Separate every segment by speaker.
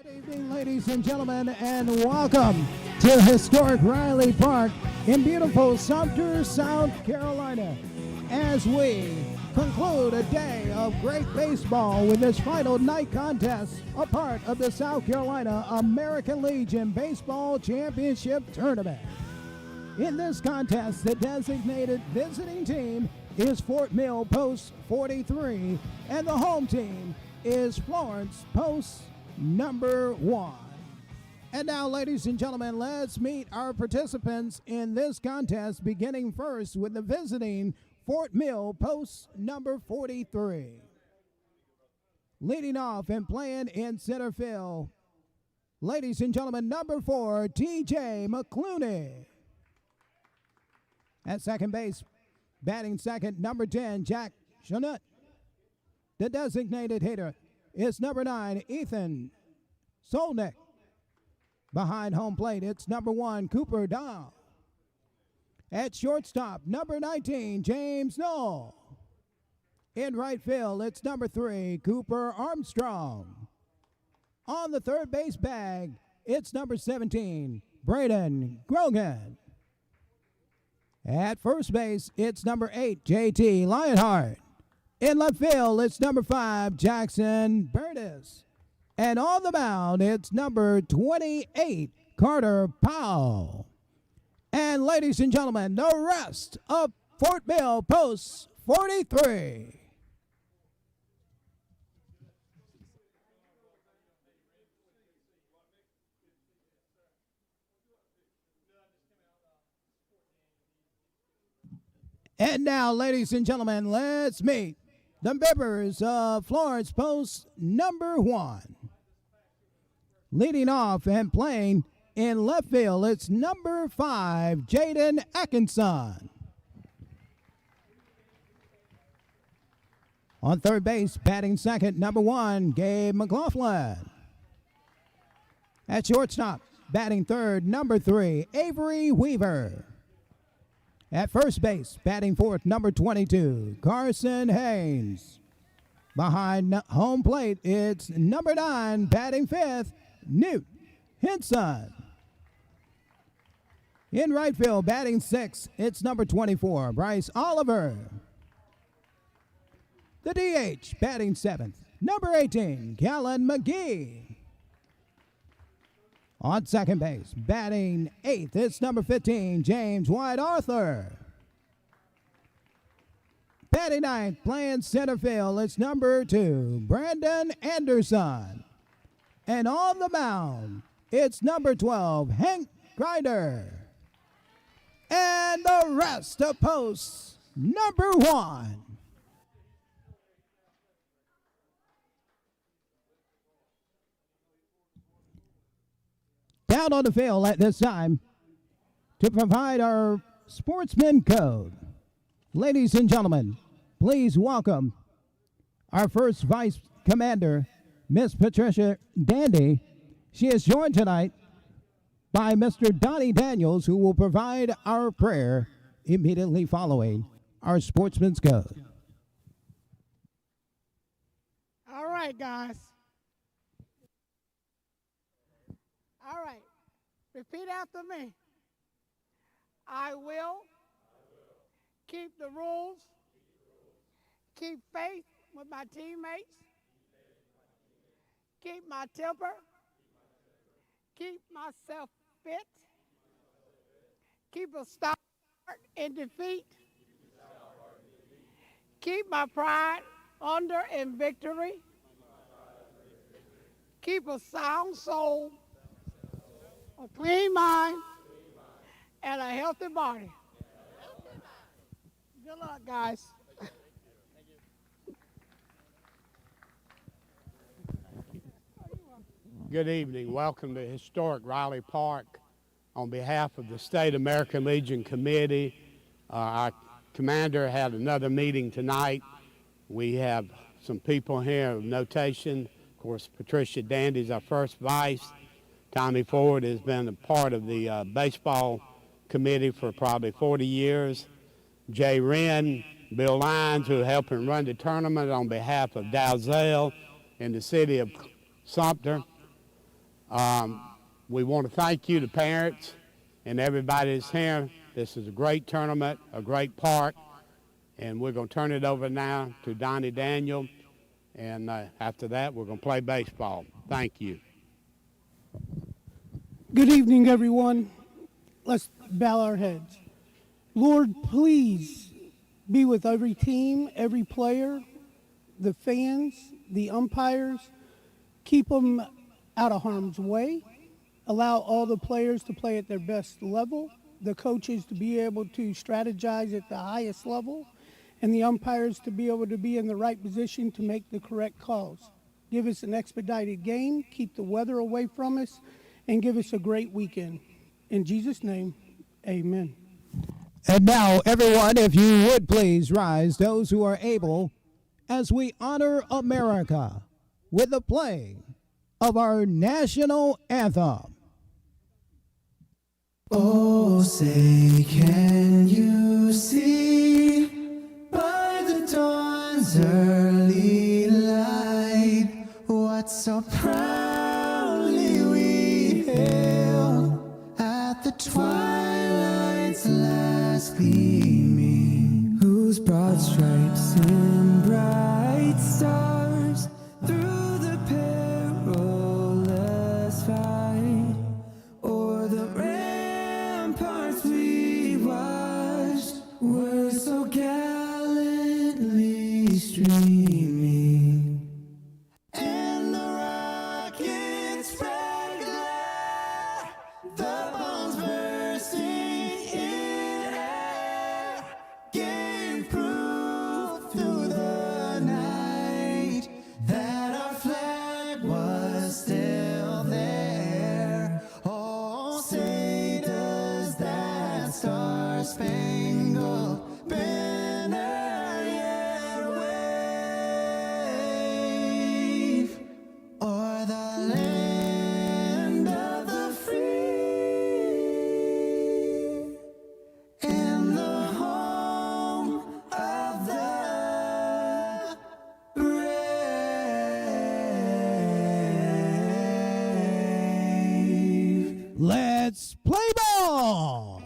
Speaker 1: Good evening, ladies and gentlemen, and welcome to historic Riley Park in beautiful Sumter, South Carolina, as we conclude a day of great baseball with this final night contest, a part of the South Carolina American Legion Baseball Championship Tournament. In this contest, the designated visiting team is Fort Mill Post 43, and the home team is Florence Post number 1. And now, ladies and gentlemen, let's meet our participants in this contest, beginning first with the visiting Fort Mill Post number 43. Leading off and playing in center field, ladies and gentlemen, number 4, T.J. McClooney. At second base, batting second, number 10, Jack Chanut. The designated hitter is number 9, Ethan Solnick. Behind home plate, it's number 1, Cooper Dow. At shortstop, number 19, James Knoll. In right field, it's number 3, Cooper Armstrong. On the third base bag, it's number 17, Braden Grogan. At first base, it's number 8, J.T. Lionheart. In left field, it's number 5, Jackson Burtis. And on the mound, it's number 28, Carter Powell. And ladies and gentlemen, the rest of Fort Mill Post 43. And now, ladies and gentlemen, let's meet the members of Florence Post number 1. Leading off and playing in left field, it's number 5, Jaden Atkinson. On third base, batting second, number 1, Gabe McLaughlin. At shortstop, batting third, number 3, Avery Weaver. At first base, batting fourth, number 22, Carson Haynes. Behind home plate, it's number 9, batting fifth, Newt Henson. In right field, batting sixth, it's number 24, Bryce Oliver. The DH, batting seventh, number 18, Callan McGee. On second base, batting eighth, it's number 15, James White Arthur. Batting ninth, playing center field, it's number 2, Brandon Anderson. And on the mound, it's number 12, Hank Grider. And the rest of Post number 1. Down on the field at this time to provide our sportsman code. Ladies and gentlemen, please welcome our first vice commander, Miss Patricia Dandy. She is joined tonight by Mr. Donnie Daniels, who will provide our prayer immediately following our sportsman's code.
Speaker 2: All right, guys. All right. Repeat after me. I will keep the rules, keep faith with my teammates, keep my temper, keep myself fit, keep a stout heart in defeat, keep my pride under in victory, keep a sound soul, a clean mind, and a healthy body. Good luck, guys.
Speaker 3: Good evening. Welcome to historic Riley Park. On behalf of the State American Legion Committee, our commander had another meeting tonight. We have some people here of notation. Of course, Patricia Dandy is our first vice. Tommy Ford has been a part of the baseball committee for probably 40 years. Jay Wren, Bill Lyons, who helped him run the tournament on behalf of Dalzell in the city of Sumter. We want to thank you, the parents, and everybody that's here. This is a great tournament, a great park, and we're going to turn it over now to Donnie Daniel, and after that, we're going to play baseball. Thank you.
Speaker 2: Good evening, everyone. Let's bow our heads. Lord, please be with every team, every player, the fans, the umpires. Keep them out of harm's way. Allow all the players to play at their best level, the coaches to be able to strategize at the highest level, and the umpires to be able to be in the right position to make the correct calls. Give us an expedited game, keep the weather away from us, and give us a great weekend. In Jesus' name, amen.
Speaker 1: And now, everyone, if you would please rise, those who are able, as we honor America with the playing of our national anthem.
Speaker 4: Oh, say, can you see by the dawn's early light what so proudly we hailed at the twilight's last gleaming, whose broad stripes and bright stars through the perilous fight o'er the ramparts we watched were so gallantly streaming, and the rocket's red glare, the bombs bursting in air, gave proof through the night that our flag was still there. Oh, say does that star-spangled banner yet wave o'er the land of the free and the home of the brave.
Speaker 1: Let's play ball!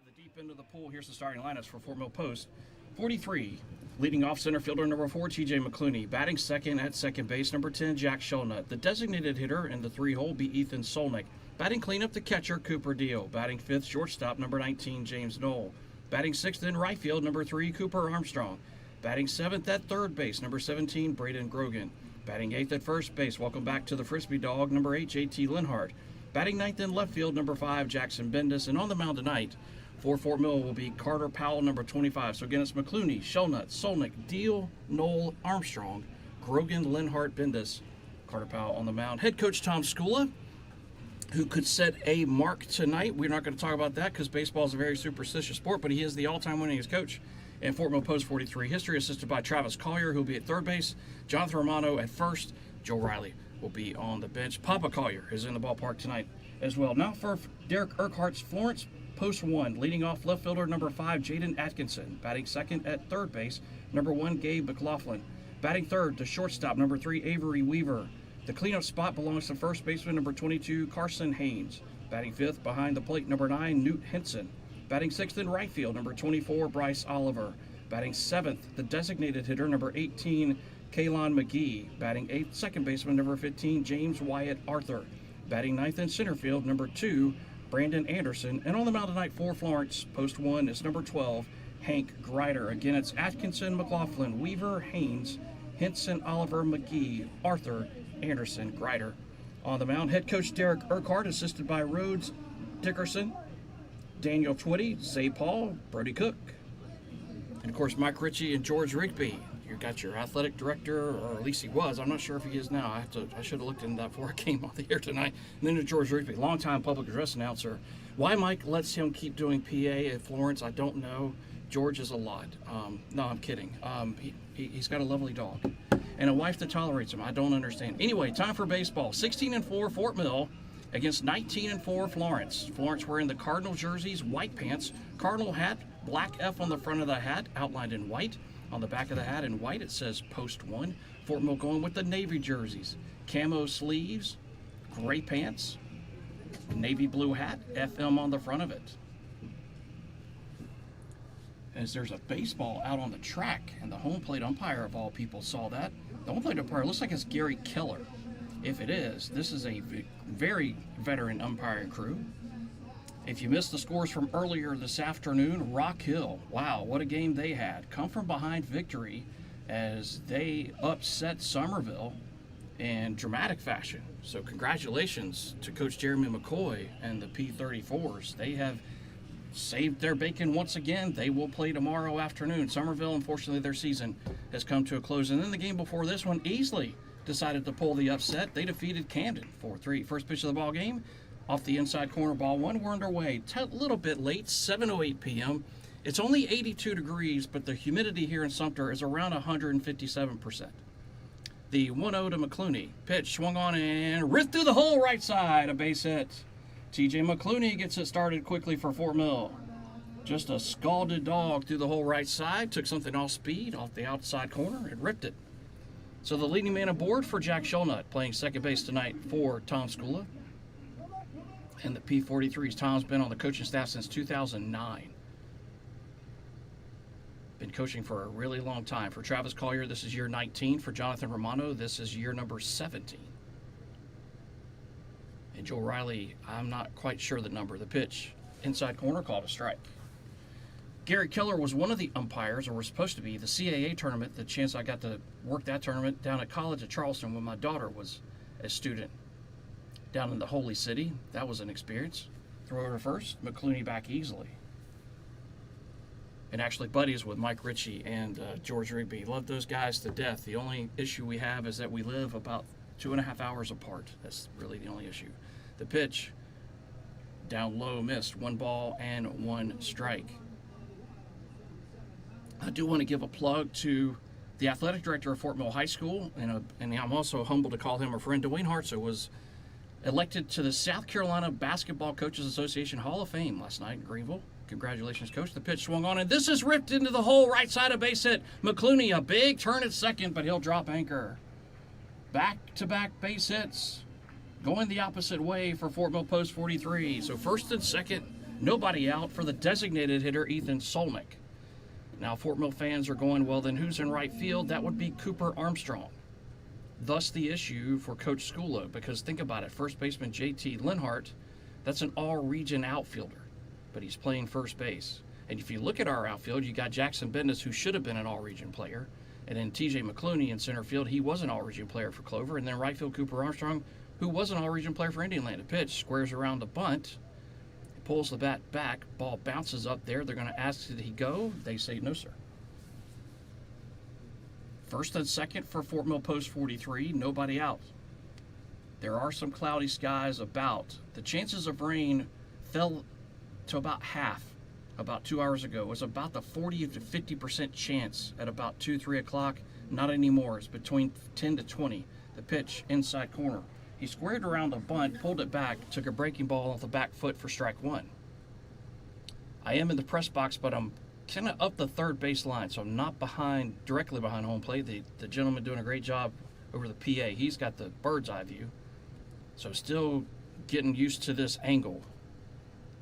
Speaker 5: The deep end of the pool. Here's the starting lineups for Fort Mill Post. 43, leading off center fielder number 4, T.J. McClooney. Batting second at second base, number 10, Jack Shelnut. The designated hitter in the 3-hole be Ethan Solnick. Batting cleanup, the catcher, Cooper Deal. Batting fifth, shortstop, number 19, James Knoll. Batting sixth in right field, number 3, Cooper Armstrong. Batting seventh at third base, number 17, Braden Grogan. Batting eighth at first base, welcome back to the Frisbee Dog, number 8, J.T. Linhart. Batting ninth in left field, number 5, Jackson Bendis. And on the mound tonight for Fort Mill will be Carter Powell, number 25. So again, it's McClooney, Shelnut, Solnick, Deal, Knoll, Armstrong, Grogan, Linhart, Bendis. Carter Powell on the mound. Head coach Tom Skula, who could set a mark tonight. We're not going to talk about that because baseball is a very superstitious sport, but he is the all-time winningest coach in Fort Mill Post 43 history, assisted by Travis Collier, who will be at third base, Jonathan Romano at first, Joe Riley will be on the bench. Papa Collier is in the ballpark tonight as well. Now for Derek Urquhart's Florence Post 1, leading off left fielder number 5, Jaden Atkinson. Batting second at third base, number 1, Gabe McLaughlin. Batting third to shortstop, number 3, Avery Weaver. The cleanup spot belongs to first baseman number 22, Carson Haynes. Batting fifth behind the plate, number 9, Newt Henson. Batting sixth in right field, number 24, Bryce Oliver. Batting seventh, the designated hitter, number 18, Kaylon McGee. Batting eighth, second baseman, number 15, James Wyatt Arthur. Batting ninth in center field, number 2, Brandon Anderson. And on the mound tonight for Florence, Post 1, is number 12, Hank Grider. Again, it's Atkinson, McLaughlin, Weaver, Haynes, Henson, Oliver, McGee, Arthur, Anderson, Grider. On the mound, head coach Derek Urquhart, assisted by Rhodes Dickerson, Daniel Twitty, Zay Paul, Brody Cook, and of course Mike Ritchie and George Rigby. You got your athletic director, or at least he was. I'm not sure if he is now. I should have looked into that before I came on the air tonight. And then to George Rigby, longtime public address announcer. Why Mike lets him keep doing PA at Florence, I don't know. George is a lot. No, I'm kidding. He's got a lovely dog and a wife that tolerates him. I don't understand. Anyway, time for baseball. 16-4 Fort Mill against 19-4 Florence. Florence wearing the Cardinal jerseys, white pants, Cardinal hat, Black F on the front of the hat, outlined in white. On the back of the hat in white, it says Post 1. Fort Mill going with the Navy jerseys. Camo sleeves, gray pants, navy blue hat, FM on the front of it. As there's a baseball out on the track, and the home plate umpire of all people saw that. The home plate umpire looks like it's Gary Keller. If it is, this is a very veteran umpiring crew. If you missed the scores from earlier this afternoon, Rock Hill, wow, what a game they had. Come from behind victory as they upset Somerville in dramatic fashion. So congratulations to Coach Jeremy McCoy and the P34s. They have saved their bacon once again. They will play tomorrow afternoon. Somerville, unfortunately, their season has come to a close. And then the game before this one, Easley decided to pull the upset. They defeated Camden 4-3. First pitch of the ball game, off the inside corner, ball one. We're underway. A little bit late, 7:08 p.m. It's only 82 degrees, but the humidity here in Sumter is around 157%. The 1-0 to McClooney. Pitch swung on and ripped through the hole right side. A base hit. TJ McClooney gets it started quickly for Fort Mill. Just a scalded dog through the hole right side. Took something off speed off the outside corner and ripped it. So the leading man aboard for Jack Shelnut, playing second base tonight for Tom Skula. And the P43s. Tom's been on the coaching staff since 2009. Been coaching for a really long time. For Travis Collier, this is year 19. For Jonathan Romano, this is year number 17. And Joe Riley, I'm not quite sure the number. The pitch, inside corner, called a strike. Gary Keller was one of the umpires, or was supposed to be, the CAA tournament. The chance I got to work that tournament down at college at Charleston when my daughter was a student down in the Holy City. That was an experience. Throw over first, McClooney back easily. And actually buddies with Mike Ritchie and George Rigby. Love those guys to death. The only issue we have is that we live about 2.5 hours apart. That's really the only issue. The pitch, down low, missed. 1 ball and 1 strike. I do want to give a plug to the athletic director of Fort Mill High School, and I'm also humbled to call him a friend. Dwayne Hartzer was elected to the South Carolina Basketball Coaches Association Hall of Fame last night in Greenville. Congratulations, Coach. The pitch swung on, and this is ripped into the hole right side of base hit. McClooney, a big turn at second, but he'll drop anchor. Back-to-back base hits going the opposite way for Fort Mill Post 43. So first and second, nobody out for the designated hitter, Ethan Solnick. Now Fort Mill fans are going, well, then who's in right field? That would be Cooper Armstrong. Thus the issue for Coach Skula, because think about it, first baseman J.T. Linhart, that's an all-region outfielder, but he's playing first base. And if you look at our outfield, you got Jackson Bendis, who should have been an all-region player, and then T.J. McClooney in center field, he was an all-region player for Clover, and then right field Cooper Armstrong, who was an all-region player for Indian Land. A pitch squares around the bunt, pulls the bat back, ball bounces up there. They're going to ask, did he go? They say, no, sir. First and second for Fort Mill Post 43, nobody out. There are some cloudy skies about. The chances of rain fell to about half about 2 hours ago. It was about the 40 to 50% chance at about 2, 3 o'clock. Not anymore. It's between 10 to 20. The pitch, inside corner. He squared around the bunt, pulled it back, took a breaking ball off the back foot for strike 1. I am in the press box, but I'm kind of up the third base line, so I'm not directly behind home plate. The gentleman doing a great job over the PA. He's got the bird's eye view, so still getting used to this angle.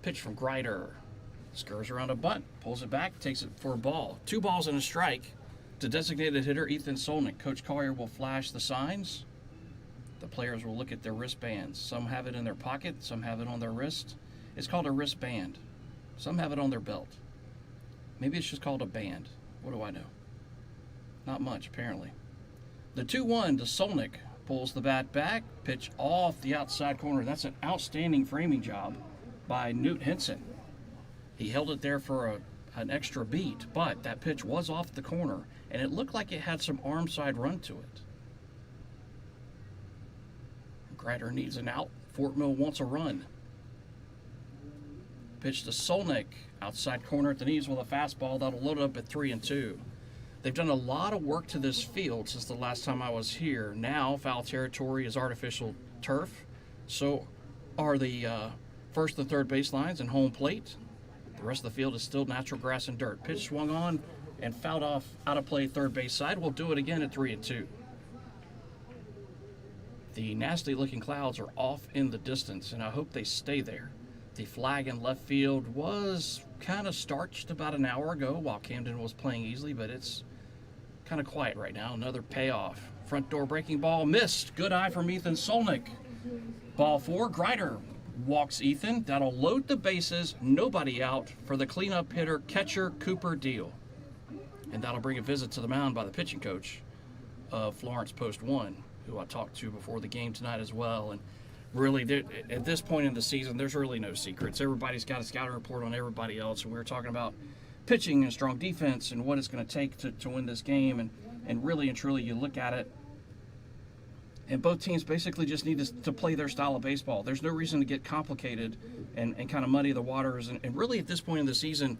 Speaker 5: Pitch from Greider. Skirts around a bunt, pulls it back, takes it for a ball. 2 balls and a strike to designated hitter Ethan Solnick. Coach Collier will flash the signs. The players will look at their wristbands. Some have it in their pocket, some have it on their wrist. It's called a wristband. Some have it on their belt. Maybe it's just called a band. What do I know? Not much, apparently. The 2-1 to Solnick pulls the bat back, pitch off the outside corner. That's an outstanding framing job by Newt Henson. He held it there for an extra beat, but that pitch was off the corner, and it looked like it had some arm side run to it. Greider needs an out. Fort Mill wants a run. Pitch to Solnick, outside corner at the knees with a fastball that'll load up at 3-2. They've done a lot of work to this field since the last time I was here. Now foul territory is artificial turf. So are the first and third baselines and home plate. The rest of the field is still natural grass and dirt. Pitch swung on and fouled off out of play third base side. We'll do it again at 3-2. The nasty-looking clouds are off in the distance, and I hope they stay there. The flag in left field was kind of starched about an hour ago while Camden was playing easily, but it's kind of quiet right now. Another payoff. Front door breaking ball missed. Good eye from Ethan Solnick. Ball 4, Grider walks Ethan. That'll load the bases. Nobody out for the cleanup hitter, catcher Cooper Deal. And that'll bring a visit to the mound by the pitching coach of Florence Post 1, who I talked to before the game tonight as well. And really, at this point in the season, there's really no secrets. Everybody's got a scouting report on everybody else. And we were talking about pitching and strong defense and what it's going to take to win this game. And really and truly, you look at it, and both teams basically just need to play their style of baseball. There's no reason to get complicated and kind of muddy the waters. And really, at this point in the season,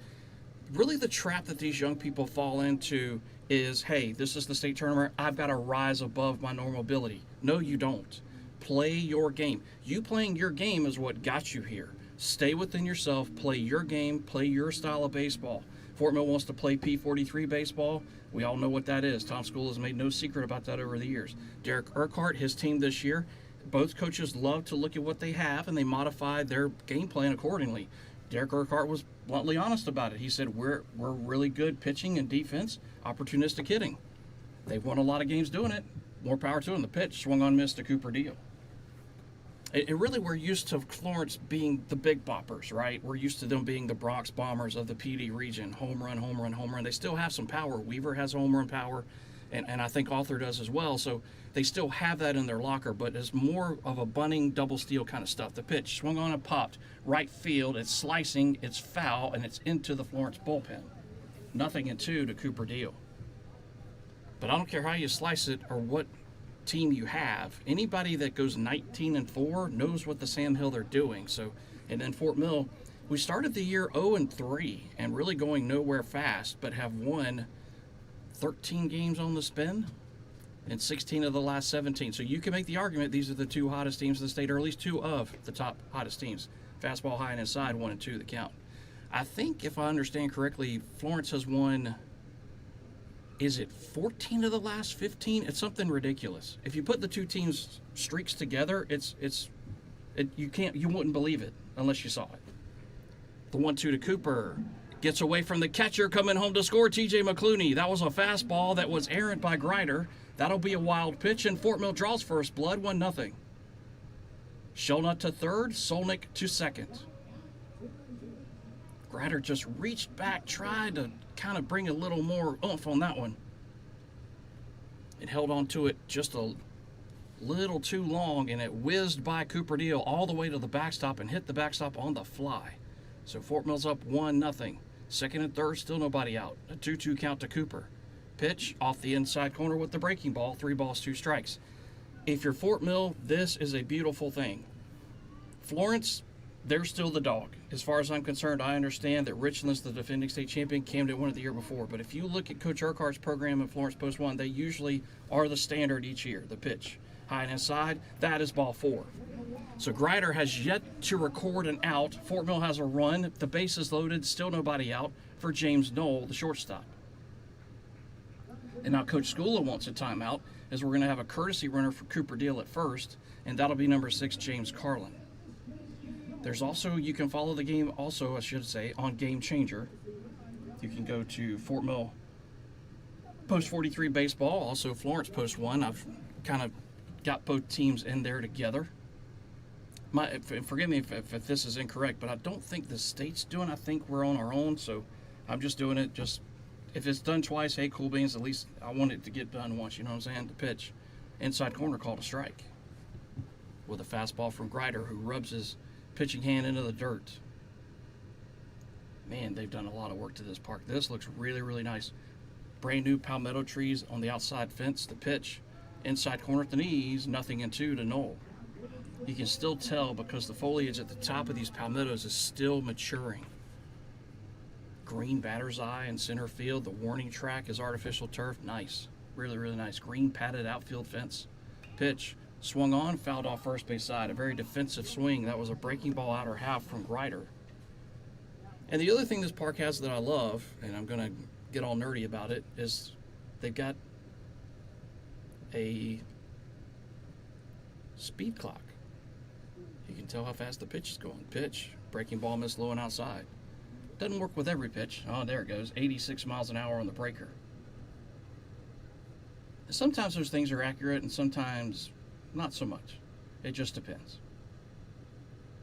Speaker 5: really the trap that these young people fall into is, hey, this is the state tournament. I've got to rise above my normal ability. No, you don't. Play your game. You playing your game is what got you here. Stay within yourself. Play your game. Play your style of baseball. Fort Mill wants to play P43 baseball. We all know what that is. Tom School has made no secret about that over the years. Derek Urquhart, his team this year, both coaches love to look at what they have, and they modify their game plan accordingly. Derek Urquhart was bluntly honest about it. He said, we're really good pitching and defense, opportunistic hitting. They've won a lot of games doing it. More power to them. The pitch swung on, missed to Cooper Deal. And really, we're used to Florence being the big boppers, right? We're used to them being the Bronx Bombers of the PD region. Home run, home run, home run. They still have some power. Weaver has home run power, and I think Arthur does as well. So they still have that in their locker, but it's more of a bunting, double steal kind of stuff. The pitch swung on and popped. Right field, it's slicing, it's foul, and it's into the Florence bullpen. 0-2 to Cooper Deal. But I don't care how you slice it or what team you have. Anybody that goes 19-4 knows what the Sam Hill they're doing. So, and then Fort Mill, we started the year 0-3 and really going nowhere fast, but have won 13 games on the spin and 16 of the last 17. So you can make the argument these are the two hottest teams in the state, or at least two of the top hottest teams. Fastball high and inside, 1 and 2 the count. I think if I understand correctly, Florence has won, is it 14 of the last 15? It's something ridiculous. If you put the two teams' streaks together, you wouldn't believe it unless you saw it. The 1-2 to Cooper gets away from the catcher, coming home to score, TJ McClooney. That was a fastball that was errant by Grider. That'll be a wild pitch, and Fort Mill draws first blood, 1-0. Shellnut to third, Solnick to second. Grider just reached back, tried to kind of bring a little more oomph on that one. It held on to it just a little too long, and it whizzed by Cooper Deal all the way to the backstop and hit the backstop on the fly. So Fort Mill's up 1-0. Second and third, still nobody out. A 2-2 count to Cooper. Pitch off the inside corner with the breaking ball. 3 balls, 2 strikes. If you're Fort Mill, this is a beautiful thing. Florence, they're still the dog. As far as I'm concerned, I understand that Richland's the defending state champion. Camden won it the year before. But if you look at Coach Urquhart's program in Florence Post 1, they usually are the standard each year. The pitch, high and inside, that is ball 4. So Grider has yet to record an out. Fort Mill has a run. The base is loaded, still nobody out for James Knoll, the shortstop. And now Coach Skula wants a timeout, as we're going to have a courtesy runner for Cooper Deal at first, and that'll be number 6, James Carlin. There's also, you can follow the game also, I should say, on Game Changer. You can go to Fort Mill Post 43 Baseball, also Florence Post 1. I've kind of got both teams in there together. Forgive me if this is incorrect, but I don't think the state's doing it. I think we're on our own, so I'm just doing it. Just if it's done twice, hey, cool beans, at least I want it to get done once, you know what I'm saying? The pitch, inside corner, called a strike with a fastball from Grider, who rubs his pitching hand into the dirt. Man, they've done a lot of work to this park. This looks really, really nice. Brand new palmetto trees on the outside fence. The pitch, inside corner at the knees, 0-2 to Knoll. You can still tell because the foliage at the top of these palmettos is still maturing. Green batter's eye in center field. The warning track is artificial turf. Nice. Really, really nice. Green padded outfield fence. Pitch. Swung on, fouled off first base side. A very defensive swing. That was a breaking ball outer half from Grider. And the other thing this park has that I love, and I'm going to get all nerdy about it, is they've got a speed clock. You can tell how fast the pitch is going. Pitch, breaking ball, miss, low and outside. Doesn't work with every pitch. Oh, there it goes. 86 miles an hour on the breaker. Sometimes those things are accurate and sometimes not so much. It just depends.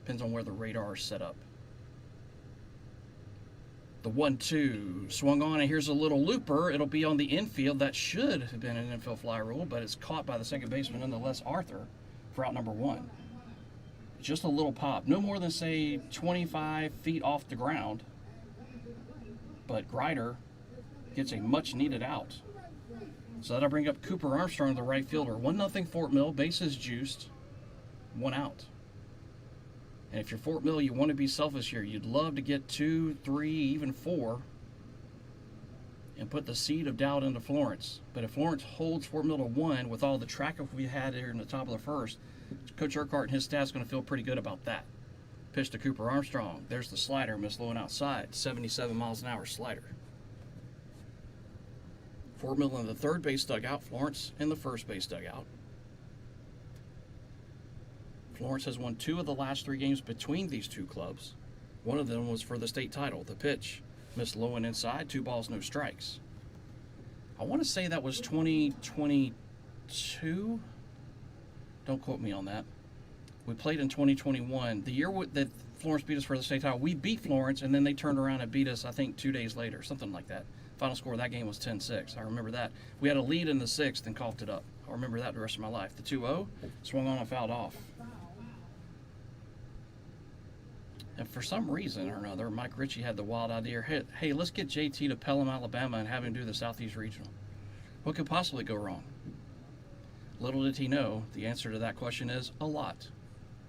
Speaker 5: Depends on where the radar is set up. The 1-2 swung on, and here's a little looper. It'll be on the infield. That should have been an infield fly rule, but it's caught by the second baseman, nonetheless, Arthur, for out number 1. Just a little pop. No more than, say, 25 feet off the ground. But Grider gets a much-needed out. So that'll bring up Cooper Armstrong, the right fielder. 1-0 Fort Mill, bases juiced, 1 out. And if you're Fort Mill, you want to be selfish here. You'd love to get 2, 3, even 4, and put the seed of doubt into Florence. But if Florence holds Fort Mill to 1 with all the traffic we had here in the top of the first, Coach Urquhart and his staff's going to feel pretty good about that. Pitch to Cooper Armstrong. There's the slider, miss low and outside. 77 miles an hour slider. Fort Mill in the third base dugout, Florence in the first base dugout. Florence has won 2 of the last 3 games between these two clubs. One of them was for the state title. The pitch missed low and inside, 2 balls, no strikes. I want to say that was 2022. Don't quote me on that. We played in 2021. The year that Florence beat us for the state title, we beat Florence, and then they turned around and beat us, I think, 2 days later, something like that. Final score of that game was 10-6. I remember that. We had a lead in the 6th and coughed it up. I'll remember that the rest of my life. The 2-0 swung on and fouled off. And for some reason or another, Mike Ritchie had the wild idea, hey, let's get JT to Pelham, Alabama, and have him do the Southeast Regional. What could possibly go wrong? Little did he know, the answer to that question is a lot.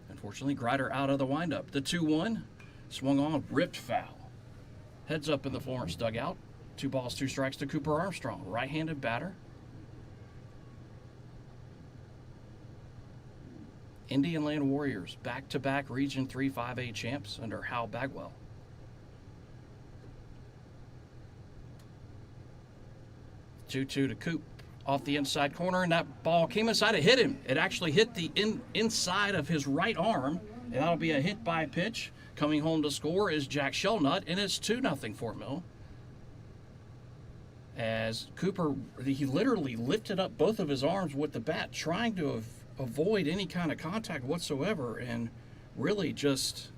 Speaker 5: Unfortunately, Grider out of the windup. The 2-1 swung on, ripped foul. Heads up in the Florence dugout. 2 balls, 2 strikes to Cooper Armstrong, right-handed batter. Indian Land Warriors, back-to-back Region 3 5A champs under Hal Bagwell. Two to Coop off the inside corner, and that ball came inside. It hit him. It actually hit the inside of his right arm, and that'll be a hit by pitch. Coming home to score is Jack Shelnut, and it's 2-0 Fort Mill. As Cooper, he literally lifted up both of his arms with the bat, trying to avoid any kind of contact whatsoever, and really it just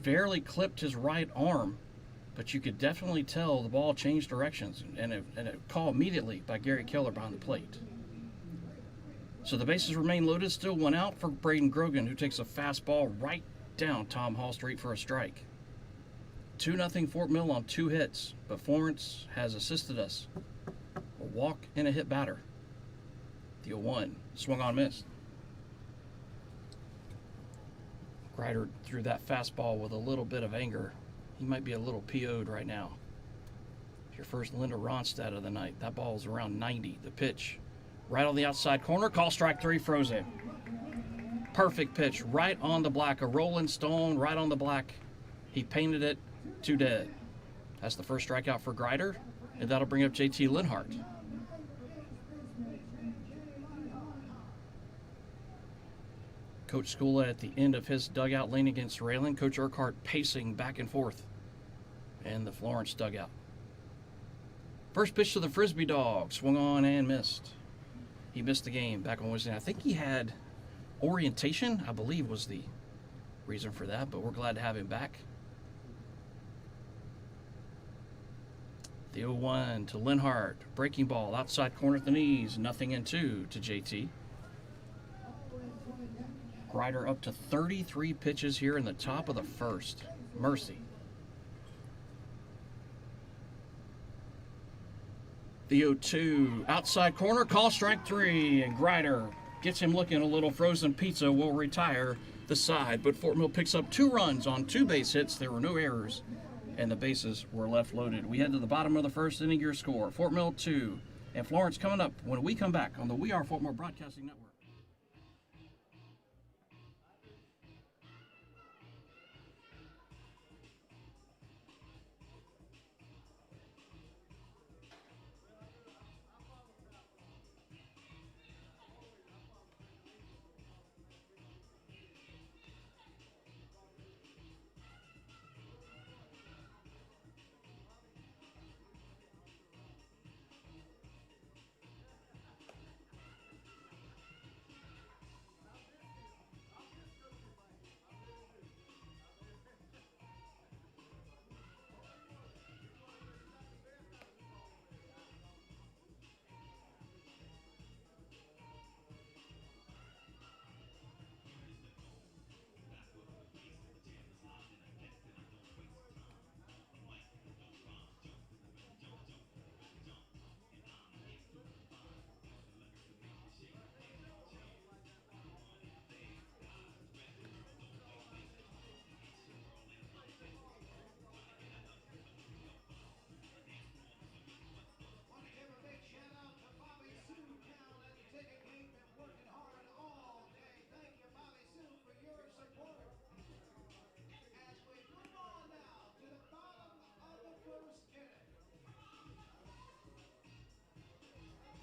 Speaker 5: barely clipped his right arm. But you could definitely tell the ball changed directions, and it called immediately by Gary Keller behind the plate. So the bases remain loaded, still 1 out for Braden Grogan, who takes a fastball right down Tom Hall Street for a strike. 2-0 Fort Mill on 2 hits, but Florence has assisted us. A walk and a hit batter. The 0-1 swung on, missed. Grider threw that fastball with a little bit of anger. He might be a little PO'd right now. Your first Linda Ronstadt of the night. That ball is around 90. The pitch right on the outside corner. Call strike 3, froze in. Perfect pitch right on the black. A rolling stone right on the black. He painted it 2 dead. That's the first strikeout for Grider, and that'll bring up JT Linhart. Coach Skula at the end of his dugout leaning against railing. Coach Urquhart pacing back and forth in the Florence dugout. First pitch to the Frisbee dog. Swung on and missed. He missed the game back on Wednesday. I think he had orientation, I believe, was the reason for that, but we're glad to have him back. The 0-1 to Linhart. Breaking ball outside corner at the knees. 0-2 to JT. Grider up to 33 pitches here in the top of the first. Mercy. The 0-2 outside corner. Call strike 3. And Grider gets him looking a little. Frozen pizza will retire the side. But Fort Mill picks up 2 runs on 2 base hits. There were no errors, and the bases were left loaded. We head to the bottom of the first inning. Your score, Fort Mill 2 and Florence coming up when we come back on the We Are Fort Mill Broadcasting Network.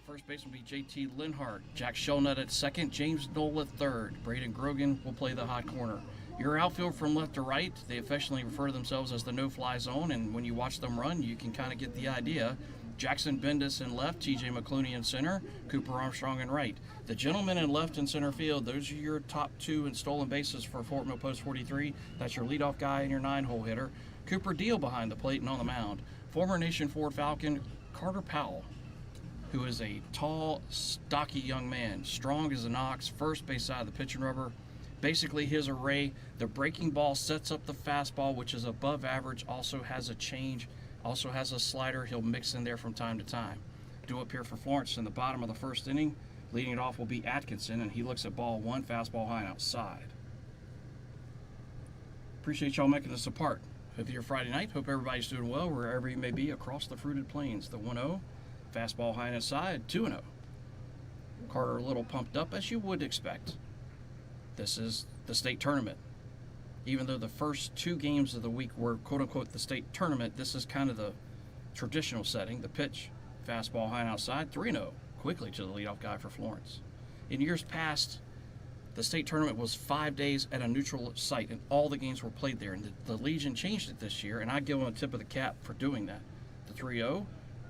Speaker 5: First base will be JT Linhart. Jack Shelnut at second. James Knoll at third. Braden Grogan will play the hot corner. Your outfield from left to right, they affectionately refer to themselves as the no-fly zone, and when you watch them run, you can kind of get the idea. Jackson Bendis in left, TJ McClooney in center, Cooper Armstrong in right. The gentlemen in left and center field, those are your top two in stolen bases for Fort Mill Post 43. That's your leadoff guy and your 9-hole hitter. Cooper Deal behind the plate and on the mound. Former Nation Ford Falcon, Carter Powell, who is a tall, stocky young man, strong as an ox, first base side of the pitching rubber. Basically his array, the breaking ball sets up the fastball, which is above average, also has a change, also has a slider he'll mix in there from time to time. Due up here for Florence in the bottom of the first inning. Leading it off will be Atkinson, and he looks at ball one, fastball high and outside. Appreciate y'all making this a part of your Friday night. Hope everybody's doing well wherever you may be across the fruited plains. The 1-0, fastball high and inside, 2-0. Carter a little pumped up, as you would expect. This is the state tournament. Even though the first two games of the week were quote-unquote the state tournament, this is kind of the traditional setting. The pitch, fastball high and outside, 3-0, quickly to the leadoff guy for Florence. In years past, the state tournament was 5 days at a neutral site, and all the games were played there. And the Legion changed it this year, and I give them a tip of the cap for doing that. The 3-0,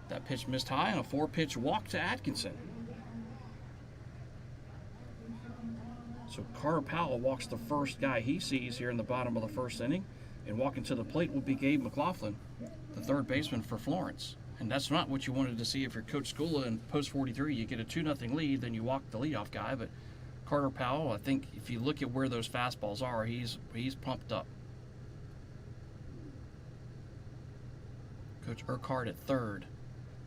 Speaker 5: that pitch missed high, and a 4-pitch walk to Atkinson. So Carter Powell walks the first guy he sees here in the bottom of the first inning, and walking to the plate will be Gabe McLaughlin, the third baseman for Florence. And that's not what you wanted to see if you're Coach Skula in post 43. You get a 2-0 lead, then you walk the leadoff guy. But Carter Powell, I think if you look at where those fastballs are, he's pumped up. Coach Urquhart at third.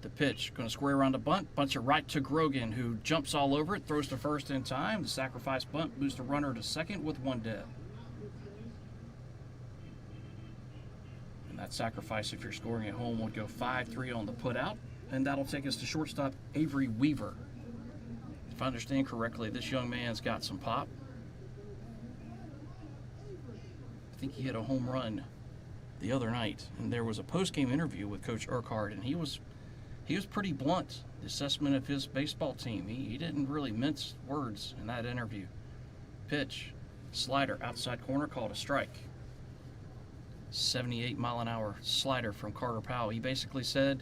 Speaker 5: The pitch, going to square around the bunt, bunts it right to Grogan, who jumps all over it, throws to first in time. The sacrifice bunt moves the runner to second with one dead. And that sacrifice, if you're scoring at home, would go 5-3 on the putout, and that'll take us to shortstop Avery Weaver. If I understand correctly, this young man's got some pop. I think he hit a home run the other night, and there was a post-game interview with Coach Urquhart, and he was pretty blunt, the assessment of his baseball team. He didn't really mince words in that interview. Pitch, slider, outside corner, called a strike. 78-mile-an-hour slider from Carter Powell. He basically said,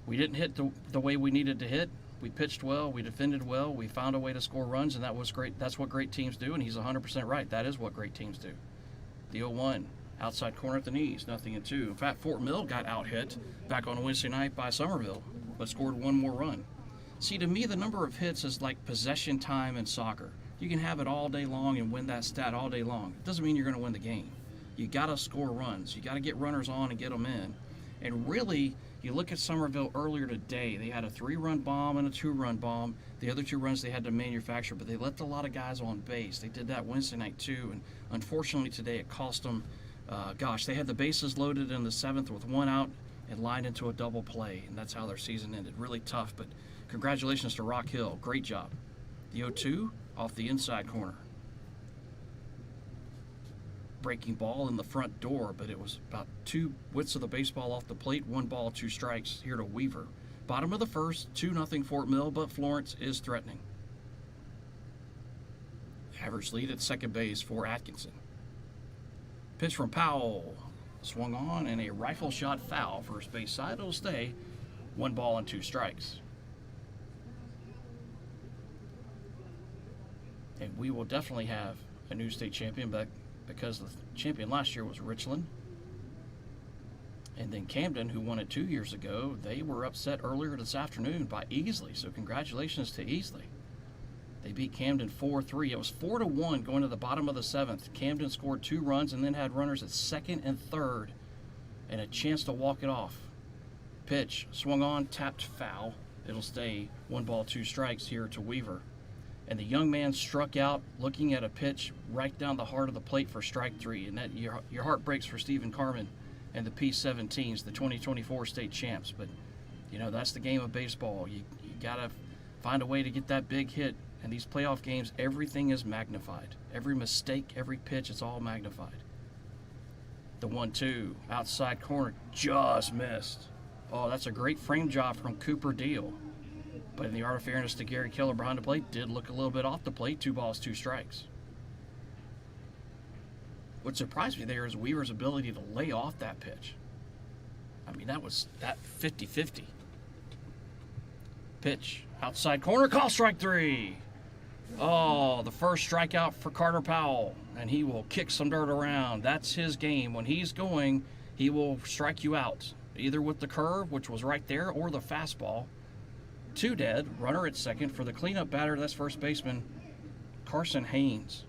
Speaker 5: we didn't hit the way we needed to hit. We pitched well, we defended well, we found a way to score runs, and that was great. That's what great teams do, and he's 100% right. That is what great teams do. The 0-1. Outside corner at the knees, 0-2. In fact, Fort Mill got out-hit back on Wednesday night by Somerville, but scored one more run. See, to me, the number of hits is like possession time in soccer. You can have it all day long and win that stat all day long. It doesn't mean you're going to win the game. You got to score runs. You got to get runners on and get them in. And really, you look at Somerville earlier today, they had a 3-run bomb and a 2-run bomb. The other 2 runs they had to manufacture, but they left a lot of guys on base. They did that Wednesday night too, and unfortunately today it cost them. They had the bases loaded in the 7th with 1 out and lined into a double play, and that's how their season ended. Really tough, but congratulations to Rock Hill. Great job. The 0-2 off the inside corner. Breaking ball in the front door, but it was about 2 widths of the baseball off the plate. 1 ball, 2 strikes here to Weaver. Bottom of the first, 2-0 Fort Mill, but Florence is threatening. Average lead at second base for Atkinson. Pitch from Powell, swung on, and a rifle shot foul. First base side, it'll stay. 1 ball and 2 strikes. And we will definitely have a new state champion back, because the champion last year was Richland. And then Camden, who won it 2 years ago, they were upset earlier this afternoon by Easley. So congratulations to Easley. They beat Camden 4-3. It was 4-1 going to the bottom of the 7th. Camden scored 2 runs and then had runners at second and third and a chance to walk it off. Pitch, swung on, tapped foul. It'll stay 1 ball, 2 strikes here to Weaver. And the young man struck out looking at a pitch right down the heart of the plate for strike 3. And that your heart breaks for Stephen Carmen and the P-17s, the 2024 state champs. But, you know, that's the game of baseball. You got to find a way to get that big hit. And these playoff games, everything is magnified. Every mistake, every pitch, it's all magnified. The 1-2, outside corner, just missed. Oh, that's a great frame job from Cooper Deal. But in the art of fairness to Gary Keller behind the plate, did look a little bit off the plate. 2 balls, 2 strikes. What surprised me there is Weaver's ability to lay off that pitch. I mean, that was that 50-50. Pitch, outside corner, call strike 3. Oh, the first strikeout for Carter Powell, and he will kick some dirt around. That's his game. When he's going, he will strike you out, either with the curve, which was right there, or the fastball. 2 dead, runner at second. For the cleanup batter, that's first baseman Carson Haynes.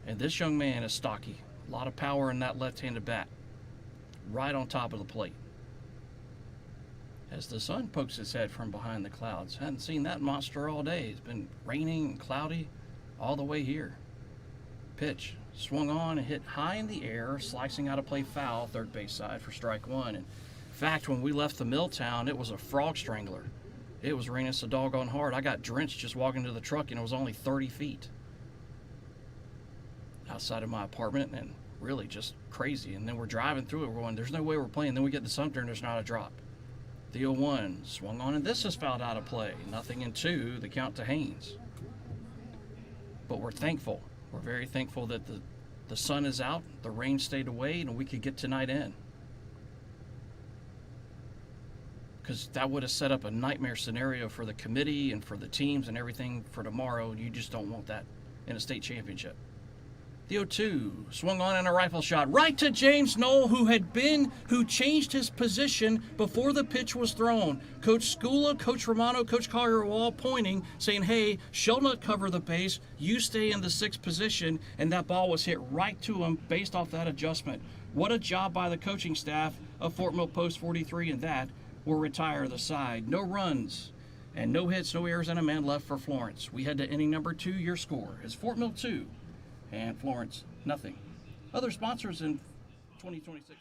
Speaker 5: And this young man is stocky. A lot of power in that left-handed bat, right on top of the plate. As the sun pokes its head from behind the clouds. Hadn't seen that monster all day. It's been raining and cloudy all the way here. Pitch swung on and hit high in the air, slicing out of play foul, third base side for strike 1. In fact, when we left the Milltown, it was a frog strangler. It was raining so doggone hard. I got drenched just walking to the truck, and it was only 30 feet outside of my apartment, and really just crazy. And then we're driving through it. We're going, there's no way we're playing. Then we get to Sumter, and there's not a drop. The 0-1 swung on, and this is fouled out of play. Nothing in 2, the count to Haynes. But we're thankful. We're very thankful that the sun is out, the rain stayed away, and we could get tonight in. Because that would have set up a nightmare scenario for the committee and for the teams and everything for tomorrow. You just don't want that in a state championship. The 0-2 swung on and a rifle shot right to James Knoll, who changed his position before the pitch was thrown. Coach Skula, Coach Romano, Coach Collier were all pointing, saying, hey, Shelnut cover the base, you stay in the 6th position, and that ball was hit right to him based off that adjustment. What a job by the coaching staff of Fort Mill Post 43, and that will retire the side. No runs and no hits, no errors, and a man left for Florence. We head to inning number 2. Your score is Fort Mill 2. And Florence, nothing. Other sponsors in 2026.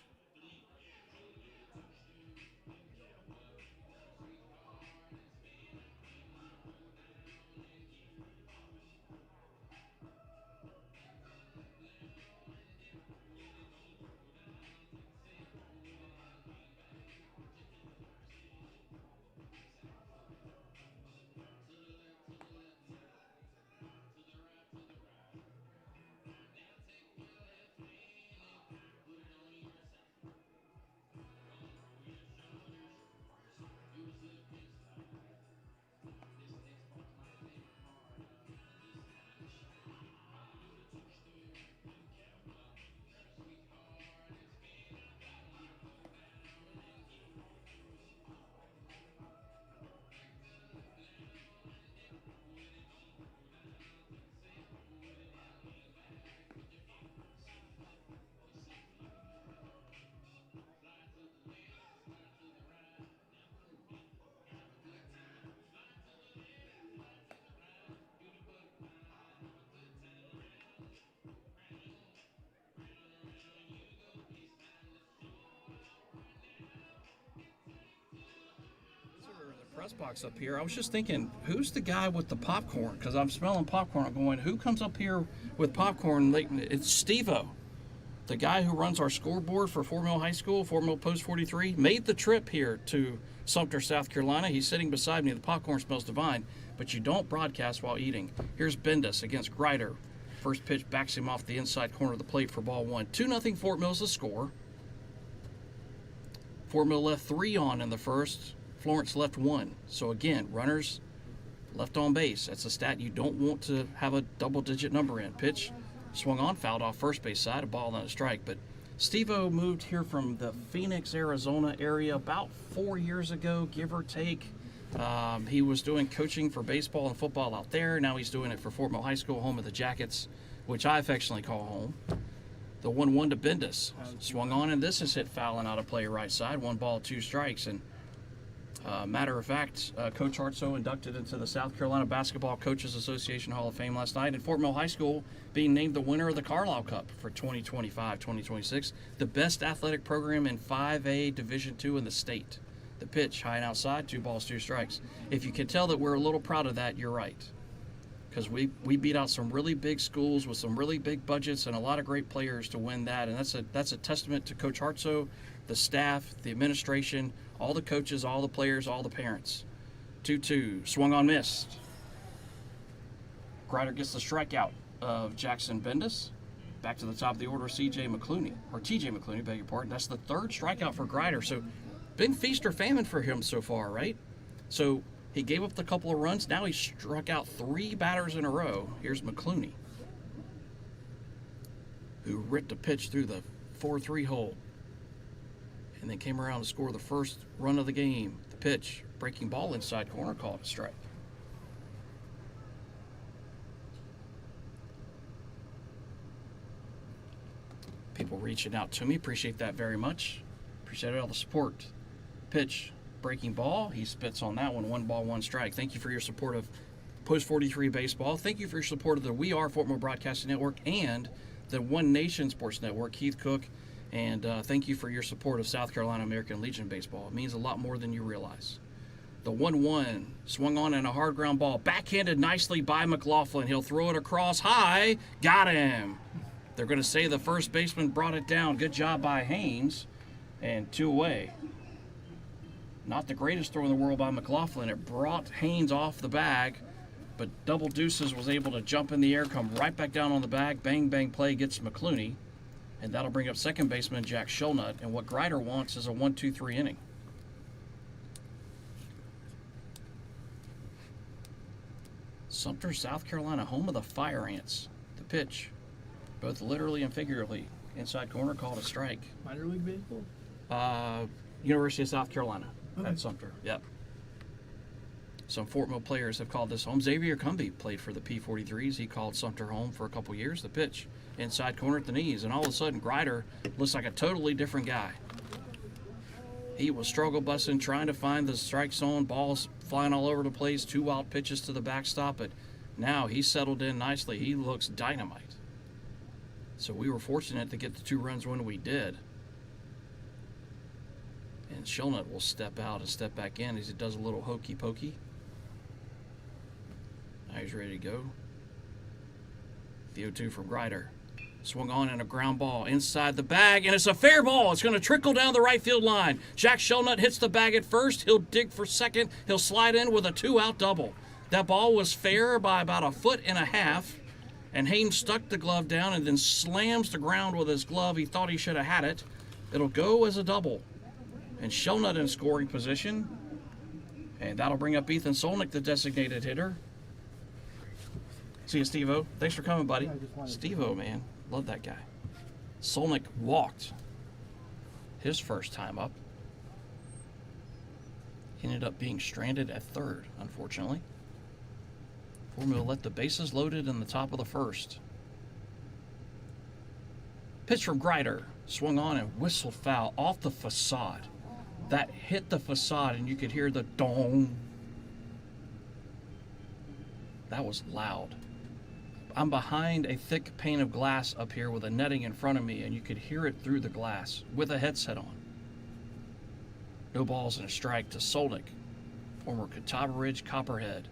Speaker 5: Press box up here. I was just thinking, who's the guy with the popcorn? Because I'm smelling popcorn. I'm going, who comes up here with popcorn? It's Steve-O, the guy who runs our scoreboard for Fort Mill High School, Fort Mill Post 43, made the trip here to Sumter, South Carolina. He's sitting beside me. The popcorn smells divine, but you don't broadcast while eating. Here's Bendis against Grider. First pitch backs him off the inside corner of the plate for ball 1. 2-0 Fort Mill's the score. Fort Mill left 3 on in the first. Florence left 1. So again, runners left on base. That's a stat you don't want to have a double-digit number in. Pitch swung on, fouled off first base side, a ball and a strike. But Steve-O moved here from the Phoenix, Arizona area about 4 years ago, give or take. He was doing coaching for baseball and football out there. Now he's doing it for Fort Mill High School, home of the Jackets, which I affectionately call home. The 1-1 to Bendis. Swung on, and this is hit foul and out of play right side. 1 ball, 2 strikes. And matter of fact, Coach Hartsoe inducted into the South Carolina Basketball Coaches Association Hall of Fame last night, and Fort Mill High School being named the winner of the Carlisle Cup for 2025-2026, the best athletic program in 5A Division II in the state. The pitch, high and outside, 2 balls, 2 strikes. If you can tell that we're a little proud of that, you're right. Because we beat out some really big schools with some really big budgets and a lot of great players to win that, and that's a testament to Coach Hartsoe, the staff, the administration, all the coaches, all the players, all the parents. 2-2. Swung on, missed. Grider gets the strikeout of Jackson Bendis. Back to the top of the order, TJ McClooney, beg your pardon. That's the third strikeout for Grider. So, been feast or famine for him so far, right? So, he gave up the couple of runs. Now he struck out 3 batters in a row. Here's McClooney, who ripped a pitch through the 4-3 hole and then came around to score the first run of the game. The pitch, breaking ball inside corner, called a strike. People reaching out to me, appreciate that very much. Appreciate all the support. Pitch, breaking ball, he spits on that one. 1 ball, 1 strike. Thank you for your support of Post 43 Baseball. Thank you for your support of the We Are Fort Mill Broadcasting Network and the One Nation Sports Network, Keith Cook. And thank you for your support of South Carolina American Legion Baseball. It means a lot more than you realize. The 1-1, swung on in a hard ground ball. Backhanded nicely by McLaughlin. He'll throw it across high. Got him. They're going to say the first baseman brought it down. Good job by Haynes. And 2 away. Not the greatest throw in the world by McLaughlin. It brought Haynes off the bag. But Double Deuces was able to jump in the air, come right back down on the bag. Bang, bang play gets McClooney. And that'll bring up second baseman Jack Shulnut. And what Grider wants is a 1-2-3 inning. Sumter, South Carolina, home of the Fire Ants. The pitch, both literally and figuratively, inside corner, called a strike.
Speaker 2: Minor league baseball?
Speaker 5: University of South Carolina at Sumter. Yep. Some Fort Mill players have called this home. Xavier Cumby played for the P-43s. He called Sumter home for a couple years. The pitch, inside corner at the knees, and all of a sudden Grider looks like a totally different guy. He was struggle busting, trying to find the strike zone, balls flying all over the place, 2 wild pitches to the backstop, but now he's settled in nicely. He looks dynamite. So we were fortunate to get the 2 runs when we did. And Shulnut will step out and step back in as he does a little hokey pokey. Now he's ready to go. The 0-2 from Grider. Swung on and a ground ball inside the bag, and it's a fair ball. It's going to trickle down the right field line. Jack Shulnut hits the bag at first. He'll dig for second. He'll slide in with a 2-out double. That ball was fair by about 1.5 feet, and Haynes stuck the glove down and then slams the ground with his glove. He thought he should have had it. It'll go as a double. And Shulnut in scoring position. And that'll bring up Ethan Solnick, the designated hitter. See you, Steve-O. Thanks for coming, buddy. Steve-O, man. Love that guy. Solnick walked his first time up. Ended up being stranded at third, unfortunately. Fort Mill let the bases loaded in the top of the first. Pitch from Grider. Swung on and whistled foul off the facade. That hit the facade and you could hear the dong. That was loud. I'm behind a thick pane of glass up here with a netting in front of me, and you could hear it through the glass with a headset on. No balls and a strike to Solnick, former Catawba Ridge Copperhead.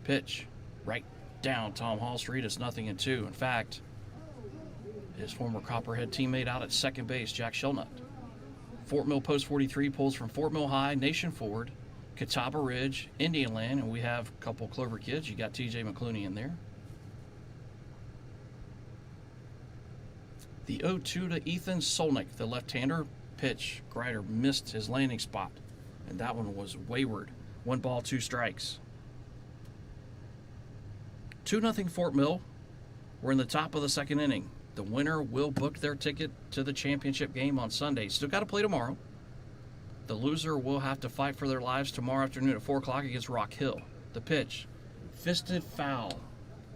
Speaker 5: Pitch right down Tom Hall Street. It's 0-2. In fact, his former Copperhead teammate out at second base, Jack Shulnut. Fort Mill Post 43 pulls from Fort Mill High, Nation Ford, Catawba Ridge, Indian Land, and we have a couple Clover kids. You got TJ McClooney in there. The 0-2 to Ethan Solnick, the left-hander. Pitch. Grider missed his landing spot, and that one was wayward. 1 ball, 2 strikes. 2-0 Fort Mill. We're in the top of the second inning. The winner will book their ticket to the championship game on Sunday. Still got to play tomorrow. The loser will have to fight for their lives tomorrow afternoon at 4 o'clock against Rock Hill. The pitch. Fisted foul.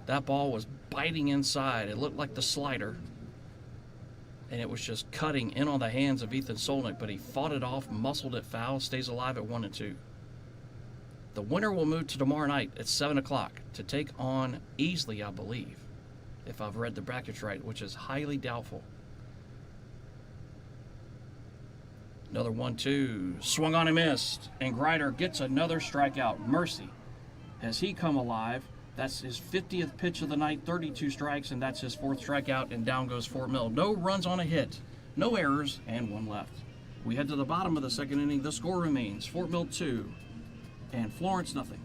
Speaker 5: That ball was biting inside. It looked like the slider. And it was just cutting in on the hands of Ethan Solnick, but he fought it off, muscled it foul, stays alive at 1-2. The winner will move to tomorrow night at 7 o'clock to take on Easley, I believe, if I've read the brackets right, which is highly doubtful. Another 1-2. Swung on and missed. And Grider gets another strikeout. Mercy. Has he come alive? That's his 50th pitch of the night, 32 strikes, and that's his 4th strikeout, and down goes Fort Mill. No runs on a hit, no errors, and 1 left. We head to the bottom of the second inning. The score remains Fort Mill 2 And Florence, nothing.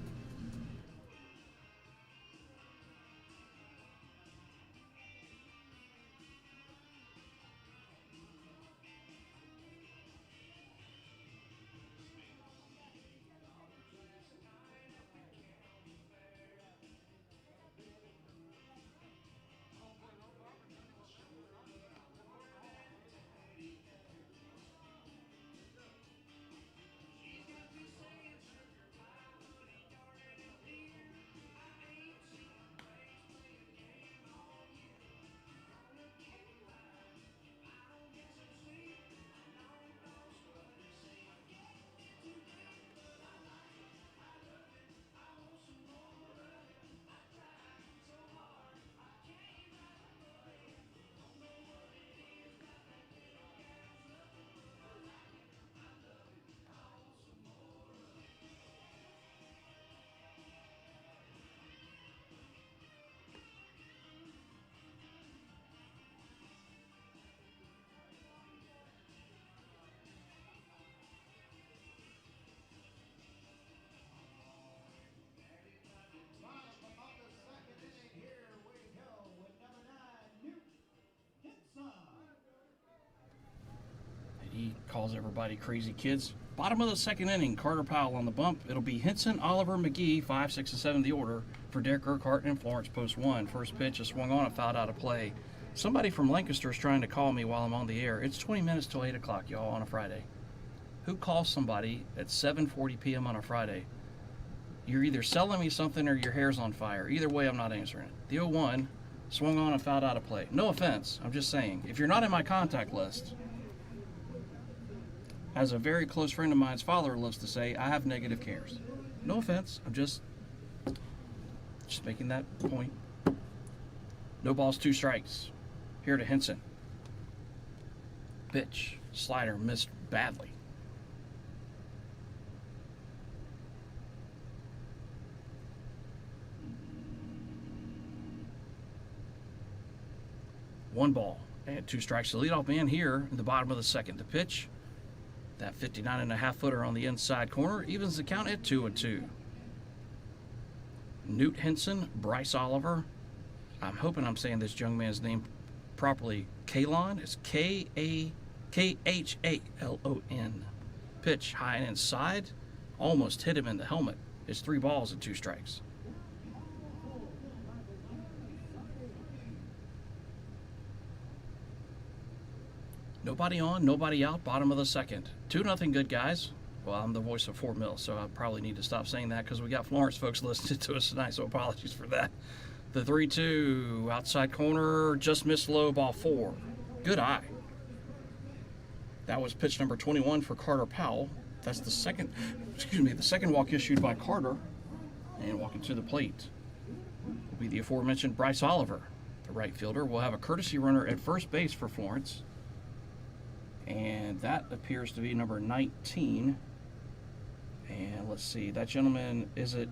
Speaker 5: He calls everybody crazy kids. Bottom of the second inning, Carter Powell on the bump. It'll be Henson, Oliver, McGee, 5, 6, and 7 the order for Derek Urquhart and Florence post 1. First pitch is swung on and fouled out of play. Somebody from Lancaster is trying to call me while I'm on the air. It's 20 minutes till 8 o'clock, y'all, on a Friday. Who calls somebody at 7:40 p.m. on a Friday? You're either selling me something or your hair's on fire. Either way, I'm not answering it. The 0-1 swung on and fouled out of play. No offense, I'm just saying. If you're not in my contact list, as a very close friend of mine's father loves to say, I have negative cares. No offense, I'm just making that point. No balls, 2 strikes. Here to Henson. Pitch, slider missed badly. One ball and 2 strikes. The leadoff man here in the bottom of the second. The pitch, that 59.5 footer on the inside corner, evens the count at 2-2. Newt Henson, Bryce Oliver. I'm hoping I'm saying this young man's name properly. Kalon. It's Khhalon. Pitch high and inside. Almost hit him in the helmet. It's 3 balls and 2 strikes. Nobody on, nobody out, bottom of the second. 2-0 good guys. Well, I'm the voice of Fort Mill, so I probably need to stop saying that because we got Florence folks listening to us tonight, so apologies for that. The 3-2, outside corner, just missed low, ball 4. Good eye. That was pitch number 21 for Carter Powell. That's the second walk issued by Carter. And walking to the plate will be the aforementioned Bryce Oliver, the right fielder. We'll have a courtesy runner at first base for Florence. And that appears to be number 19. And let's see, that gentleman, is it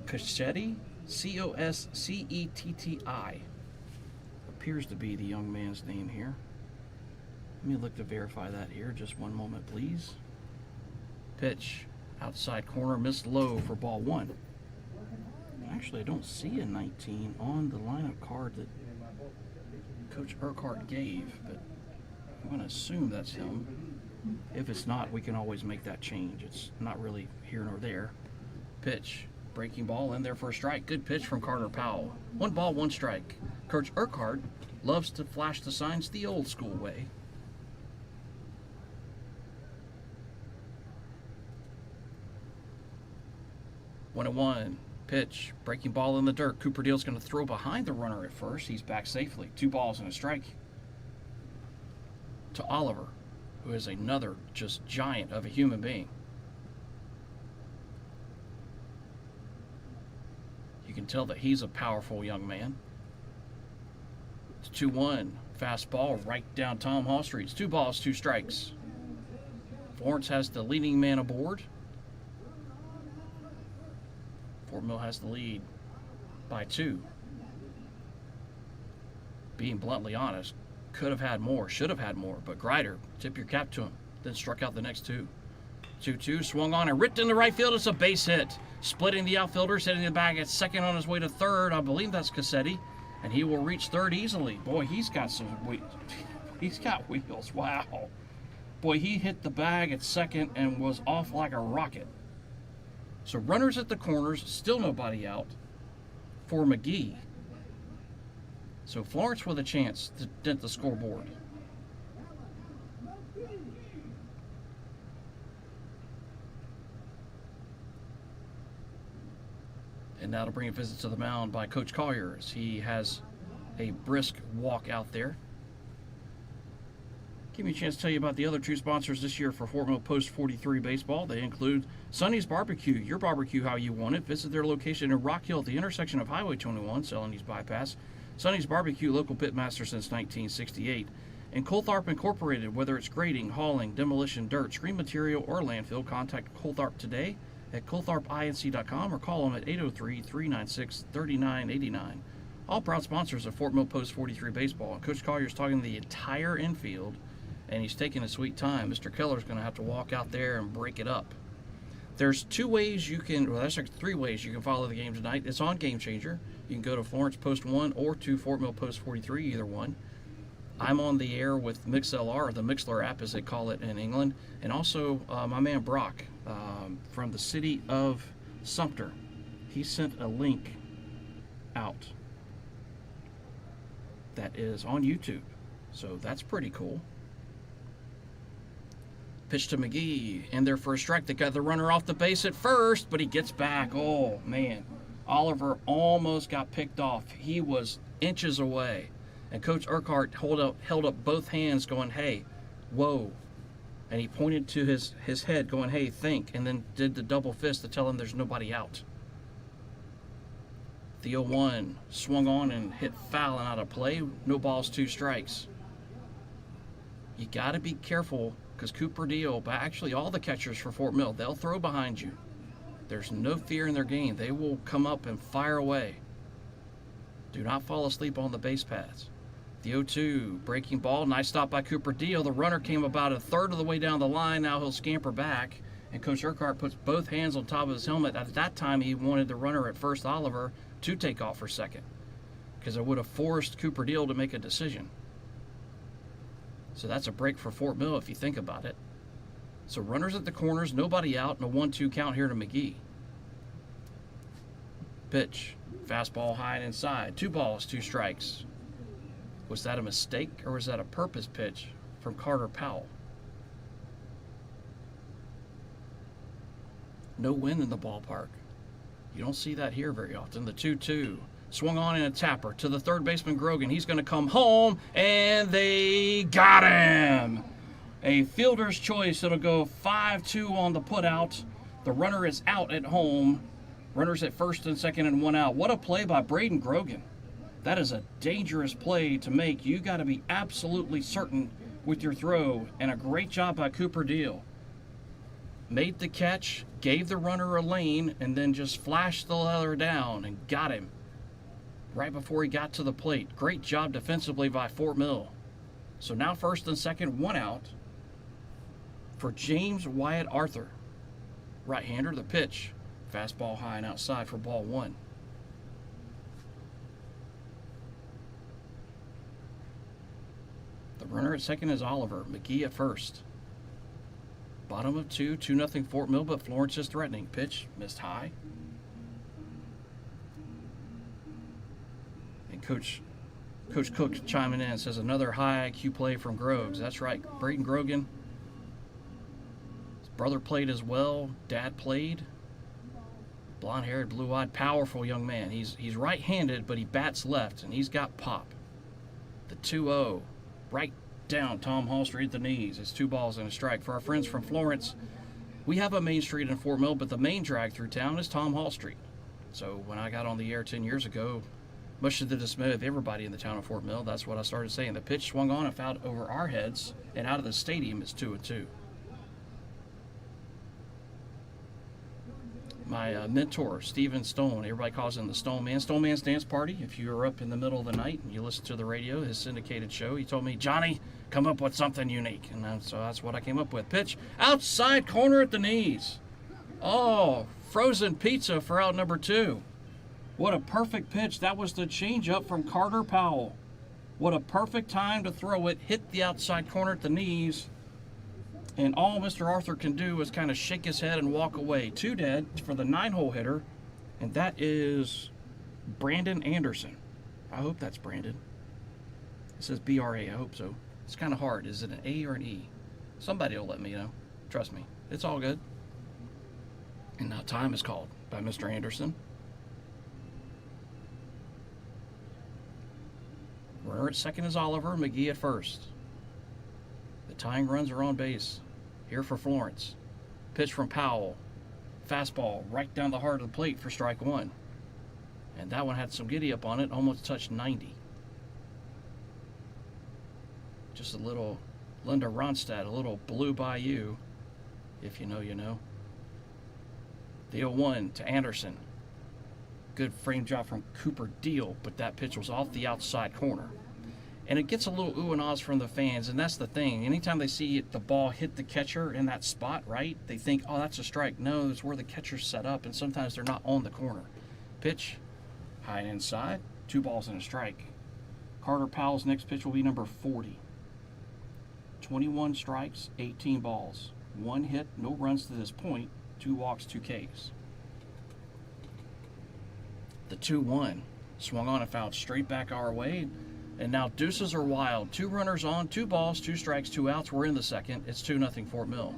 Speaker 5: Coscetti? Coscetti. Appears to be the young man's name here. Let me look to verify that here. Just one moment, please. Pitch, outside corner, missed low for ball 1. Actually, I don't see a 19 on the lineup card that Coach Urquhart gave, but I'm going to assume that's him. If it's not, we can always make that change. It's not really here nor there. Pitch, breaking ball in there for a strike. Good pitch from Carter Powell. 1 ball, 1 strike. Coach Urquhart loves to flash the signs the old school way. One and 1. Pitch, breaking ball in the dirt. Cooper Deal's going to throw behind the runner at first. He's back safely. 2 balls and a strike. To Oliver, who is another just giant of a human being. You can tell that he's a powerful young man. It's 2-1. Fastball right down Tom Hall Street. It's 2 balls, 2 strikes. Florence has the leading man aboard. Fort Mill has the lead by 2. Being bluntly honest, could have had more, should have had more, but Grider, tip your cap to him, then struck out the next 2. 2-2 swung on and ripped into right field. It's a base hit. Splitting the outfielders, hitting the bag at second on his way to third. I believe that's Cassetti. And he will reach third easily. Boy, he's got wheels. Wow. Boy, he hit the bag at second and was off like a rocket. So runners at the corners, still nobody out for McGee. So Florence with a chance to dent the scoreboard. And now to bring a visit to the mound by Coach Collier as he has a brisk walk out there. Give me a chance to tell you about the other two sponsors this year for Fort Mill Post 43 baseball. They include Sonny's Barbecue, your barbecue how you want it. Visit their location in Rock Hill at the intersection of Highway 21, Celanese Bypass. Sonny's Barbecue, local pitmaster since 1968. And Coltharp Incorporated, whether it's grading, hauling, demolition, dirt, screen material, or landfill, contact Coltharp today at coltharpinc.com or call them at 803-396-3989. All proud sponsors of Fort Mill Post 43 baseball. And Coach Collier's talking the entire infield, and he's taking a sweet time. Mr. Keller's going to have to walk out there and break it up. There's three ways you can follow the game tonight. It's on Game Changer. You can go to Florence Post 1 or to Fort Mill Post 43, either one. I'm on the air with MixLR, or the Mixler app as they call it in England, and also my man Brock from the city of Sumter. He sent a link out that is on YouTube, so that's pretty cool. Pitch to McGee, in there for a strike. They got the runner off the base at first, but he gets back. Oh, man. Oliver almost got picked off. He was inches away. And Coach Urquhart held up both hands going, hey, whoa. And he pointed to his head going, hey, think, and then did the double fist to tell him there's nobody out. The 0-1 swung on and hit foul and out of play. No balls, 2 strikes. You got to be careful because Cooper Deal, but actually all the catchers for Fort Mill, they'll throw behind you. There's no fear in their game. They will come up and fire away. Do not fall asleep on the base paths. The 0-2, breaking ball, nice stop by Cooper Deal. The runner came about a third of the way down the line. Now he'll scamper back, and Coach Urquhart puts both hands on top of his helmet. At that time, he wanted the runner at first, Oliver, to take off for second because it would have forced Cooper Deal to make a decision. So that's a break for Fort Mill if you think about it. So runners at the corners, nobody out, and a 1-2 count here to McGee. Pitch, fastball high and inside. 2 balls, 2 strikes. Was that a mistake or was that a purpose pitch from Carter Powell? No wind in the ballpark. You don't see that here very often. The 2-2. Swung on in a tapper to the third baseman Grogan. He's going to come home, and they got him. A fielder's choice. It'll go 5-2 on the putout. The runner is out at home. Runners at first and second and 1 out. What a play by Braden Grogan. That is a dangerous play to make. You got to be absolutely certain with your throw, and a great job by Cooper Deal. Made the catch, gave the runner a lane, and then just flashed the leather down and got him right before he got to the plate. Great job defensively by Fort Mill. So now first and second, 1 out for James Wyatt Arthur. Right-hander, the pitch. Fastball high and outside for ball 1. The runner at second is Oliver. McGee at first. Bottom of 2, 2-0 Fort Mill, but Florence is threatening. Pitch, missed high. And Coach Cook chiming in, says another high IQ play from Groves. That's right, Braden Grogan. His brother played as well. Dad played. Blonde-haired, blue-eyed, powerful young man. He's right-handed, but he bats left, and he's got pop. The 2-0, right down Tom Hall Street at the knees. It's 2 balls and a strike. For our friends from Florence, we have a main street in Fort Mill, but the main drag through town is Tom Hall Street. So when I got on the air 10 years ago, much to the dismay of everybody in the town of Fort Mill, that's what I started saying. The pitch swung on and fouled over our heads, and out of the stadium, it's 2-2. my mentor, Steven Stone. Everybody calls him the Stone Man. Stone Man's Dance Party. If you were up in the middle of the night and you listen to the radio, his syndicated show, he told me, Johnny, come up with something unique. And so that's what I came up with. Pitch, outside corner at the knees. Oh, frozen pizza for out number 2. What a perfect pitch. That was the changeup from Carter Powell. What a perfect time to throw it. Hit the outside corner at the knees. And all Mr. Arthur can do is kind of shake his head and walk away. 2 dead for the 9-hole hitter. And that is Brandon Anderson. I hope that's Brandon. It says B-R-A. I hope so. It's kind of hard. Is it an A or an E? Somebody will let me know. Trust me. It's all good. And now time is called by Mr. Anderson. Runner at second is Oliver. McGee at first. The tying runs are on base. Here for Florence. Pitch from Powell. Fastball right down the heart of the plate for strike 1. And that one had some giddy up on it. Almost touched 90. Just a little Linda Ronstadt. A little Blue Bayou. If you know, you know. The 0-1 to Anderson. Good frame drop from Cooper Deal, but that pitch was off the outside corner. And it gets a little ooh and ahs from the fans, and that's the thing. Anytime they see the ball hit the catcher in that spot, right, they think, oh, that's a strike. No, it's where the catcher's set up, and sometimes they're not on the corner. Pitch, high and inside, 2 balls and a strike. Carter Powell's next pitch will be number 40. 21 strikes, 18 balls. 1 hit, no runs to this point, 2 walks, 2 Ks. The 2-1 swung on and fouled straight back our way. And now deuces are wild. 2 runners on, 2 balls, 2 strikes, 2 outs. We're in the second. It's 2-0 Fort Mill.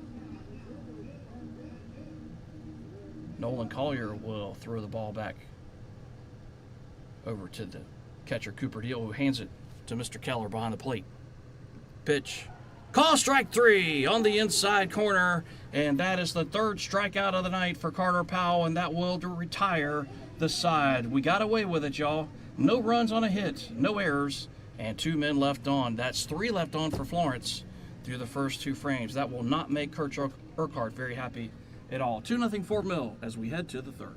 Speaker 5: Nolan Collier will throw the ball back over to the catcher, Cooper Deal, who hands it to Mr. Keller behind the plate. Pitch. Call strike 3 on the inside corner. And that is the 3rd strikeout of the night for Carter Powell, and that will retire the side. We got away with it, y'all. No runs on a hit, no errors, and 2 men left on. That's 3 left on for Florence through the first 2 frames. That will not make Kurt Urquhart very happy at all. 2-0 Fort Mill as we head to the 3rd.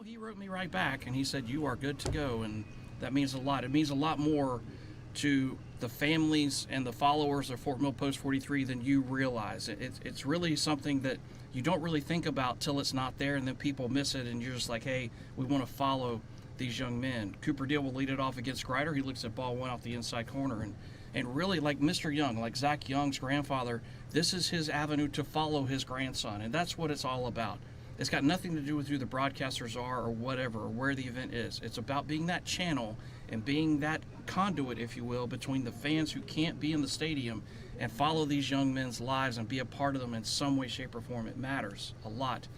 Speaker 5: He wrote me right back and he said, you are good to go, and that means a lot. It means a lot more to the families and the followers of Fort Mill Post 43 than you realize. It's really something that you don't really think about till it's not there, and then people miss it, and you're just like, hey, we want to follow these young men. Cooper Deal will lead it off against Grider. He looks at ball 1 off the inside corner, and really, like Mr. Young, like Zach Young's grandfather, this is his avenue to follow his grandson, and that's what it's all about. It's got nothing to do with who the broadcasters are or whatever, or where the event is. It's about being that channel and being that conduit, if you will, between the fans who can't be in the stadium and follow these young men's lives and be a part of them in some way, shape, or form. It matters a lot.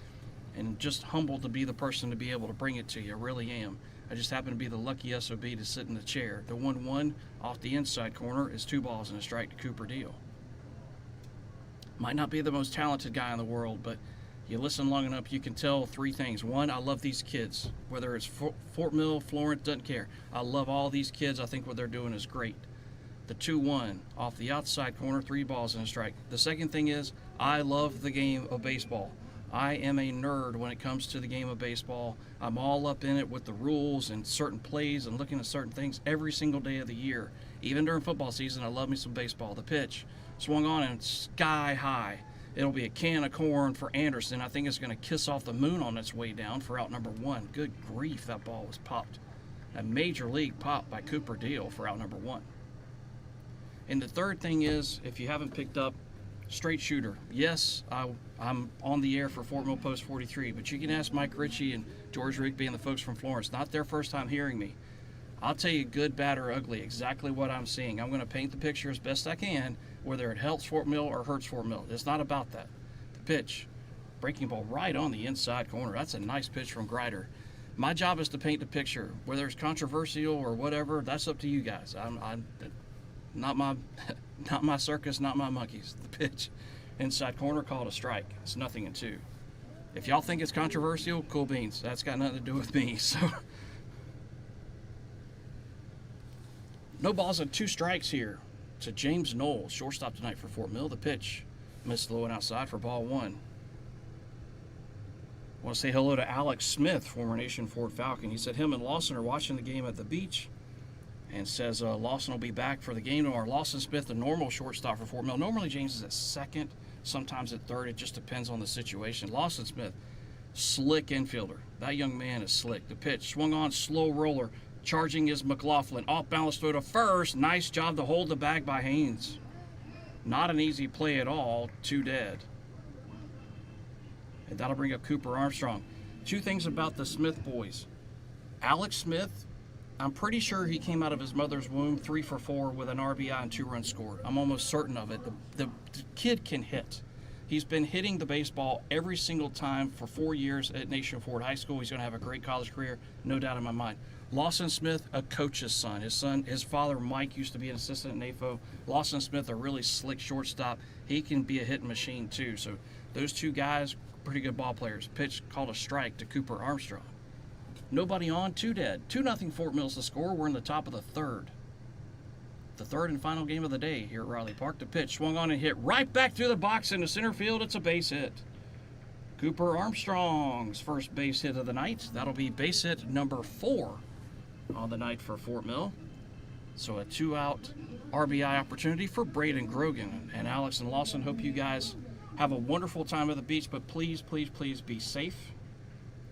Speaker 5: And just humbled to be the person to be able to bring it to you. I really am. I just happen to be the lucky SOB to sit in the chair. The 1-1 off the inside corner is 2 balls and a strike to Cooper Deal. Might not be the most talented guy in the world, but You listen long enough, you can tell three things. One, I love these kids. Whether it's Fort Mill, Florence, doesn't care. I love all these kids. I think what they're doing is great. The 2-1 off the outside corner, 3 balls and a strike. The second thing is, I love the game of baseball. I am a nerd when it comes to the game of baseball. I'm all up in it with the rules and certain plays and looking at certain things every single day of the year. Even during football season, I love me some baseball. The pitch swung on and sky high. It'll be a can of corn for Anderson. I think it's going to kiss off the moon on its way down for out number 1. Good grief, that ball was popped. A major league pop by Cooper Deal for out number 1. And the third thing is, if you haven't picked up, straight shooter. Yes, I'm on the air for Fort Mill Post 43, but you can ask Mike Ritchie and George Rigby and the folks from Florence. Not their first time hearing me. I'll tell you, good, bad, or ugly, exactly what I'm seeing. I'm going to paint the picture as best I can, whether it helps Fort Mill or hurts Fort Mill. It's not about that. The pitch, breaking ball right on the inside corner. That's a nice pitch from Grider. My job is to paint the picture. Whether it's controversial or whatever, that's up to you guys. I'm not my circus, not my monkeys. The pitch, inside corner, called a strike. It's 0-2. If y'all think it's controversial, cool beans. That's got nothing to do with me. So, no balls and 2 strikes here to James Knowles, shortstop tonight for Fort Mill. The pitch, missed low and outside for ball 1. I want to say hello to Alex Smith, former Nation Ford Falcon. He said him and Lawson are watching the game at the beach, and says Lawson will be back for the game tomorrow. Lawson Smith, the normal shortstop for Fort Mill. Normally James is at second, sometimes at third. It just depends on the situation. Lawson Smith, slick infielder. That young man is slick. The pitch, swung on, slow roller. Charging is McLaughlin. Off balance throw to first. Nice job to hold the bag by Haynes. Not an easy play at all. 2 dead. And that'll bring up Cooper Armstrong. 2 things about the Smith boys. Alex Smith, I'm pretty sure he came out of his mother's womb 3 for 4 with an RBI and 2 runs scored. I'm almost certain of it. The kid can hit. He's been hitting the baseball every single time for 4 years at Nation Ford High School. He's going to have a great college career, no doubt in my mind. Lawson Smith, a coach's son. His father, Mike, used to be an assistant at NAFO. Lawson Smith, a really slick shortstop. He can be a hitting machine, too. So those 2 guys, pretty good ball players. Pitch called a strike to Cooper Armstrong. Nobody on, 2 dead. 2-0 Fort Mill's the score. We're in the top of the 3rd. The 3rd and final game of the day here at Riley Park. The pitch swung on and hit right back through the box into center field. It's a base hit. Cooper Armstrong's first base hit of the night. That'll be base hit number 4 on the night for Fort Mill. So a 2-out RBI opportunity for Braden Grogan. And Alex and Lawson, hope you guys have a wonderful time at the beach, but please, please, please be safe.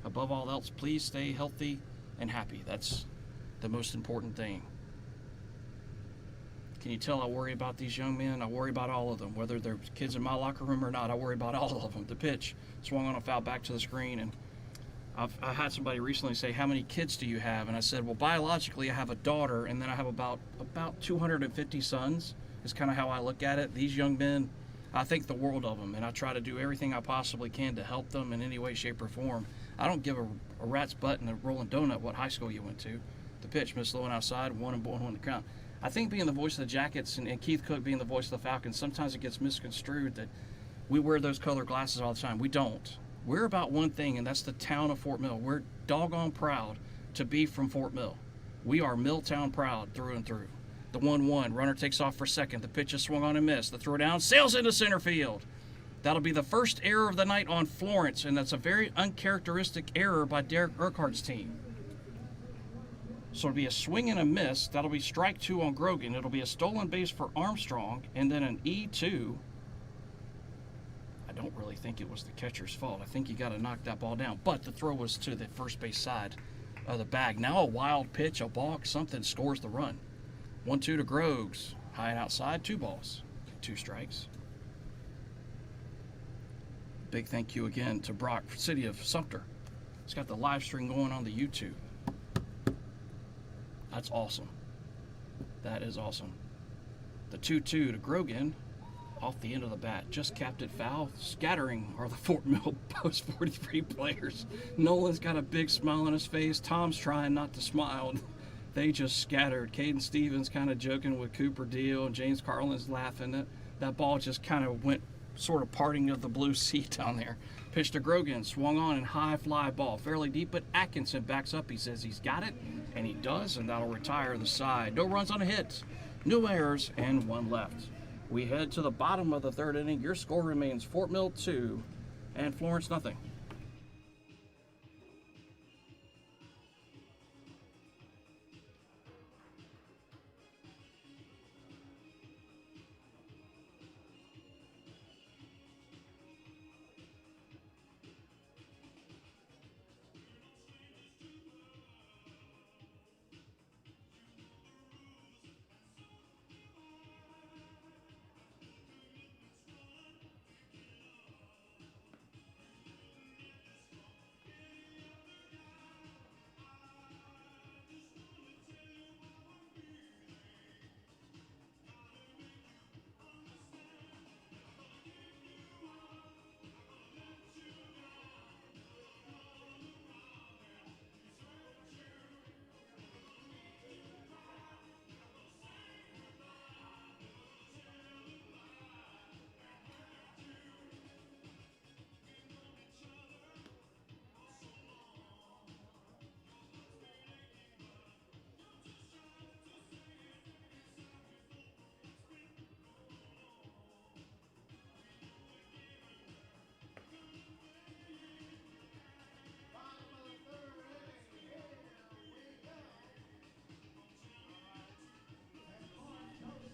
Speaker 5: Above all else, please stay healthy and happy. That's the most important thing. Can you tell I worry about these young men? I worry about all of them. Whether they're kids in my locker room or not, I worry about all of them. The pitch swung on a foul back to the screen, and I had somebody recently say, how many kids do you have? And I said, well, biologically, I have a daughter, and then I have about 250 sons, is kind of how I look at it. These young men, I think the world of them, and I try to do everything I possibly can to help them in any way, shape, or form. I don't give a rat's butt and a rolling donut what high school you went to. The pitch, missed low and outside, 1-1 the count. I think being the voice of the Jackets and Keith Cook being the voice of the Falcons, sometimes it gets misconstrued that we wear those colored glasses all the time. We don't. We're about one thing, and that's the town of Fort Mill. We're doggone proud to be from Fort Mill. We are Milltown proud through and through. The 1-1, runner takes off for second. The pitch is swung on and missed. The throw down sails into center field. That'll be the first error of the night on Florence, and that's a very uncharacteristic error by Derek Urquhart's team. So it'll be a swing and a miss. That'll be strike 2 on Grogan. It'll be a stolen base for Armstrong, and then an E2. I don't really think it was the catcher's fault. I think you got to knock that ball down. But the throw was to the first base side of the bag. Now a wild pitch, a balk, something scores the run. 1-2 to Groves. High and outside, 2 balls, 2 strikes. Big thank you again to Brock, City of Sumter. It's got the live stream going on the YouTube. That's awesome. That is awesome. The 2-2 to Grogan off the end of the bat. Just capped it foul. Scattering are the Fort Mill Post 43 players. Nolan's got a big smile on his face. Tom's trying not to smile. They just scattered. Caden Stevens kind of joking with Cooper Deal, and James Carlin's laughing. That ball just kind of went sort of parting of the blue sea down there. Pitch to Grogan, swung on and high fly ball, fairly deep, but Atkinson backs up. He says he's got it, and he does, and that'll retire the side. No runs on a hit, no errors, and one left. We head to the bottom of the third inning. Your score remains Fort Mill 2 and Florence nothing.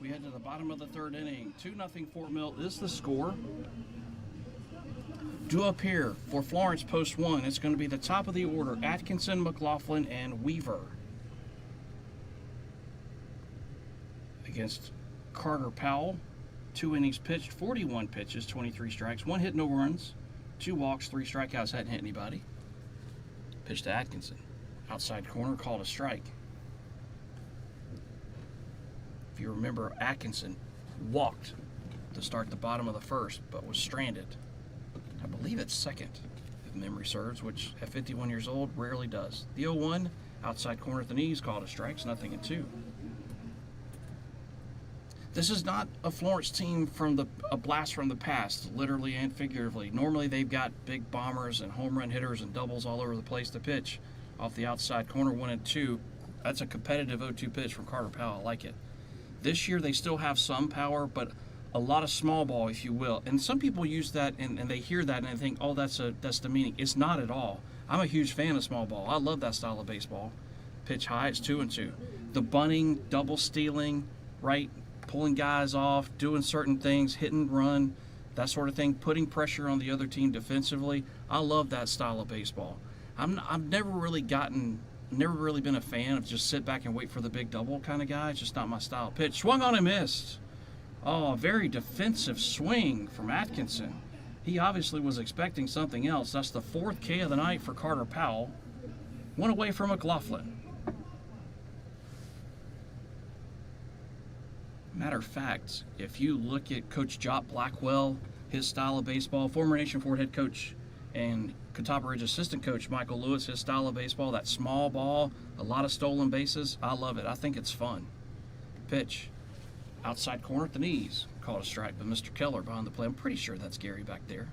Speaker 5: We head to the bottom of the third inning. 2-0 Fort Mill is the score. Due up here for Florence post one, it's going to be the top of the order. Atkinson, McLaughlin, and Weaver. Against Carter Powell. 2 innings pitched, 41 pitches, 23 strikes. 1 hit, no runs. 2 walks, 3 strikeouts, hadn't hit anybody. Pitch to Atkinson. Outside corner, called a strike. If you remember, Atkinson walked to start the bottom of the first, but was stranded. I believe it's second, if memory serves, which at 51 years old rarely does. The 0-1, outside corner at the knees, called a strike, 0-2. This is not a Florence team from a blast from the past, literally and figuratively. Normally they've got big bombers and home run hitters and doubles all over the place to pitch off the outside corner, 1-2. That's a competitive 0-2 pitch from Carter Powell. I like it. This year they still have some power, but a lot of small ball, if you will. And some people use that and they hear that and they think, oh, that's demeaning. It's not at all. I'm a huge fan of small ball. I love that style of baseball. Pitch high, it's 2-2. The bunting, double stealing, right? Pulling guys off, doing certain things, hit and run, that sort of thing, putting pressure on the other team defensively. I love that style of baseball. I've never really been a fan of just sit back and wait for the big double kind of guy. It's just not my style. Pitch swung on and missed. Oh, a very defensive swing from Atkinson. He obviously was expecting something else. That's the 4th K of the night for Carter Powell. 1 away from McLaughlin. Matter of fact, if you look at Coach Jop Blackwell, his style of baseball, former Nation Ford head coach and Catawba Ridge assistant coach Michael Lewis, his style of baseball, that small ball, a lot of stolen bases, I love it. I think it's fun. Pitch, outside corner at the knees, called a strike by Mr. Keller behind the plate. I'm pretty sure that's Gary back there.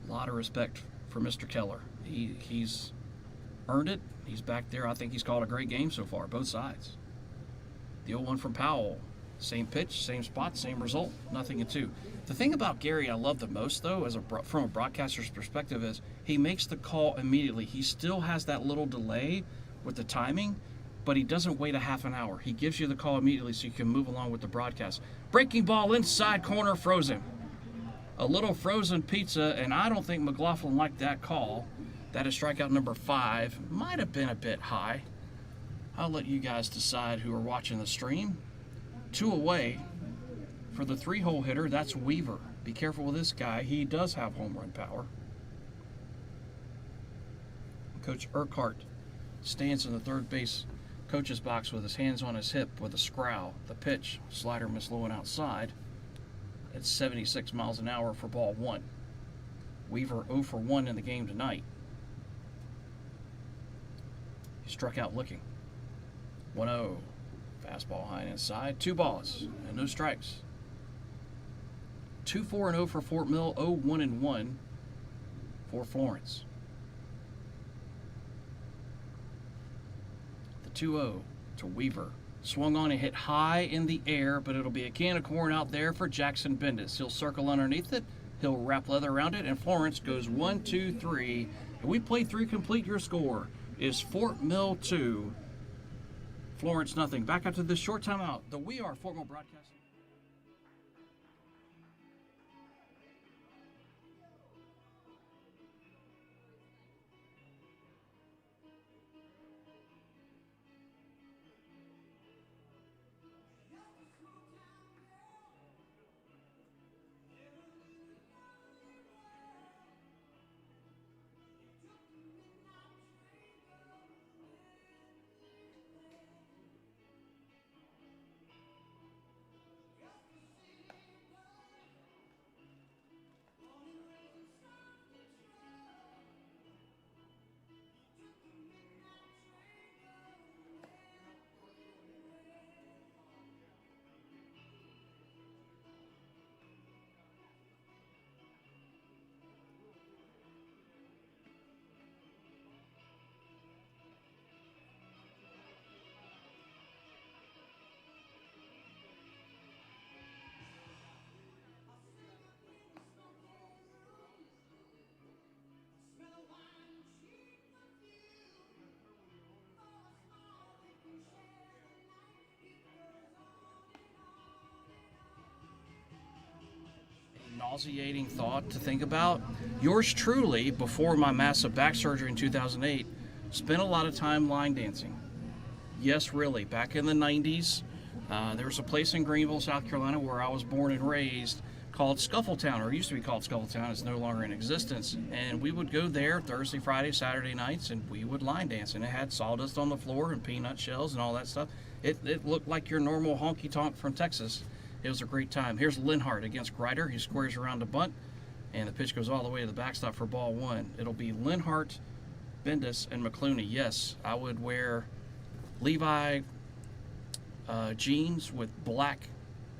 Speaker 5: A lot of respect for Mr. Keller. He's earned it. He's back there. I think he's called a great game so far, both sides. The 0-1 from Powell. Same pitch, same spot, same result, 0-2. The thing about Gary I love the most, though, from a broadcaster's perspective, is he makes the call immediately. He still has that little delay with the timing, but he doesn't wait a half an hour. He gives you the call immediately so you can move along with the broadcast. Breaking ball inside corner, frozen. A little frozen pizza, and I don't think McLaughlin liked that call. That is strikeout number 5. Might have been a bit high. I'll let you guys decide who are watching the stream. 2 away for the 3-hole hitter. That's Weaver. Be careful with this guy. He does have home run power. Coach Urquhart stands in the third base coach's box with his hands on his hip with a scowl. The pitch, slider miss low and outside. It's 76 miles an hour for ball 1. Weaver 0 for 1 in the game tonight. He struck out looking. 1-0. Fastball high and inside. 2 balls and no strikes. 2-4-0 for Fort Mill. 0-1-1 for Florence. The 2-0 to Weaver. Swung on and hit high in the air, but it'll be a can of corn out there for Jackson Bendis. He'll circle underneath it. He'll wrap leather around it, and Florence goes 1, 2, 3. And we played 3 complete. Your score is Fort Mill 2, Florence nothing. Back after this short timeout, the We Are Fort Mill Broadcasting. Nauseating thought to think about. Yours truly, before my massive back surgery in 2008, spent a lot of time line dancing. Yes, really. Back in the 90s, there was a place in Greenville, South Carolina, where I was born and raised, called Scuffletown, or it used to be called Scuffletown. It's no longer in existence. And we would go there Thursday, Friday, Saturday nights, and we would line dance. And it had sawdust on the floor and peanut shells and all that stuff. It looked like your normal honky-tonk from Texas. It was a great time. Here's Linhart against Grider. He squares around the bunt, and the pitch goes all the way to the backstop for ball 1. It'll be Linhart, Bendis, and McClooney. Yes, I would wear Levi jeans with black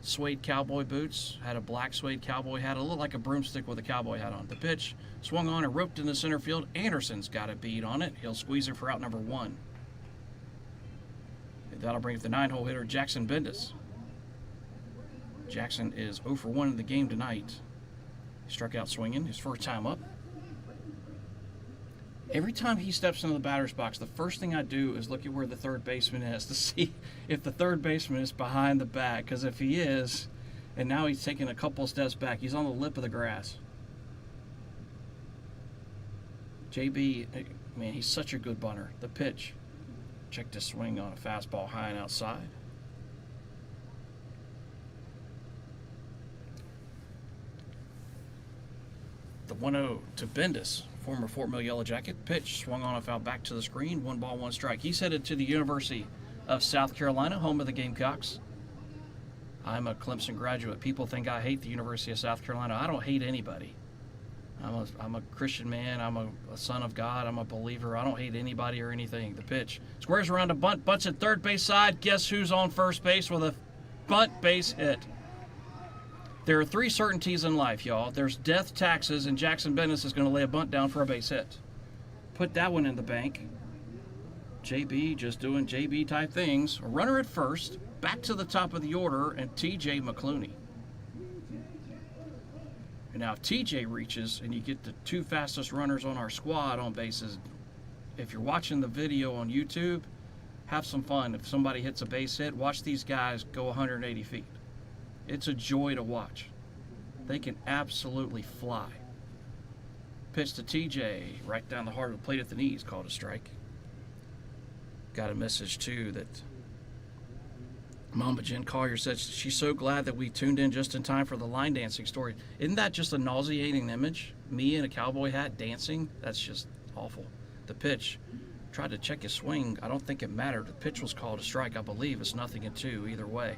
Speaker 5: suede cowboy boots. Had a black suede cowboy hat. It looked like a broomstick with a cowboy hat on. The pitch swung on and roped into center field. Anderson's got a bead on it. He'll squeeze it for out number 1. And that'll bring up the 9-hole hitter, Jackson Bendis. Jackson is 0 for 1 in the game tonight. He struck out swinging his first time up. Every time he steps into the batter's box, the first thing I do is look at where the third baseman is to see if the third baseman is behind the bag. Because if he is, and now he's taking a couple steps back, he's on the lip of the grass. JB, man, he's such a good bunter. The pitch. Check the swing on a fastball high and outside. The 1-0 to Bendis, former Fort Mill Yellow Jacket. Pitch swung on a foul back to the screen. 1 ball, 1 strike. He's headed to the University of South Carolina, home of the Gamecocks. I'm a Clemson graduate. People think I hate the University of South Carolina. I don't hate anybody. I'm a Christian man. I'm a son of God. I'm a believer. I don't hate anybody or anything. The pitch squares around a bunt. Bunts at third base side. Guess who's on first base with a bunt base hit? There are 3 certainties in life, y'all. There's death, taxes, and Jackson Bendis is going to lay a bunt down for a base hit. Put that one in the bank. JB just doing JB type things. A runner at first, back to the top of the order, and TJ McClooney. And now if TJ reaches and you get the 2 fastest runners on our squad on bases, if you're watching the video on YouTube, have some fun. If somebody hits a base hit, watch these guys go 180 feet. It's a joy to watch. They can absolutely fly. Pitch to TJ, right down the heart of the plate at the knees, called a strike. Got a message, too, that Mama Jen Collier said she's so glad that we tuned in just in time for the line dancing story. Isn't that just a nauseating image? Me in a cowboy hat dancing? That's just awful. The pitch, tried to check his swing. I don't think it mattered. The pitch was called a strike, I believe. It's 0-2 either way.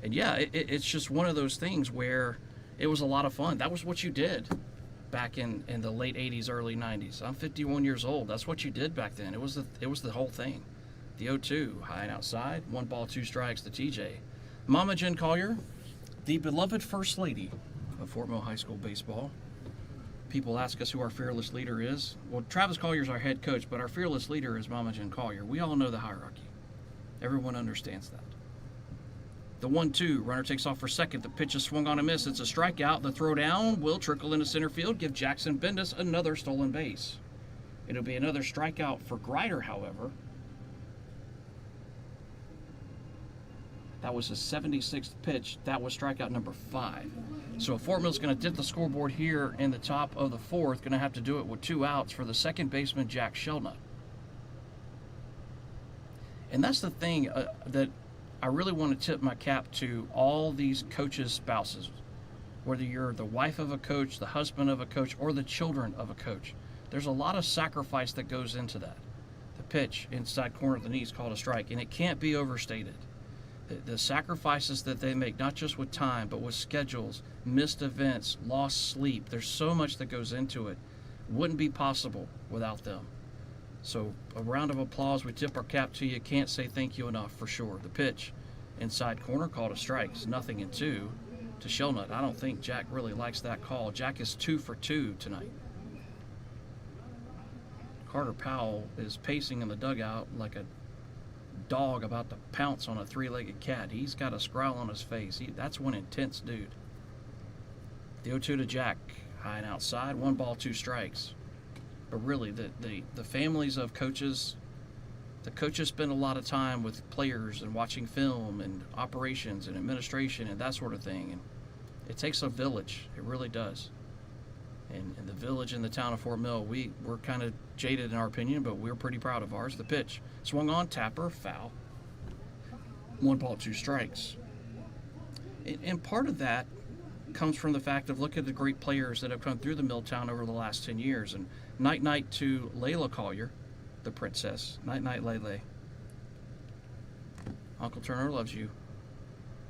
Speaker 5: And yeah, it's just one of those things where it was a lot of fun. That was what you did back in the late 80s, early 90s. I'm 51 years old. That's what you did back then. It was the whole thing. The 0-2, high and outside. 1 ball, 2 strikes to TJ. Mama Jen Collier, the beloved First Lady of Fort Mill High School baseball. People ask us who our fearless leader is. Well, Travis Collier's our head coach, but our fearless leader is Mama Jen Collier. We all know the hierarchy. Everyone understands that. The 1-2, runner takes off for second. The pitch is swung on a miss. It's a strikeout. The throw down will trickle into center field, give Jackson Bendis another stolen base. It'll be another strikeout for Grider, however. That was his 76th pitch. That was strikeout number 5. So Fort Mill's going to dip the scoreboard here in the top of the 4th. Going to have to do it with 2 outs for the second baseman, Jack Shelnut. And that's the thing that I really want to tip my cap to all these coaches' spouses. Whether you're the wife of a coach, the husband of a coach, or the children of a coach. There's a lot of sacrifice that goes into that. The pitch inside corner of the knee is called a strike, and it can't be overstated. The sacrifices that they make, not just with time, but with schedules, missed events, lost sleep. There's so much that goes into it. Wouldn't be possible without them. So a round of applause. We tip our cap to you. Can't say thank you enough for sure. The pitch inside corner called a strike. It's 0-2 to Shelnut. I don't think Jack really likes that call. Jack is 2 for 2 tonight. Carter Powell is pacing in the dugout like a dog about to pounce on a 3-legged cat. He's got a scowl on his face. That's one intense dude. The 0-2 to Jack, high and outside. 1 ball, 2 strikes. But really, the families of coaches, the coaches spend a lot of time with players and watching film and operations and administration and that sort of thing. And it takes a village. It really does. And the village in the town of Fort Mill, we're kind of jaded in our opinion, but we're pretty proud of ours. The pitch swung on, Tapper, foul. 1 ball, 2 strikes. And part of that comes from the fact of look at the great players that have come through the Milltown over the last 10 years. And night to Layla Collier, the princess. Night, Lele. Uncle Turner loves you.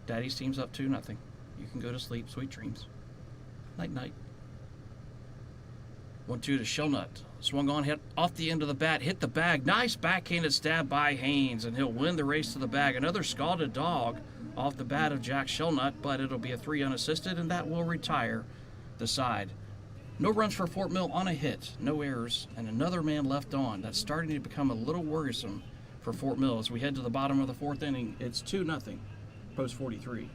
Speaker 5: Daddy's team's up 2-0. You can go to sleep. Sweet dreams. Night. 1-2 to Shelnut. Swung on, hit off the end of the bat, hit the bag. Nice backhanded stab by Haynes, and he'll win the race to the bag. Another scalded dog off the bat of Jack Shelnut, but it'll be a 3 unassisted, and that will retire the side. No runs for Fort Mill on a hit, no errors, and another man left on. That's starting to become a little worrisome for Fort Mill as we head to the bottom of the 4th inning. It's 2-0, post 43.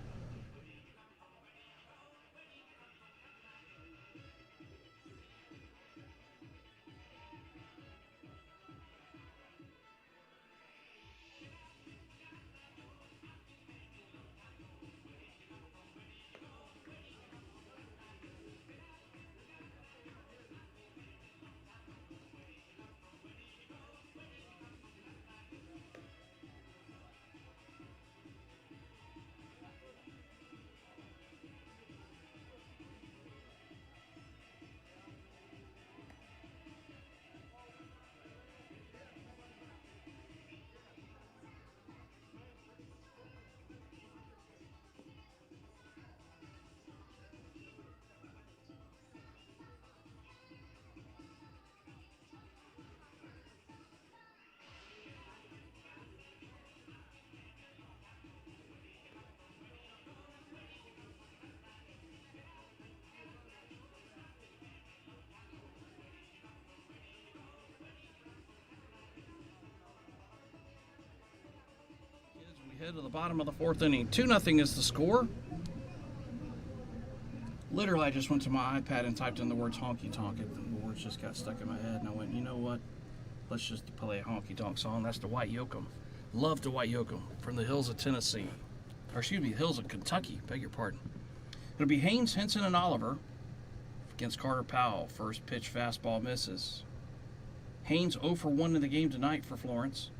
Speaker 5: Head to the bottom of the 4th inning. 2-0 is the score. Literally, I just went to my iPad and typed in the words honky tonk. The words just got stuck in my head, and I went, you know what? Let's just play a honky tonk song. That's Dwight Yoakam. Love Dwight Yoakam from the hills of Tennessee. Or excuse me, the hills of Kentucky. Beg your pardon. It'll be Haynes, Henson, and Oliver against Carter Powell. First pitch fastball misses. Haynes 0 for 1 in the game tonight for Florence.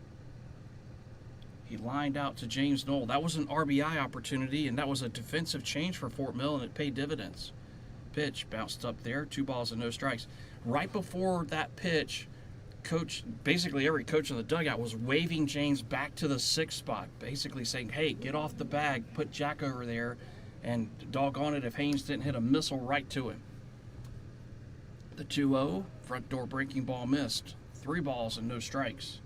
Speaker 5: He lined out to James Knoll. That was an RBI opportunity, and that was a defensive change for Fort Mill, and it paid dividends. Pitch bounced up there, 2 balls and no strikes. Right before that pitch, basically every coach in the dugout was waving James back to the 6th spot, basically saying, hey, get off the bag, put Jack over there, and doggone it if Haynes didn't hit a missile right to him. The 2-0, front door breaking ball missed. 3 balls and no strikes.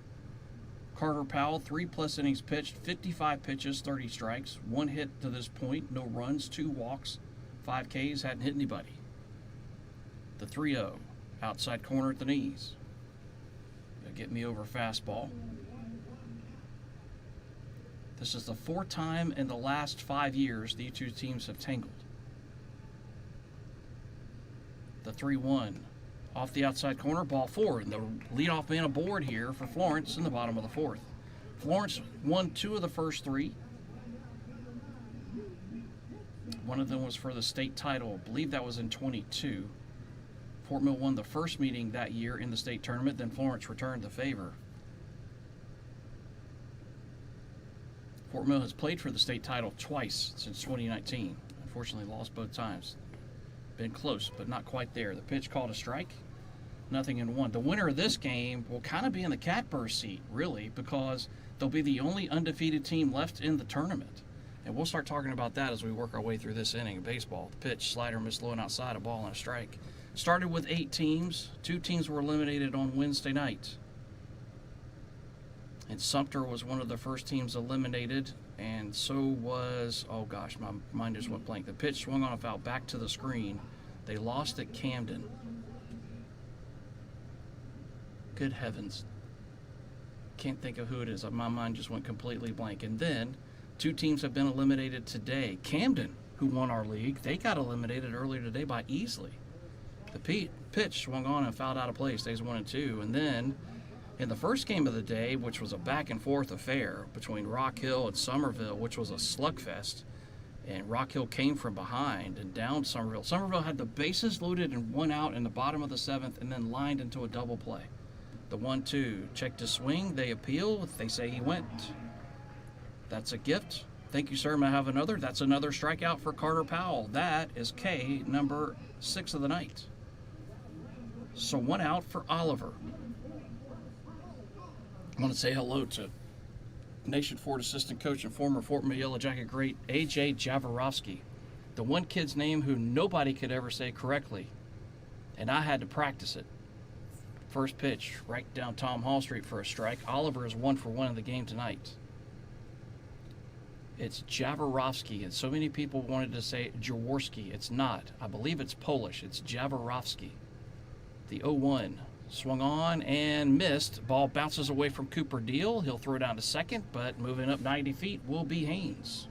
Speaker 5: Carter Powell, 3+ innings pitched, 55 pitches, 30 strikes, 1 hit to this point, no runs, 2 walks, 5 Ks, hadn't hit anybody. The 3-0, outside corner at the knees. Get me over fastball. This is the 4th time in the last 5 years these two teams have tangled. The 3-1 off the outside corner, ball 4. And the leadoff man aboard here for Florence in the bottom of the 4th. Florence won 2 of the first 3. One of them was for the state title. I believe that was in 22. Fort Mill won the first meeting that year in the state tournament, then Florence returned the favor. Fort Mill has played for the state title twice since 2019. Unfortunately, lost both times. Been close, but not quite there. The pitch called a strike, 0-1. The winner of this game will kind of be in the catbird seat, really, because they'll be the only undefeated team left in the tournament. And we'll start talking about that as we work our way through this inning of baseball. The pitch, slider, missed low and outside, a ball and a strike. Started with 8 teams. 2 teams were eliminated on Wednesday night. And Sumter was one of the first teams eliminated, and so was, oh gosh, my mind just went blank. The pitch swung on a foul back to the screen. They lost at Camden. Good heavens. Can't think of who it is. My mind just went completely blank. And then 2 teams have been eliminated today. Camden, who won our league, they got eliminated earlier today by Easley. The pitch swung on and fouled out of play, stays 1-2. And then in the first game of the day, which was a back-and-forth affair between Rock Hill and Somerville, which was a slugfest, and Rock Hill came from behind and downed Somerville. Somerville had the bases loaded and 1 out in the bottom of the 7th and then lined into a double play. The 1-2 checked his swing. They appeal. They say he went. That's a gift. Thank you, sir. May I have another? That's another strikeout for Carter Powell. That is K, number 6 of the night. So 1 out for Oliver. I want to say hello to Nation Ford assistant coach and former Fort Mill Yellow Jacket great A.J. Jaworowski, the one kid's name who nobody could ever say correctly, and I had to practice it. First pitch, right down Tom Hall Street for a strike. Oliver is 1 for 1 in the game tonight. It's Jaworowski, and so many people wanted to say Jaworski. It's not. I believe it's Polish. It's Jaworowski. The 0-1 swung on and missed. Ball bounces away from Cooper Deal. He'll throw down to second, but moving up 90 feet will be Haynes.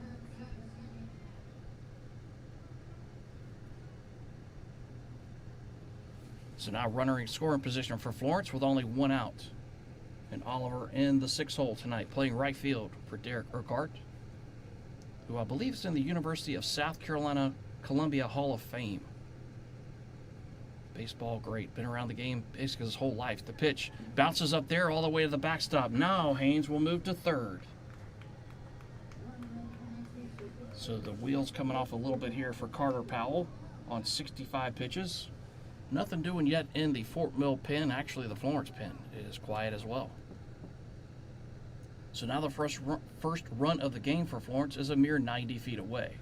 Speaker 5: So now runner in scoring position for Florence with only 1 out. And Oliver in the 6th hole tonight, playing right field for Derek Urquhart, who I believe is in the University of South Carolina Columbia Hall of Fame. Baseball great, been around the game basically his whole life. The pitch bounces up there all the way to the backstop. Now Haynes will move to third. So the wheels coming off a little bit here for Carter Powell on 65 pitches. Nothing doing yet in the Fort Mill pen. Actually, the Florence pen is quiet as well. So now the first run of the game for Florence is a mere 90 feet away.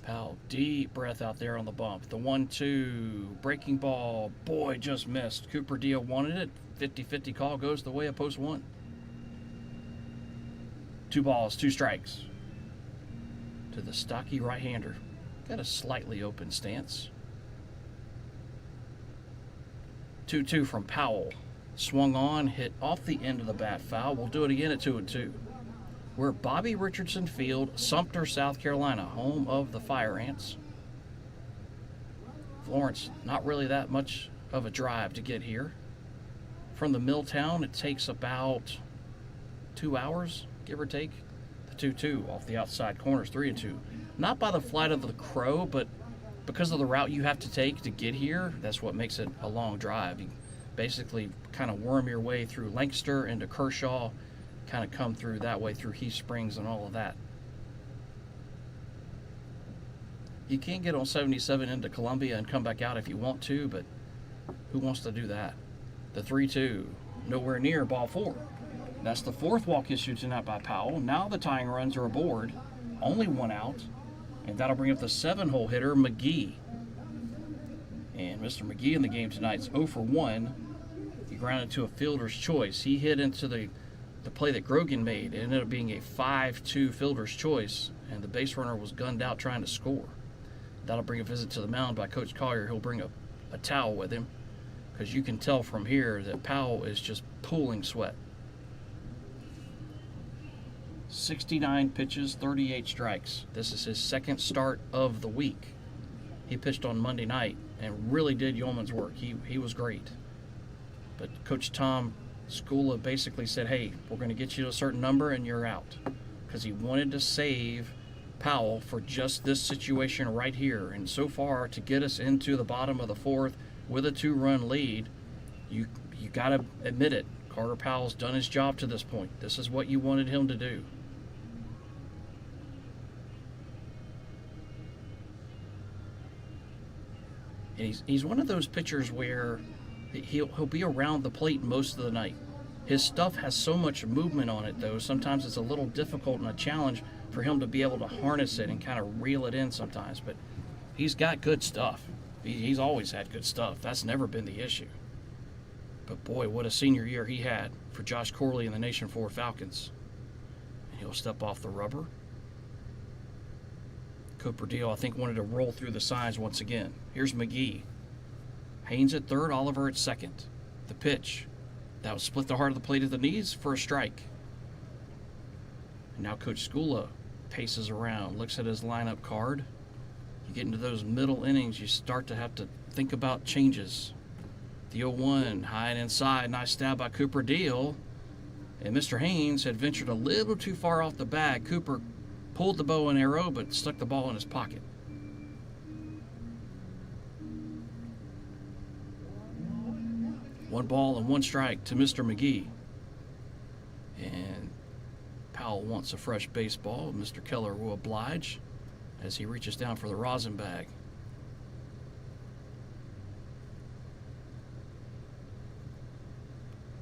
Speaker 5: Powell, deep breath out there on the bump. The 1-2, breaking ball, boy, just missed. Cooper Deal wanted it. 50-50 call goes the way of post 1. 2 balls, 2 strikes. To the stocky right-hander. Got a slightly open stance. 2-2 from Powell. Swung on, hit off the end of the bat foul. We'll do it again at 2-2. We're at Bobby Richardson Field, Sumter, South Carolina, home of the Fire Ants. Florence, not really that much of a drive to get here. From the mill town, it takes about 2 hours, give or take. The 2-2 off the outside corners, 3-2. Not by the flight of the crow, but because of the route you have to take to get here, that's what makes it a long drive. You basically kind of worm your way through Lancaster into Kershaw, kind of come through that way through Heath Springs and all of that. You can't get on 77 into Columbia and come back out if you want to, but who wants to do that? The 3-2, nowhere near, ball 4. That's the 4th walk issued tonight by Powell. Now the tying runs are aboard, only 1 out, and that'll bring up the 7-hole hitter, McGee. And Mr. McGee in the game tonight is 0 for 1. He grounded to a fielder's choice. He hit into the play that Grogan made. It ended up being a 5-2 fielder's choice, and the base runner was gunned out trying to score. That'll bring a visit to the mound by Coach Collier. He'll bring a towel with him, because you can tell from here that Powell is just pooling sweat. 69 pitches, 38 strikes. This is his second start of the week. He pitched on Monday night and really did yeoman's work. He was great. But Coach Tom Skula basically said, hey, we're going to get you to a certain number and you're out. Because he wanted to save Powell for just this situation right here. And so far, to get us into the bottom of the fourth with a 2-run lead, you got to admit it. Carter Powell's done his job to this point. This is what you wanted him to do. And he's one of those pitchers where he'll be around the plate most of the night. His stuff has so much movement on it, though, sometimes it's a little difficult and a challenge for him to be able to harness it and kind of reel it in sometimes. But he's got good stuff. He's always had good stuff. That's never been the issue. But boy, what a senior year he had for Josh Corley and the Nation 4 Falcons. And he'll step off the rubber. Cooper Deal, I think, wanted to roll through the signs once again. Here's McGee. Haynes at third, Oliver at second. The pitch. That was split the heart of the plate at the knees for a strike. And now Coach Skula paces around, looks at his lineup card. You get into those middle innings, you start to have to think about changes. The 0-1, high and inside, nice stab by Cooper Deal. And Mr. Haynes had ventured a little too far off the bag. Cooper pulled the bow and arrow, but stuck the ball in his pocket. One ball and one strike to Mr. McGee. And Powell wants a fresh baseball. Mr. Keller will oblige as he reaches down for the rosin bag.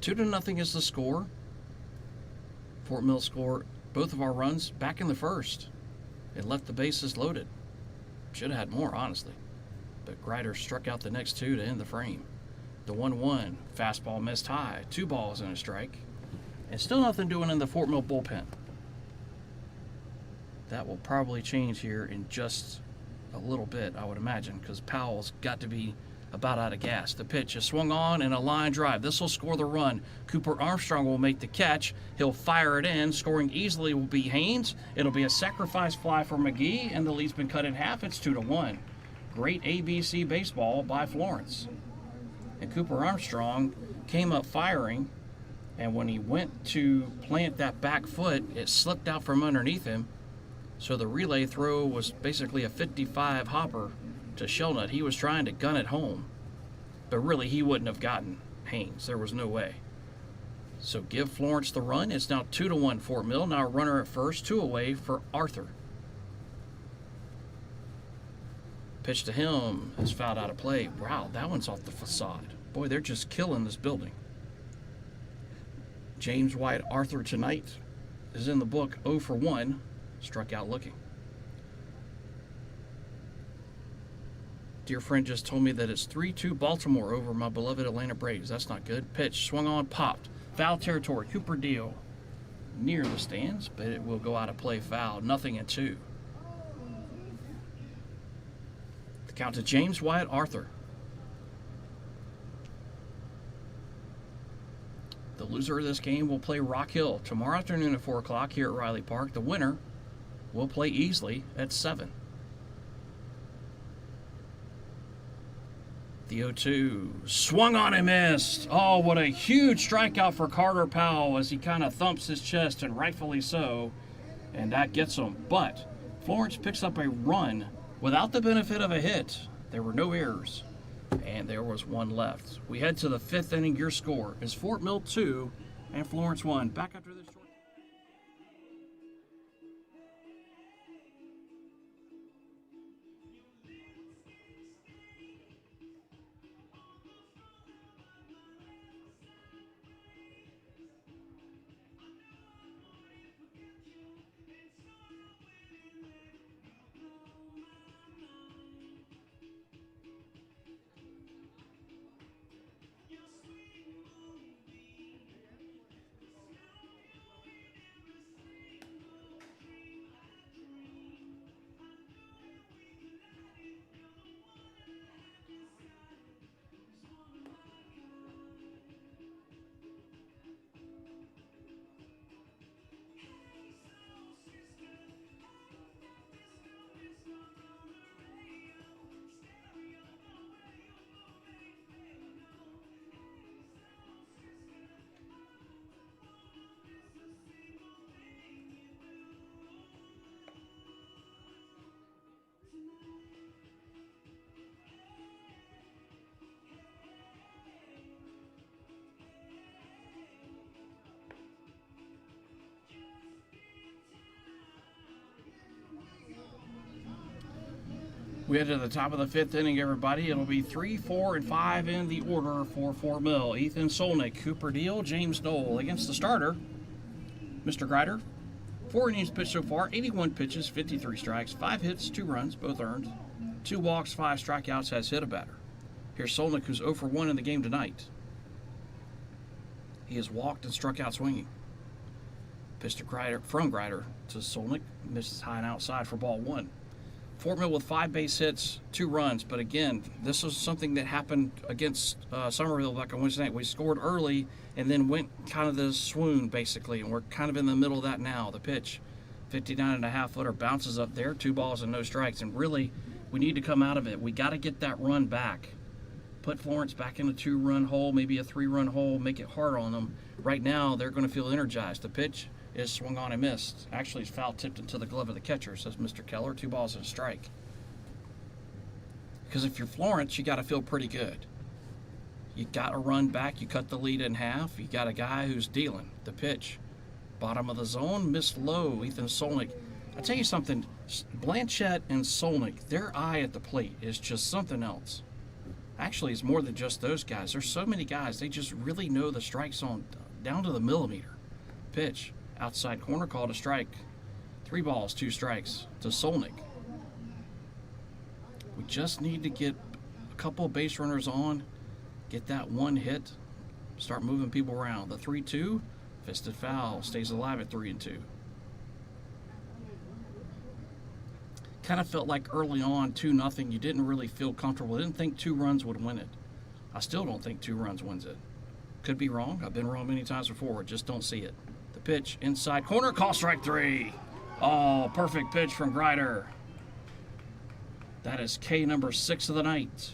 Speaker 5: Two to nothing is the score. Fort Mill scored both of our runs back in the first. It left the bases loaded. Should have had more, honestly. But Grider struck out the next two to end the frame. The 1-1, fastball missed high, 2 balls and a strike. And still nothing doing in the Fort Mill bullpen. That will probably change here in just a little bit, I would imagine, because Powell's got to be about out of gas. The pitch is swung on and a line drive. This will score the run. Cooper Armstrong will make the catch. He'll fire it in. Scoring easily will be Haynes. It'll be a sacrifice fly for McGee, and the lead's been cut in half. It's 2-1. Great ABC baseball by Florence. And Cooper Armstrong came up firing, and when he went to plant that back foot, it slipped out from underneath him. So the relay throw was basically a 55 hopper to Shelnut. He was trying to gun it home, but really he wouldn't have gotten Haynes. There was no way. So give Florence the run. It's now 2-1 Fort Mill. Now a runner at first, 2 away for Arthur. Pitch to him is fouled out of play. Wow, that one's off the facade. Boy, they're just killing this building. James White Arthur tonight is in the book 0 for 1, struck out looking. Dear friend just told me that it's 3-2 Baltimore over my beloved Atlanta Braves. That's not good. Pitch, swung on, popped. Foul territory, Cooper Deal near the stands, but it will go out of play foul. 0-2. The count to James Wyatt Arthur. The loser of this game will play Rock Hill tomorrow afternoon at 4 o'clock here at Riley Park. The winner will play Easley at 7. The 0-2 swung on and missed. Oh, what a huge strikeout for Carter Powell as he kind of thumps his chest, and rightfully so, and that gets him. But Florence picks up a run without the benefit of a hit. There were no errors, and there was one left. We head to the 5th inning. Your score is Fort Mill 2 and Florence 1. Back after this short. We head to the top of the 5th inning, everybody. It'll be 3, 4, and 5 in the order for Fort Mill. Ethan Solnick, Cooper Deal, James Knoll against the starter, Mr. Grider. 4 innings pitched so far, 81 pitches, 53 strikes, 5 hits, 2 runs, both earned, 2 walks, 5 strikeouts, has hit a batter. Here's Solnick, who's 0 for 1 in the game tonight. He has walked and struck out swinging. Pitch to Grider, from Grider to Solnick, misses high and outside for ball 1. Fort Mill with 5 base hits, 2 runs, but again, this was something that happened against Somerville back on Wednesday night. We scored early and then went kind of the swoon, basically, and we're kind of in the middle of that now. The pitch, 59.5-footer, bounces up there, 2 balls and no strikes, and really, we need to come out of it. We got to get that run back. Put Florence back in a 2-run hole, maybe a 3-run hole, make it hard on them. Right now, they're going to feel energized. The pitch is swung on and missed. Actually, it's foul tipped into the glove of the catcher, says Mr. Keller. 2 balls and a strike. Because if you're Florence, you got to feel pretty good. You got to run back. You cut the lead in half. You got a guy who's dealing. The pitch, bottom of the zone, missed low. Ethan Solnick. I tell you something, Blanchette and Solnick, their eye at the plate is just something else. Actually, it's more than just those guys. There's so many guys. They just really know the strike zone down to the millimeter. Pitch. Outside corner, called a strike. 3 balls, 2 strikes to Solnick. We just need to get a couple of base runners on, get that 1 hit, start moving people around. The 3-2, fisted foul, stays alive at 3-2. Kind of felt like early on, 2-0, you didn't really feel comfortable. Didn't think 2 runs would win it. I still don't think 2 runs wins it. Could be wrong. I've been wrong many times before. Just don't see it. Pitch inside corner, call strike 3. Oh, perfect pitch from Grider. That is K number 6 of the night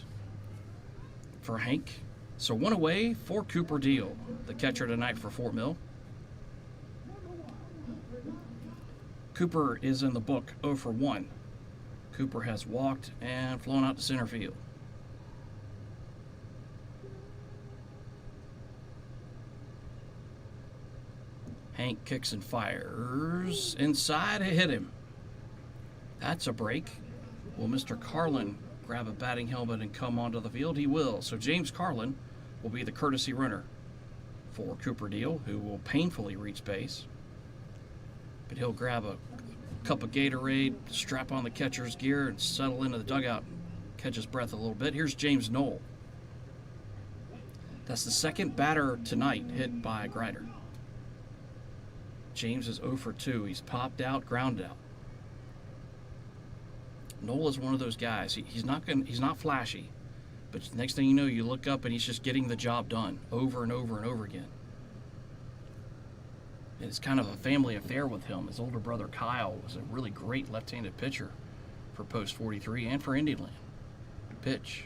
Speaker 5: for Hank. So 1 away for Cooper Deal, the catcher tonight for Fort Mill. Cooper is in the book 0 for 1. Cooper has walked and flown out to center field. Hank kicks and fires. Inside, it hit him. That's a break. Will Mr. Carlin grab a batting helmet and come onto the field? He will. So James Carlin will be the courtesy runner for Cooper Deal, who will painfully reach base. But he'll grab a cup of Gatorade, strap on the catcher's gear, and settle into the dugout, catch his breath a little bit. Here's James Knoll. That's the 2nd batter tonight hit by Grider. James is 0 for 2. He's popped out, grounded out. Knoll is one of those guys. He's not flashy, but next thing you know, you look up and he's just getting the job done over and over and over again. And it's kind of a family affair with him. His older brother Kyle was a really great left-handed pitcher for Post 43 and for Indian Land. Pitch,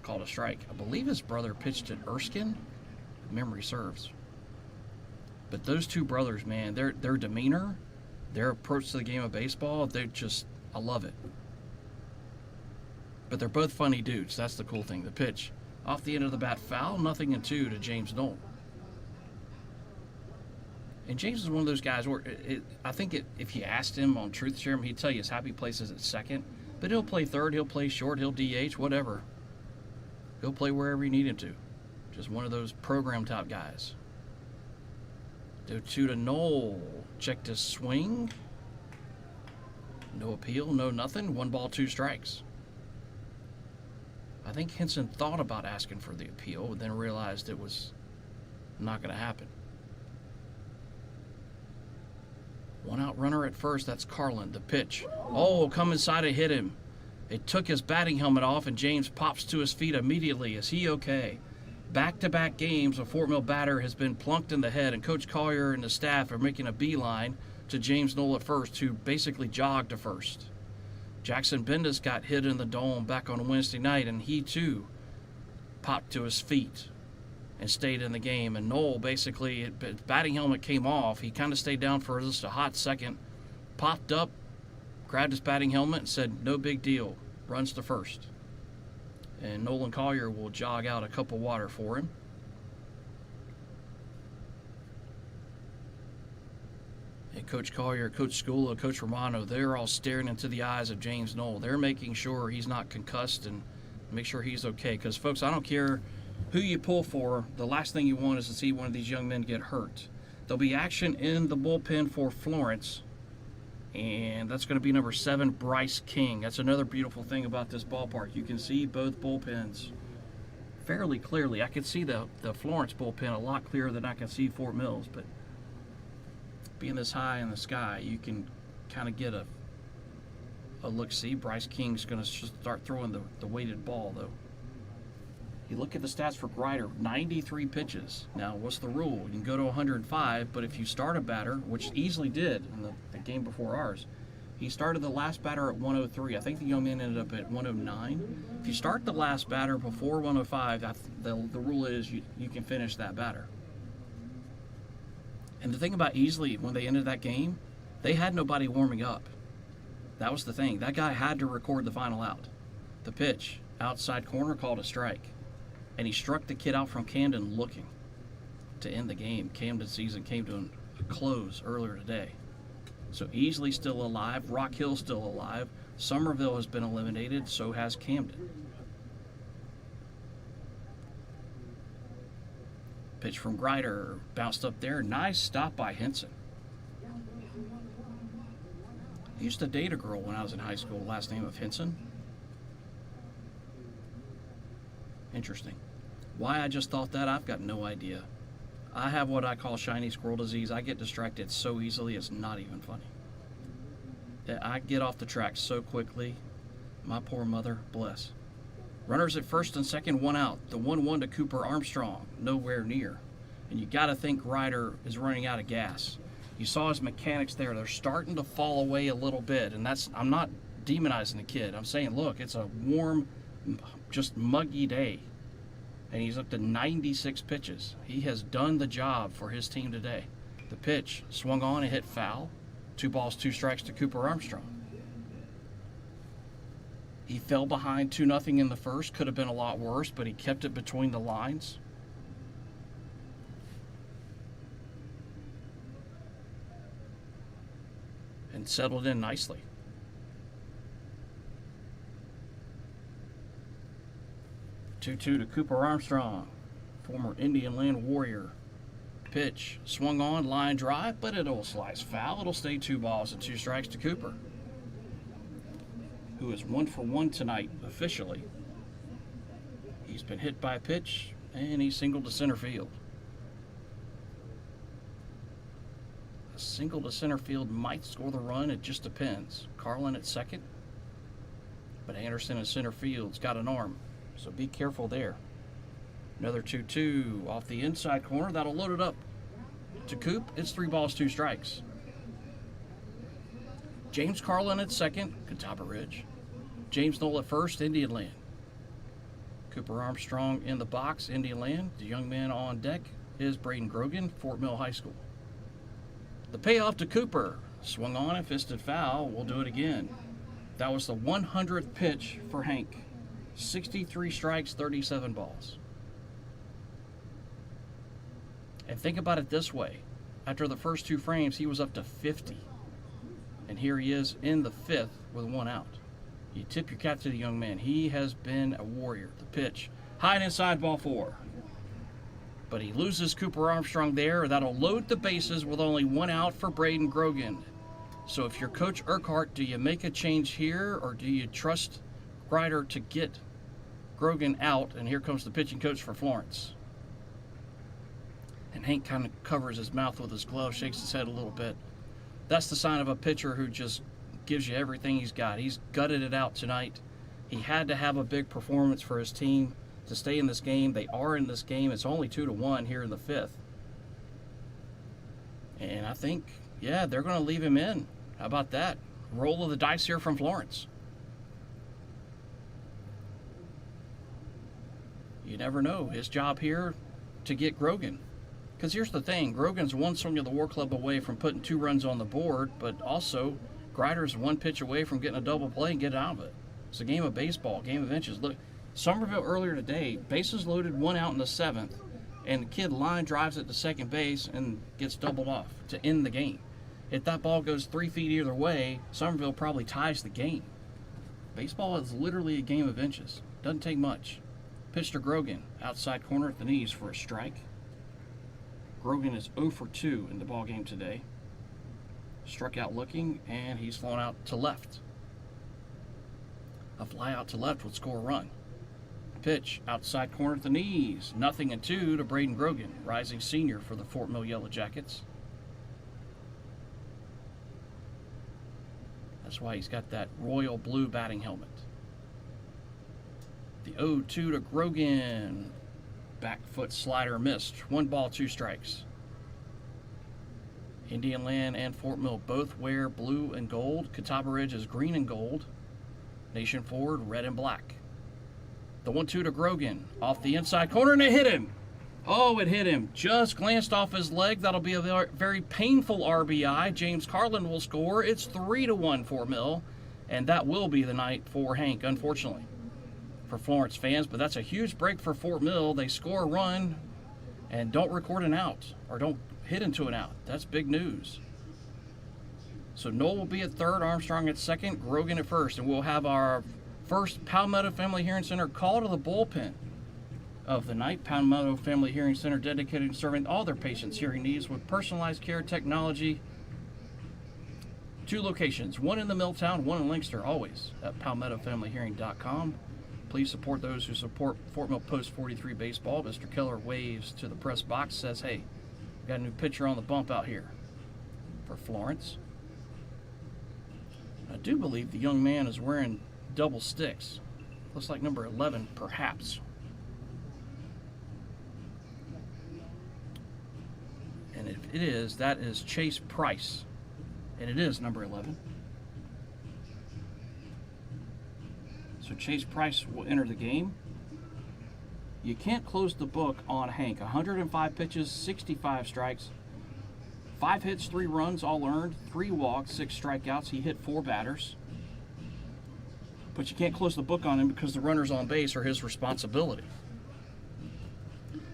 Speaker 5: called a strike. I believe his brother pitched at Erskine, if memory serves. But those 2 brothers, man, their demeanor, their approach to the game of baseball, they're just, I love it. But they're both funny dudes. That's the cool thing. The pitch, off the end of the bat, foul, 0-2 to James Knoll. And James is one of those guys where I think if you asked him on Truth Serum, he'd tell you his happy place is at 2nd. But he'll play 3rd, he'll play short, he'll DH, whatever. He'll play wherever you need him to. Just one of those program-type guys. 0-2 to Knoll. Checked his swing. No appeal, no nothing. 1 ball, 2 strikes. I think Henson thought about asking for the appeal, but then realized it was not going to happen. 1 out runner at first. That's Carlin. The pitch. Oh, come inside and hit him. It took his batting helmet off, and James pops to his feet immediately. Is he okay? Back-to-back games, a Fort Mill batter has been plunked in the head, and Coach Collier and the staff are making a beeline to James Knoll at first, who basically jogged to first. Jackson Bendis got hit in the dome back on Wednesday night, and he too popped to his feet and stayed in the game. And Knoll basically, his batting helmet came off. He kind of stayed down for just a hot second, popped up, grabbed his batting helmet, and said, "No big deal," runs to first. And Nolan Collier will jog out a cup of water for him. And Coach Collier, Coach Skula, Coach Romano, they're all staring into the eyes of James Knoll. They're making sure he's not concussed and make sure he's okay. Because, folks, I don't care who you pull for, the last thing you want is to see one of these young men get hurt. There'll be action in the bullpen for Florence, and that's going to be number 7, Bryce King. That's another beautiful thing about this ballpark. You can see both bullpens fairly clearly. I can see the Florence bullpen a lot clearer than I can see Fort Mills, but being this high in the sky, you can kind of get a look-see. Bryce King's going to start throwing the weighted ball, though. You look at the stats for Grider, 93 pitches. Now, what's the rule? You can go to 105, but if you start a batter, which easily did in the game before ours, he started the last batter at 103. I think the young man ended up at 109. If you start the last batter before 105, the rule is you can finish that batter. And the thing about Easley, when they ended that game, they had nobody warming up. That was the thing. That guy had to record the final out. The pitch, outside corner, called a strike. And he struck the kid out from Camden looking to end the game. Camden's season came to a close earlier today. So Easley still alive. Rock Hill still alive. Somerville has been eliminated. So has Camden. Pitch from Grider, bounced up there. Nice stop by Henson. I used to date a girl when I was in high school, last name of Henson. Interesting. Why I just thought that, I've got no idea. I have what I call shiny squirrel disease. I get distracted so easily, it's not even funny. I get off the track so quickly. My poor mother, bless. Runners at first and second, 1 out. The 1-1 to Cooper Armstrong, nowhere near. And you got to think Ryder is running out of gas. You saw his mechanics there. They're starting to fall away a little bit. And I'm not demonizing the kid. I'm saying, look, it's a warm, just muggy day. And he's up to 96 pitches. He has done the job for his team today. The pitch swung on and hit foul. 2 balls, 2 strikes to Cooper Armstrong. He fell behind 2-0 in the first. Could have been a lot worse, but he kept it between the lines. And settled in nicely. Two to Cooper Armstrong, former Indian Land Warrior. Pitch swung on, line drive, but it'll slice foul. It'll stay 2 balls and 2 strikes to Cooper, who is 1 for 1 tonight officially. He's been hit by a pitch, and he's singled to center field. A single to center field might score the run. It just depends. Carlin at second, but Anderson in center field's got an arm, so be careful there. Another 2-2 off the inside corner. That'll load it up to Coop. It's 3 balls, 2 strikes. James Carlin at second, Catawba Ridge. James Knoll at first, Indian Land. Cooper Armstrong in the box, Indian Land. The young man on deck is Braden Grogan, Fort Mill High School. The payoff to Cooper. Swung on and fisted foul. We'll do it again. That was the 100th pitch for Hank. 63 strikes, 37 balls. And think about it this way. After the first 2 frames, he was up to 50. And here he is in the 5th with 1 out. You tip your cap to the young man. He has been a warrior. The pitch, high and inside, ball 4. But he loses Cooper Armstrong there. That'll load the bases with only 1 out for Braden Grogan. So if you're Coach Urquhart, do you make a change here, or do you trust Grider to get Grogan out? And here comes the pitching coach for Florence. And Hank kind of covers his mouth with his glove, shakes his head a little bit. That's the sign of a pitcher who just gives you everything he's got. He's gutted it out tonight. He had to have a big performance for his team to stay in this game. They are in this game. It's only 2-1 here in the 5th. And I think, yeah, they're going to leave him in. How about that? Roll of the dice here from Florence. You never know. His job here to get Grogan. Because here's the thing, Grogan's 1 swing of the War Club away from putting 2 runs on the board, but also Grider's 1 pitch away from getting a double play and getting out of it. It's a game of baseball, game of inches. Look, Somerville earlier today, bases loaded, 1 out in the 7th, and the kid line drives it to second base and gets doubled off to end the game. If that ball goes 3 feet either way, Somerville probably ties the game. Baseball is literally a game of inches. Doesn't take much. Pitch to Grogan, outside corner at the knees for a strike. Grogan is 0 for 2 in the ball game today. Struck out looking, and he's flown out to left. A fly out to left would score a run. Pitch, outside corner at the knees. 0-2 to Braden Grogan, rising senior for the Fort Mill Yellow Jackets. That's why he's got that royal blue batting helmet. The 0-2 to Grogan. Back foot slider missed. 1 ball, 2 strikes. Indian Land and Fort Mill both wear blue and gold. Catawba Ridge is green and gold. Nation Forward, red and black. The 1-2 to Grogan. Off the inside corner, and it hit him. Oh, it hit him. Just glanced off his leg. That'll be a very painful RBI. James Carlin will score. It's 3-1 Fort Mill, and that will be the night for Hank, unfortunately, for Florence fans. But that's a huge break for Fort Mill. They score a run and don't record an out, or don't hit into an out. That's big news. So Noel will be at third, Armstrong at second, Grogan at first, and we'll have our first Palmetto Family Hearing Center call to the bullpen of the night. Palmetto Family Hearing Center dedicated to serving all their patients' hearing needs with personalized care technology. 2 locations, one in the Milltown, one in Lancaster, always at palmettofamilyhearing.com. Please support those who support Fort Mill Post 43 baseball. Mr. Keller waves to the press box, says, hey, we got a new pitcher on the bump out here for Florence. I do believe the young man is wearing double sticks. Looks like number 11, perhaps. And if it is, that is Chase Price. And it is number 11. So Chase Price will enter the game. You can't close the book on Hank. 105 pitches, 65 strikes, 5 hits, 3 runs, all earned, 3 walks, 6 strikeouts. He hit 4 batters. But you can't close the book on him because the runners on base are his responsibility.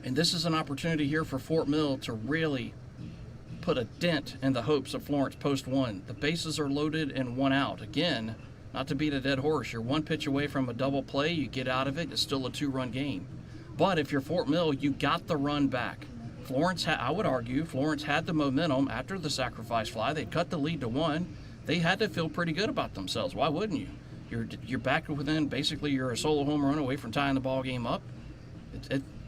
Speaker 5: And this is an opportunity here for Fort Mill to really put a dent in the hopes of Florence Post 1. The bases are loaded and 1 out. Again, not to beat a dead horse. You're 1 pitch away from a double play. You get out of it. It's still a 2-run game. But if you're Fort Mill, you got the run back. Florence, I would argue, Florence had the momentum after the sacrifice fly. They cut the lead to 1. They had to feel pretty good about themselves. Why wouldn't you? You're back within, basically, you're a solo home run away from tying the ball game up.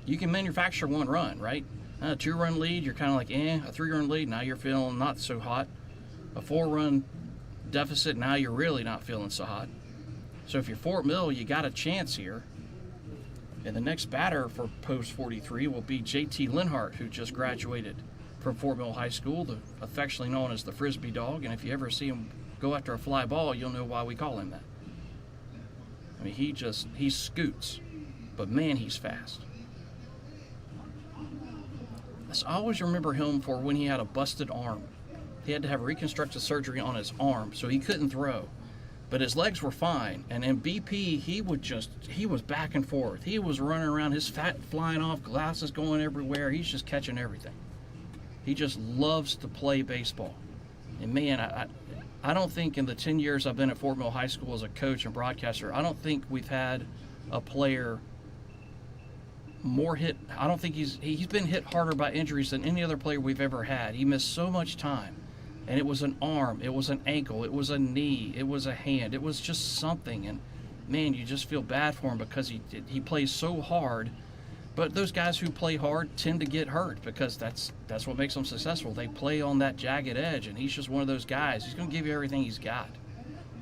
Speaker 5: You can manufacture 1 run, right? A 2-run lead, you're kind of like, A 3-run lead, now you're feeling not so hot. A 4-run deficit, now you're really not feeling so hot. So if you're Fort Mill, you got a chance here. And the next batter for Post 43 will be JT Linhart, who just graduated from Fort Mill High School, affectionately known as the Frisbee Dog. And if you ever see him go after a fly ball, you'll know why we call him that. I mean, he scoots, but man, he's fast. I always remember him for when he had a busted arm. He had to have reconstructive surgery on his arm, so he couldn't throw. But his legs were fine, and in BP, he was back and forth. He was running around, his fat flying off, glasses going everywhere. He's just catching everything. He just loves to play baseball. And man, I don't think in the 10 years I've been at Fort Mill High School as a coach and broadcaster, I don't think we've had a player more hit. I don't think he's been hit harder by injuries than any other player we've ever had. He missed so much time. And it was an arm, it was an ankle, it was a knee, it was a hand, it was just something. And man, you just feel bad for him because he plays so hard. But those guys who play hard tend to get hurt because that's what makes them successful. They play on that jagged edge, and he's just one of those guys. He's going to give you everything he's got.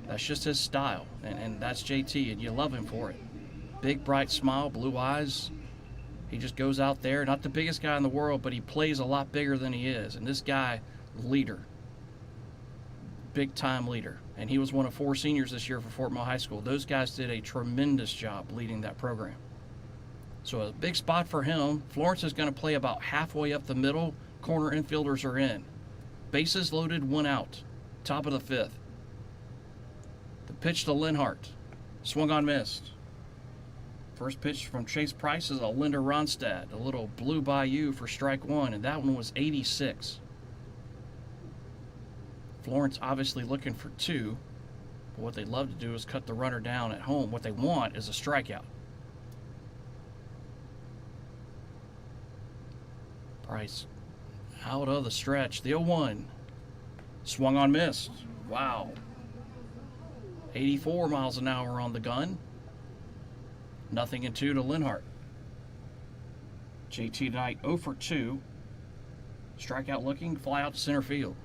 Speaker 5: That's just his style, and that's JT, and you love him for it. Big, bright smile, blue eyes. He just goes out there, not the biggest guy in the world, but he plays a lot bigger than he is. And this guy, leader. Big-time leader. And he was one of 4 seniors this year for Fort Mill High School. Those guys did a tremendous job leading that program. So a big spot for him. Florence is going to play about halfway up the middle. Corner infielders are in. Bases loaded, 1 out. Top of the 5th. The pitch to Linhart. Swung on, missed. First pitch from Chase Price is a Linder Ronstadt. A little blue bayou for strike 1, and that one was 86. Florence obviously looking for two. But what they love to do is cut the runner down at home. What they want is a strikeout. Price out of the stretch. The 0-1. Swung on, missed. Wow. 84 miles an hour on the gun. Nothing in 2 to Linhart. JT tonight 0 for 2. Strikeout looking, fly out to center field.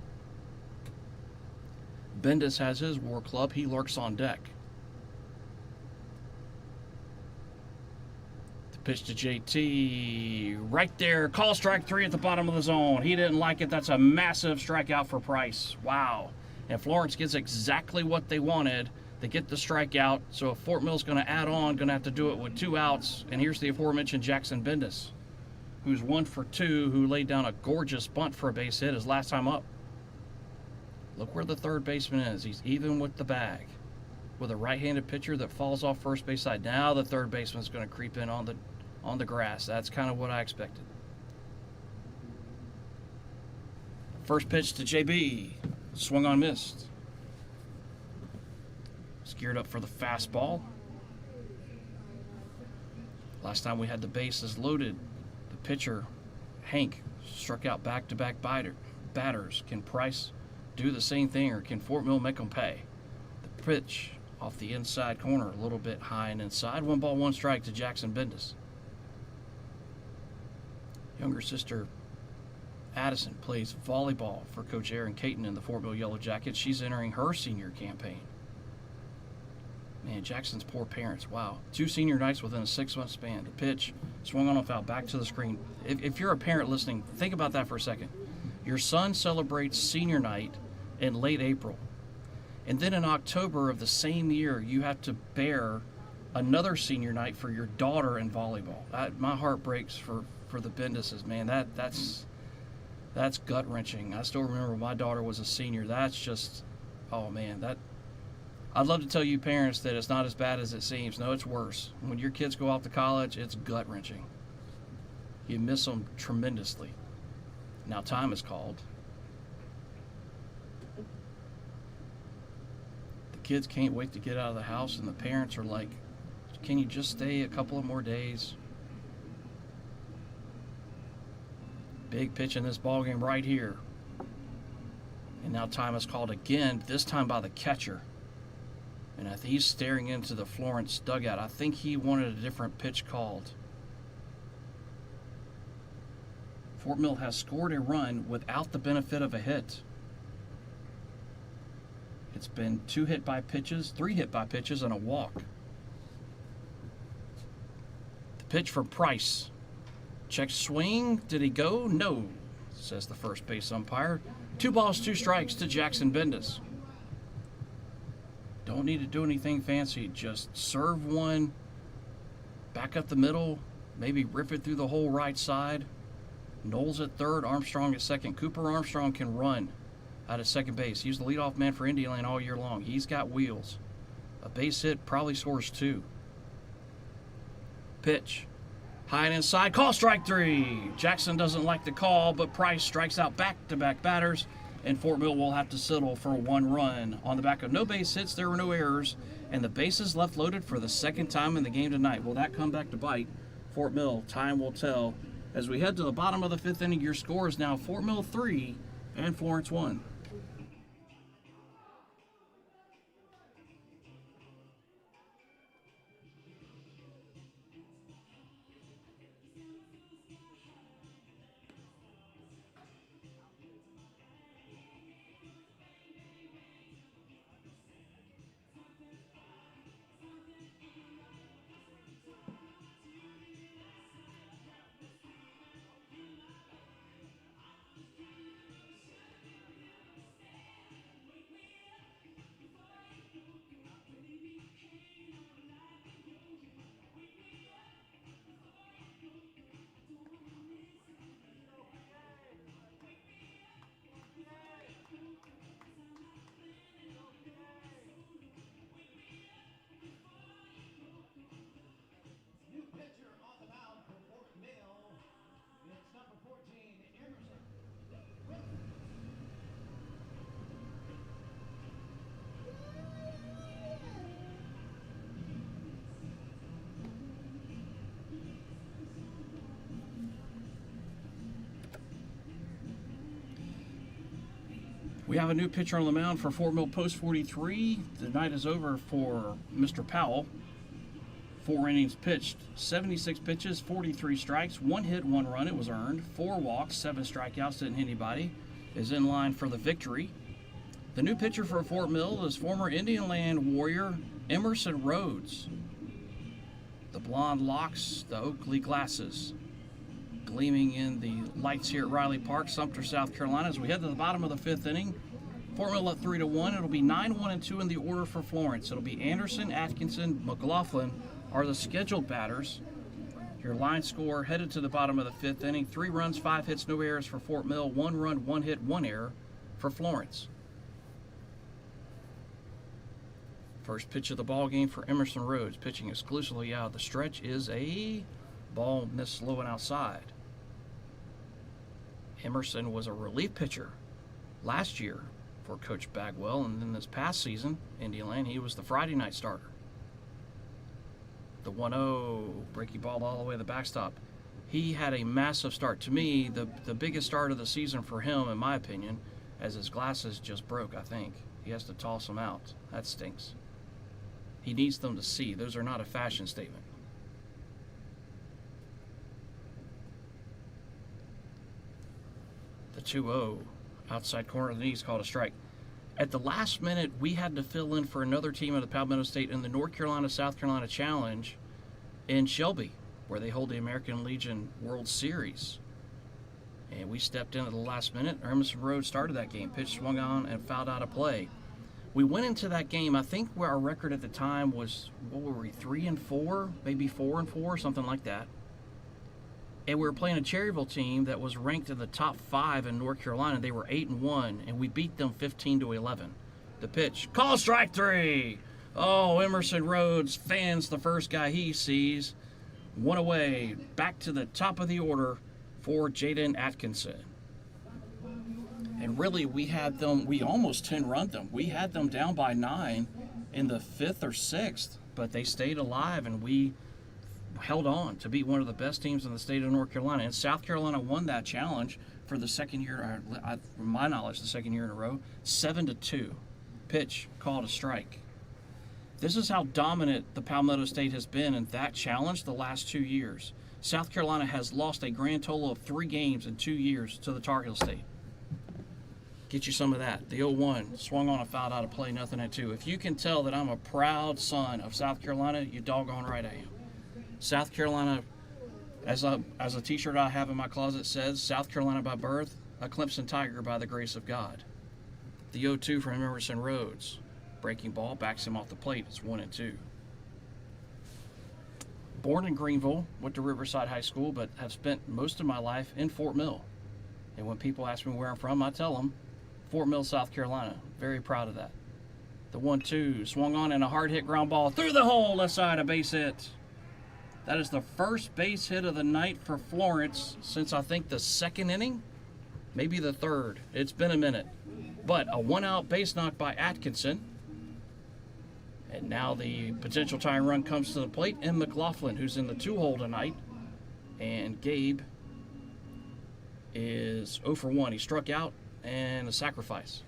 Speaker 5: Bendis has his war club. He lurks on deck. The pitch to JT. Right there. Call strike 3 at the bottom of the zone. He didn't like it. That's a massive strikeout for Price. Wow. And Florence gets exactly what they wanted. They get the strikeout. So if Fort Mill's going to add on, going to have to do it with 2 outs. And here's the aforementioned Jackson Bendis, who's 1 for 2, who laid down a gorgeous bunt for a base hit his last time up. Look where the third baseman is. He's even with the bag. With a right-handed pitcher that falls off first base side. Now the third baseman's going to creep in on the grass. That's kind of what I expected. First pitch to JB. Swung on, missed. Geared up for the fastball. Last time we had the bases loaded, the pitcher, Hank, struck out back-to-back batters. Can Price do the same thing, or can Fort Mill make them pay? The pitch off the inside corner, a little bit high and inside. 1 ball, 1 strike to Jackson Bendis. Younger sister Addison plays volleyball for Coach Aaron Caton in the Fort Mill Yellow Jackets. She's entering her senior campaign. Man, Jackson's poor parents. Wow. 2 senior nights within a 6-month span. The pitch swung on a foul, back to the screen. If you're a parent listening, think about that for a second. Your son celebrates senior night in late April. And then in October of the same year, you have to bear another senior night for your daughter in volleyball. My heart breaks for the Bendises, man. That's gut-wrenching. I still remember when my daughter was a senior. That's just, oh, man, I'd love to tell you parents that it's not as bad as it seems. No, it's worse. When your kids go off to college, it's gut-wrenching. You miss them tremendously. Now time is called. The kids can't wait to get out of the house, and the parents are like, can you just stay a couple of more days? Big pitch in this ballgame right here. And now time is called again, this time by the catcher. And I think he's staring into the Florence dugout. I think he wanted a different pitch called. Fort Mill has scored a run without the benefit of a hit. It's been 3 hit by pitches, and a walk. The pitch for Price. Check swing. Did he go? No, says the first base umpire. 2 balls, 2 strikes to Jackson Bendis. Don't need to do anything fancy. Just serve one, back up the middle, maybe rip it through the whole right side. Knowles at third, Armstrong at second. Cooper Armstrong can run out of second base. He's the leadoff man for Indiana all year long. He's got wheels. A base hit, probably scores 2. Pitch. High and inside. Call strike 3. Jackson doesn't like the call, but Price strikes out back-to-back batters, and Fort Mill will have to settle for 1 run. On the back of no base hits, there were no errors, and the bases left loaded for the 2nd time in the game tonight. Will that come back to bite Fort Mill? Time will tell. As we head to the bottom of the 5th inning, your score is now Fort Mill 3 and Florence 1. We have a new pitcher on the mound for Fort Mill Post 43. The night is over for Mr. Powell. 4 innings pitched, 76 pitches, 43 strikes, 1 hit, 1 run. It was earned. 4 walks, 7 strikeouts, didn't hit anybody. Is in line for the victory. The new pitcher for Fort Mill is former Indian Land warrior Emerson Rhodes. The blonde locks, the Oakley glasses, gleaming in the lights here at Riley Park, Sumter, South Carolina. As we head to the bottom of the 5th inning, Fort Mill up 3-1. It'll be 9-1-2 in the order for Florence. It'll be Anderson, Atkinson, McLaughlin are the scheduled batters. Your line score headed to the bottom of the 5th inning: 3 runs, 5 hits, no errors for Fort Mill. 1 run, 1 hit, 1 error for Florence. First pitch of the ball game for Emerson Rhodes, pitching exclusively out of the stretch, is a ball missed low and outside. Emerson was a relief pitcher last year for Coach Bagwell, and then this past season, Indian Land, he was the Friday night starter. The 1-0, breaking ball all the way to the backstop. He had a massive start. To me, the biggest start of the season for him, in my opinion, as his glasses just broke, I think. He has to toss them out. That stinks. He needs them to see. Those are not a fashion statement. The 2-0, outside corner of the knees, called a strike. At the last minute, we had to fill in for another team of the Palmetto State in the North Carolina-South Carolina Challenge in Shelby, where they hold the American Legion World Series. And we stepped in at the last minute. Emerson Rhodes started that game. Pitch swung on and fouled out of play. We went into that game, I think where our record at the time was, what were we, 3-4, maybe 4-4, something like that. And we were playing a Cherryville team that was ranked in the top 5 in North Carolina. They were 8-1, and we beat them 15-11. The pitch, call strike 3. Oh, Emerson Rhodes fans the first guy he sees. 1 away, back to the top of the order for Jaden Atkinson. And really, we almost 10-run them. We had them down by 9 in the 5th or 6th, but they stayed alive, and we held on to beat one of the best teams in the state of North Carolina. And South Carolina won that challenge for the second year, from my knowledge, the second year in a row, 7-2. Pitch, called a strike. This is how dominant the Palmetto State has been in that challenge the last 2 years. South Carolina has lost a grand total of 3 games in 2 years to the Tar Heel State. Get you some of that. The 0-1, swung on a foul out of play, nothing at 2. If you can tell that I'm a proud son of South Carolina, you doggone right I am. South Carolina, as a t-shirt I have in my closet says, South Carolina by birth, a Clemson Tiger by the grace of God. The 0-2 from Emerson Rhodes. Breaking ball, backs him off the plate. It's 1-2. Born in Greenville, went to Riverside High School, but have spent most of my life in Fort Mill. And when people ask me where I'm from, I tell them Fort Mill, South Carolina. Very proud of that. The 1-2, swung on and a hard hit ground ball through the hole, left side, a base hit. That is the first base hit of the night for Florence since I think the 2nd inning, maybe the 3rd. It's been a minute. But a 1-out base knock by Atkinson. And now the potential tying run comes to the plate, and McLaughlin, who's in the 2-hole tonight. And Gabe is 0 for 1. He struck out and a sacrifice.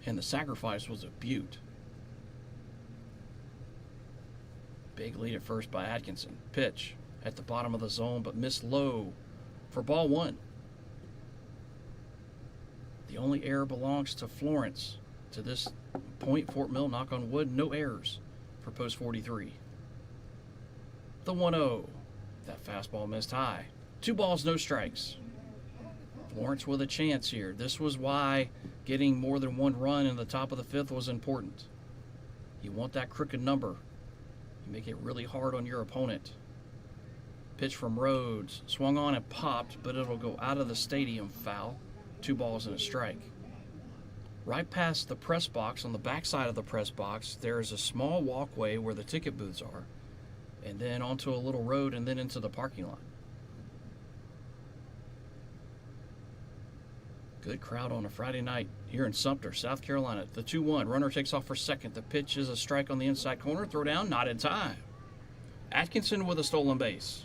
Speaker 5: And the sacrifice was a beaut. Big lead at first by Atkinson. Pitch at the bottom of the zone, but missed low for ball 1. The only error belongs to Florence. To this point, Fort Mill, knock on wood, no errors for post 43. The 1-0. That fastball missed high. 2 balls, no strikes. Florence with a chance here. This was why getting more than 1 run in the top of the 5th was important. You want that crooked number. You make it really hard on your opponent. Pitch from Rhodes. Swung on and popped, but it'll go out of the stadium foul. 2 balls and a strike. Right past the press box, on the backside of the press box, there is a small walkway where the ticket booths are, and then onto a little road and then into the parking lot. Good crowd on a Friday night here in Sumter, South Carolina. The 2-1, runner takes off for second. The pitch is a strike on the inside corner. Throw down, not in time. Atkinson with a stolen base.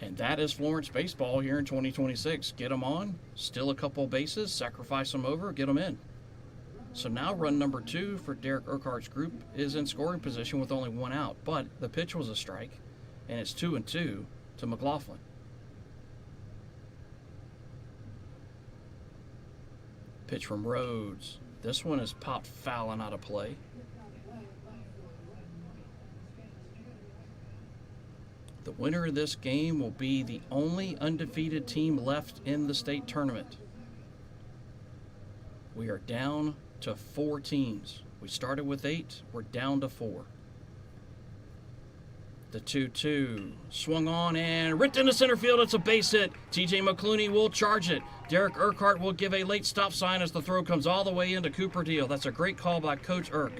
Speaker 5: And that is Florence baseball here in 2026. Get them on, steal a couple bases, sacrifice them over, get them in. So now run number 2 for Derek Urquhart's group is in scoring position with only 1 out. But the pitch was a strike, and it's 2-2 to McLaughlin. Pitch from Rhodes. This one is popped foul and out of play. The winner of this game will be the only undefeated team left in the state tournament. We are down to 4 teams. We started with 8, we're down to 4. The 2-2 swung on and ripped into center field. It's a base hit. TJ McClooney will charge it. Derek Urquhart will give a late stop sign as the throw comes all the way into Cooper Deal. That's a great call by Coach Urk,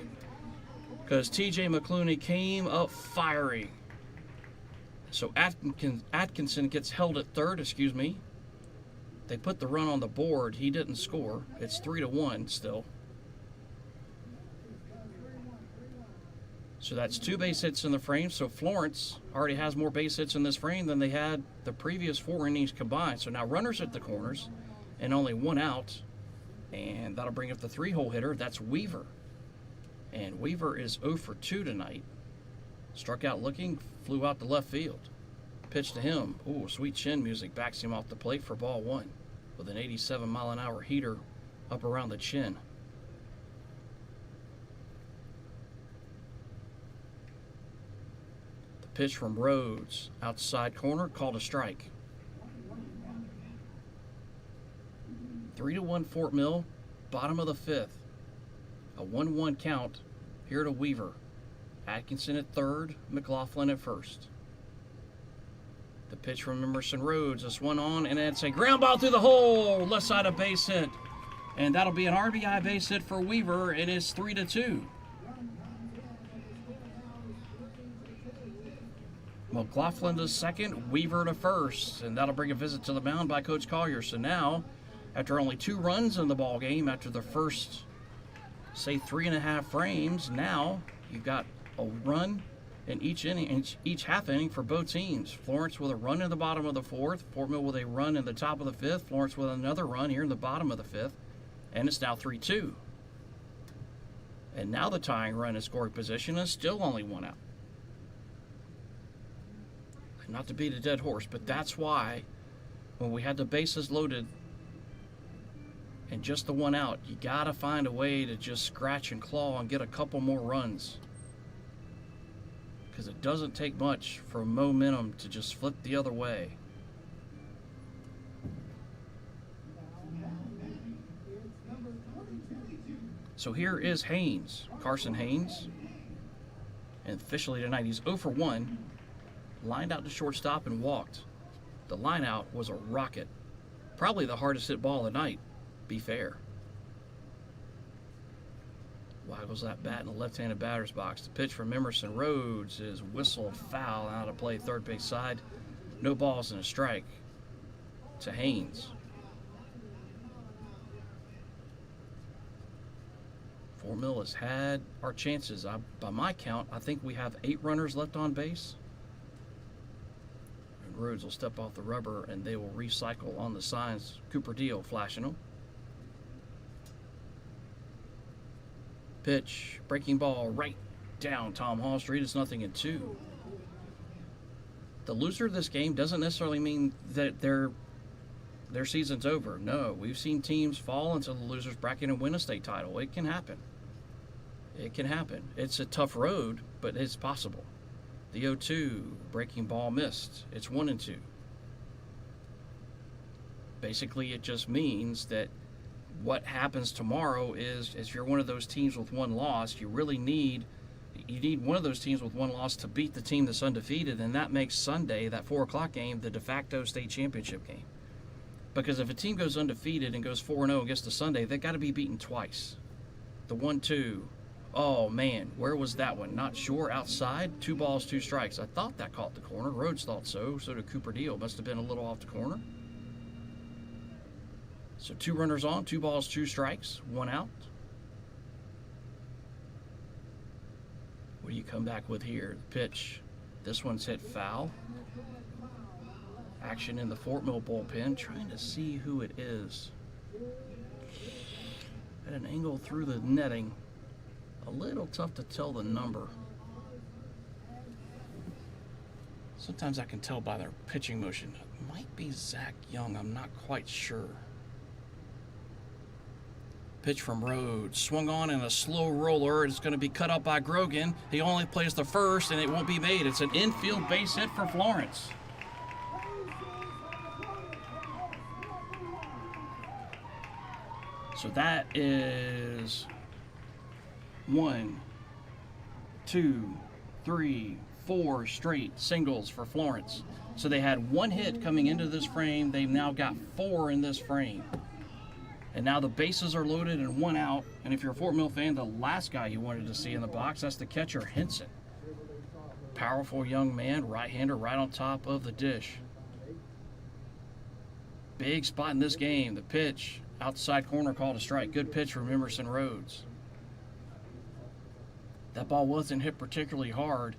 Speaker 5: because TJ McClooney came up firing. So Atkinson gets held at third, They put the run on the board. He didn't score. It's 3-1 still. So that's 2 base hits in the frame. So Florence already has more base hits in this frame than they had the previous 4 innings combined. So now runners at the corners and only 1 out. And that'll bring up the 3-hole hitter. That's Weaver. And Weaver is 0 for 2 tonight. Struck out looking, flew out to left field. Pitch to him. Ooh, sweet chin music backs him off the plate for ball 1 with an 87-mile-an-hour heater up around the chin. The pitch from Rhodes, outside corner, called a strike. 3-1 Fort Mill, bottom of the 5th. A 1-1 count here to Weaver. Atkinson at third, McLaughlin at first. The pitch from Emerson Rhodes, this one on, and it's a ground ball through the hole, left side of base hit. And that'll be an RBI base hit for Weaver. It is 3-2. McLaughlin to second, Weaver to first, and that'll bring a visit to the mound by Coach Collier. So now, after only 2 runs in the ball game, after the first, say 3.5 frames, now you've got a run in each inning, each half inning for both teams. Florence with a run in the bottom of the 4th, Fort Mill with a run in the top of the 5th, Florence with another run here in the bottom of the 5th, and it's now 3-2. And now the tying run in scoring position is still only 1 out. Not to beat a dead horse, but that's why when we had the bases loaded and just the 1 out, you gotta find a way to just scratch and claw and get a couple more runs. Because it doesn't take much for momentum to just flip the other way. So here is Haynes, Carson Haynes. And officially tonight he's 0 for 1. Lined out to shortstop and walked. The line out was a rocket. Probably the hardest hit ball of the night, be fair. Waggles that bat in the left-handed batter's box. The pitch from Emerson Rhodes is whistled foul out of play, third base side. No balls and a strike to Haynes. Fort Mill has had our chances. By my count, I think we have 8 runners left on base. And Rhodes will step off the rubber and they will recycle on the signs. Cooper Deal flashing them. Pitch, breaking ball right down Tom Hall Street. It's 0-2. The loser of this game doesn't necessarily mean that their season's over. No, we've seen teams fall into the loser's bracket and win a state title. It can happen. It can happen. It's a tough road, but it's possible. The 0-2, breaking ball missed. It's 1-2. Basically, it just means that what happens tomorrow is if you're one of those teams with 1 loss, you need one of those teams with 1 loss to beat the team that's undefeated, and that makes Sunday, that 4 o'clock game, the de facto state championship game. Because if a team goes undefeated and goes 4-0 against the Sunday, they've got to be beaten twice. The 1-2, oh man, where was that one? Not sure. Outside, 2 balls, 2 strikes. I thought that caught the corner. Rhodes thought so. So did Cooper Deal. Must have been a little off the corner. So 2 runners on, 2 balls, 2 strikes, 1 out. What do you come back with here? The pitch. This one's hit foul. Action in the Fort Mill bullpen, trying to see who it is. At an angle through the netting. A little tough to tell the number. Sometimes I can tell by their pitching motion. It might be Zach Young, I'm not quite sure. Pitch from Rhodes, swung on in a slow roller. It's going to be cut out by Grogan. He only plays the first, and it won't be made. It's an infield base hit for Florence. So that is 1, 2, 3, 4 straight singles for Florence. So they had 1 hit coming into this frame. They've now got 4 in this frame. And now the bases are loaded and 1 out. And if you're a Fort Mill fan, the last guy you wanted to see in the box, that's the catcher, Henson. Powerful young man, right-hander, right on top of the dish. Big spot in this game. The pitch, outside corner, called a strike. Good pitch from Emerson Rhodes. That ball wasn't hit particularly hard.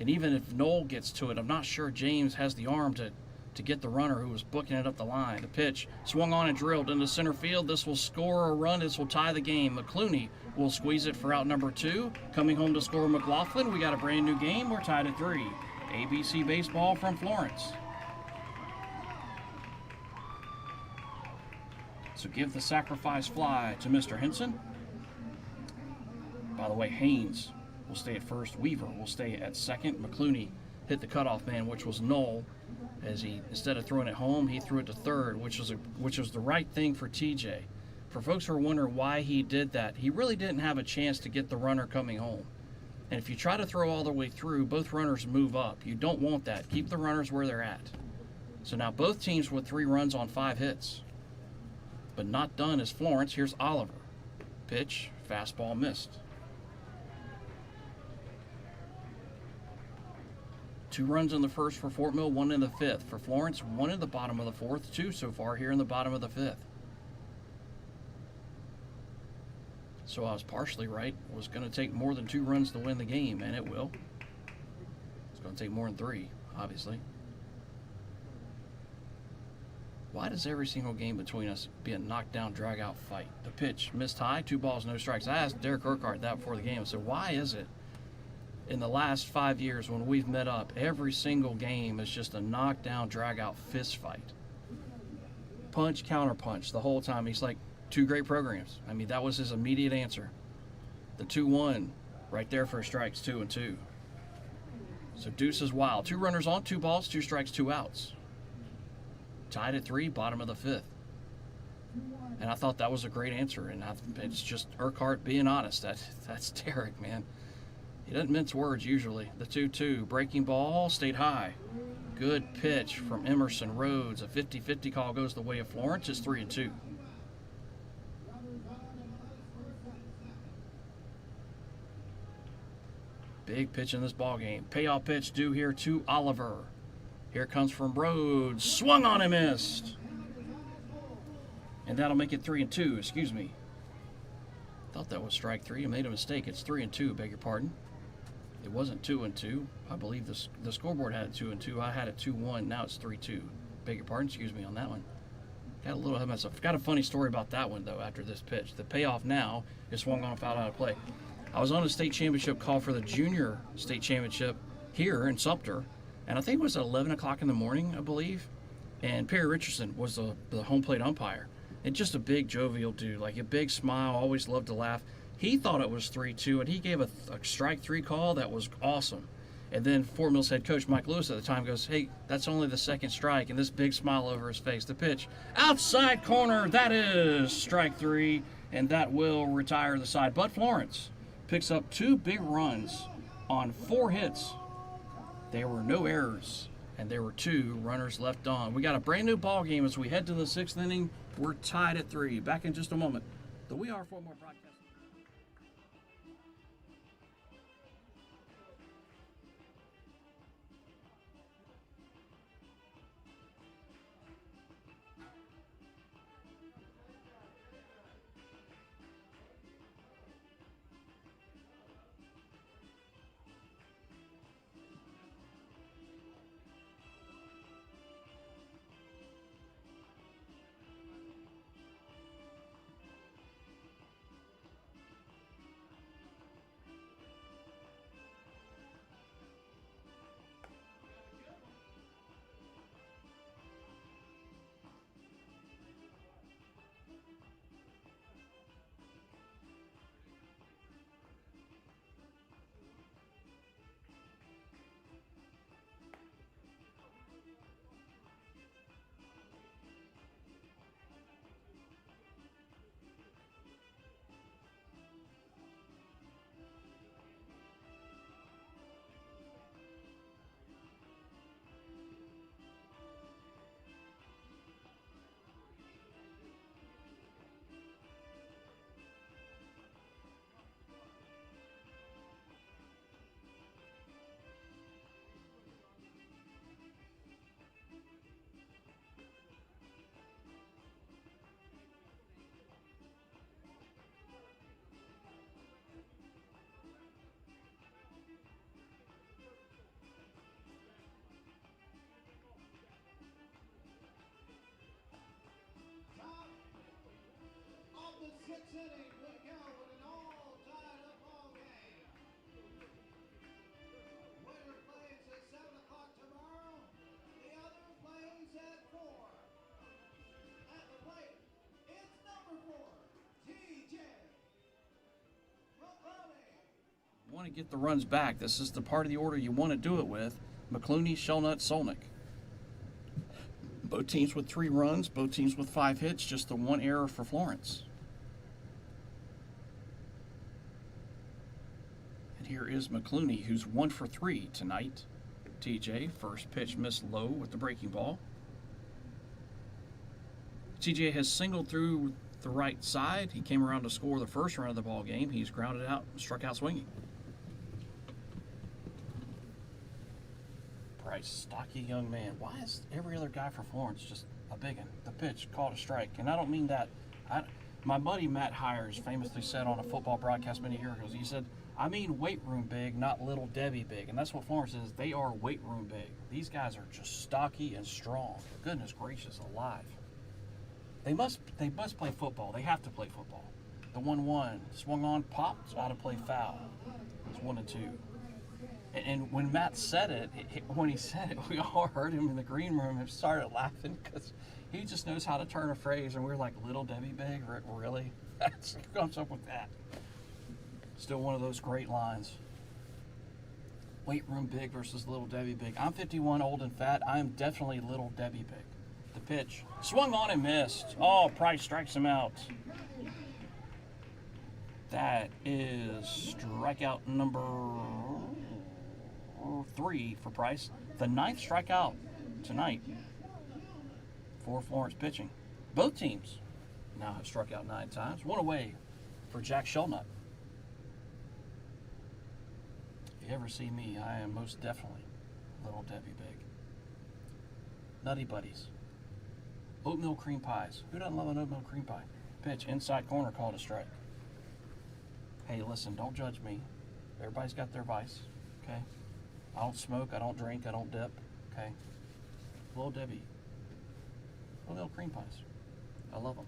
Speaker 5: And even if Noel gets to it, I'm not sure James has the arm to get the runner who was booking it up the line. The pitch swung on and drilled into center field. This will score a run. This will tie the game. McClooney will squeeze it for out number 2. Coming home to score McLaughlin. We got a brand new game. We're tied at 3. ABC baseball from Florence. So give the sacrifice fly to Mr. Henson. By the way, Haynes will stay at first. Weaver will stay at second. McClooney hit the cutoff man, which was Noel. As he, instead of throwing it home, he threw it to third, which was the right thing for TJ. For folks who are wondering why he did that, he really didn't have a chance to get the runner coming home. And if you try to throw all the way through, both runners move up. You don't want that. Keep the runners where they're at. So now both teams with 3 runs on 5 hits. But not done is Florence. Here's Oliver. Pitch, fastball missed. 2 runs in the first for Fort Mill, 1 in the 5th. For Florence, 1 in the bottom of the 4th, 2 so far here in the bottom of the 5th. So I was partially right. It was going to take more than 2 runs to win the game, and it will. It's going to take more than 3, obviously. Why does every single game between us be a knockdown, drag-out fight? The pitch missed high, 2 balls, no strikes. I asked Derek Urquhart that before the game. I said, why is it in the last 5 years when we've met up, every single game is just a knockdown, drag-out fist fight? Punch, counter-punch the whole time. He's like, 2 great programs. I mean, that was his immediate answer. The 2-1 right there for strikes, 2-2. So Deuce is wild. 2 runners on, 2 balls, 2 strikes, 2 outs. Tied at 3, bottom of the 5th. And I thought that was a great answer. And it's just Urquhart being honest. That's Derek, man. He doesn't mince words usually. The 2-2, breaking ball, stayed high. Good pitch from Emerson Rhodes. A 50-50 call goes the way of Florence. It's 3-2. Big pitch in this ball game. Payoff pitch due here to Oliver. Here it comes from Rhodes. Swung on and missed. And that'll make it 3-2. Excuse me. Thought that was strike 3. I made a mistake. It's 3-2. Beg your pardon. It wasn't 2-2. I believe the scoreboard had it 2-2. I had it 2-1. Now it's 3-2. Beg your pardon. Excuse me on that one. Got a little ahead of myself. Got a funny story about that one though. After this pitch, the payoff now is swung on, foul out of play. I was on a state championship call for the junior state championship here in Sumter, and I think it was at 11 o'clock in the morning, I believe. And Perry Richardson was the home plate umpire. And just a big jovial dude, like a big smile, always loved to laugh. He thought it was 3-2, and he gave a strike 3 call that was awesome. And then Fort Mill's head coach, Mike Lewis, at the time goes, hey, that's only the second strike, and this big smile over his face. The pitch, outside corner, that is strike 3, and that will retire the side. But Florence picks up 2 big runs on 4 hits. There were no errors, and there were 2 runners left on. We got a brand new ball game as we head to the 6th inning. We're tied at 3. Back in just a moment. The We Are Fort Mill broadcast.
Speaker 1: Next inning will go with an all-tied up ball game. Winner plays at 7 o'clock tomorrow. The other plays at 4. At the plate, it's number 4, TJ McClooney.
Speaker 5: Want to get the runs back. This is the part of the order you want to do it with. McClooney, Shelnut, Solnick. Both teams with 3 runs, both teams with 5 hits, just the 1 error for Florence. And here is McClooney, who's 1 for 3 tonight. TJ, first pitch missed low with the breaking ball. TJ has singled through the right side. He came around to score the first run of the ball game. He's grounded out and struck out swinging. Price, stocky young man. Why is every other guy for Florence just a big one? The pitch, called a strike. And I don't mean that. My buddy Matt Hires famously said on a football broadcast many years ago, he said, I mean weight room big, not little Debbie big. And that's what Florence is. They are weight room big. These guys are just stocky and strong. Goodness gracious alive. They must play football. They have to play football. The 1-1 swung on, popped, out of play, foul. It's 1-2. And when Matt said it, when he said it, we all heard him in the green room and started laughing because he just knows how to turn a phrase. And we were like, little Debbie big? Really? That's who comes up with that. Still one of those great lines. Weight room big versus little Debbie big. I'm 51, old and fat. I am definitely little Debbie big. The pitch swung on and missed. Oh, Price strikes him out. That is strikeout number 3 for Price. The 9th strikeout tonight for Florence pitching. Both teams now have struck out 9 times. 1 away for Jack Shelnut. If you ever see me, I am most definitely little Debbie big. Nutty Buddies. Oatmeal cream pies. Who doesn't love an oatmeal cream pie? Pitch, inside corner, called a strike. Hey, listen, don't judge me. Everybody's got their vice, okay? I don't smoke, I don't drink, I don't dip, okay? Little Debbie. Oatmeal cream pies. I love them.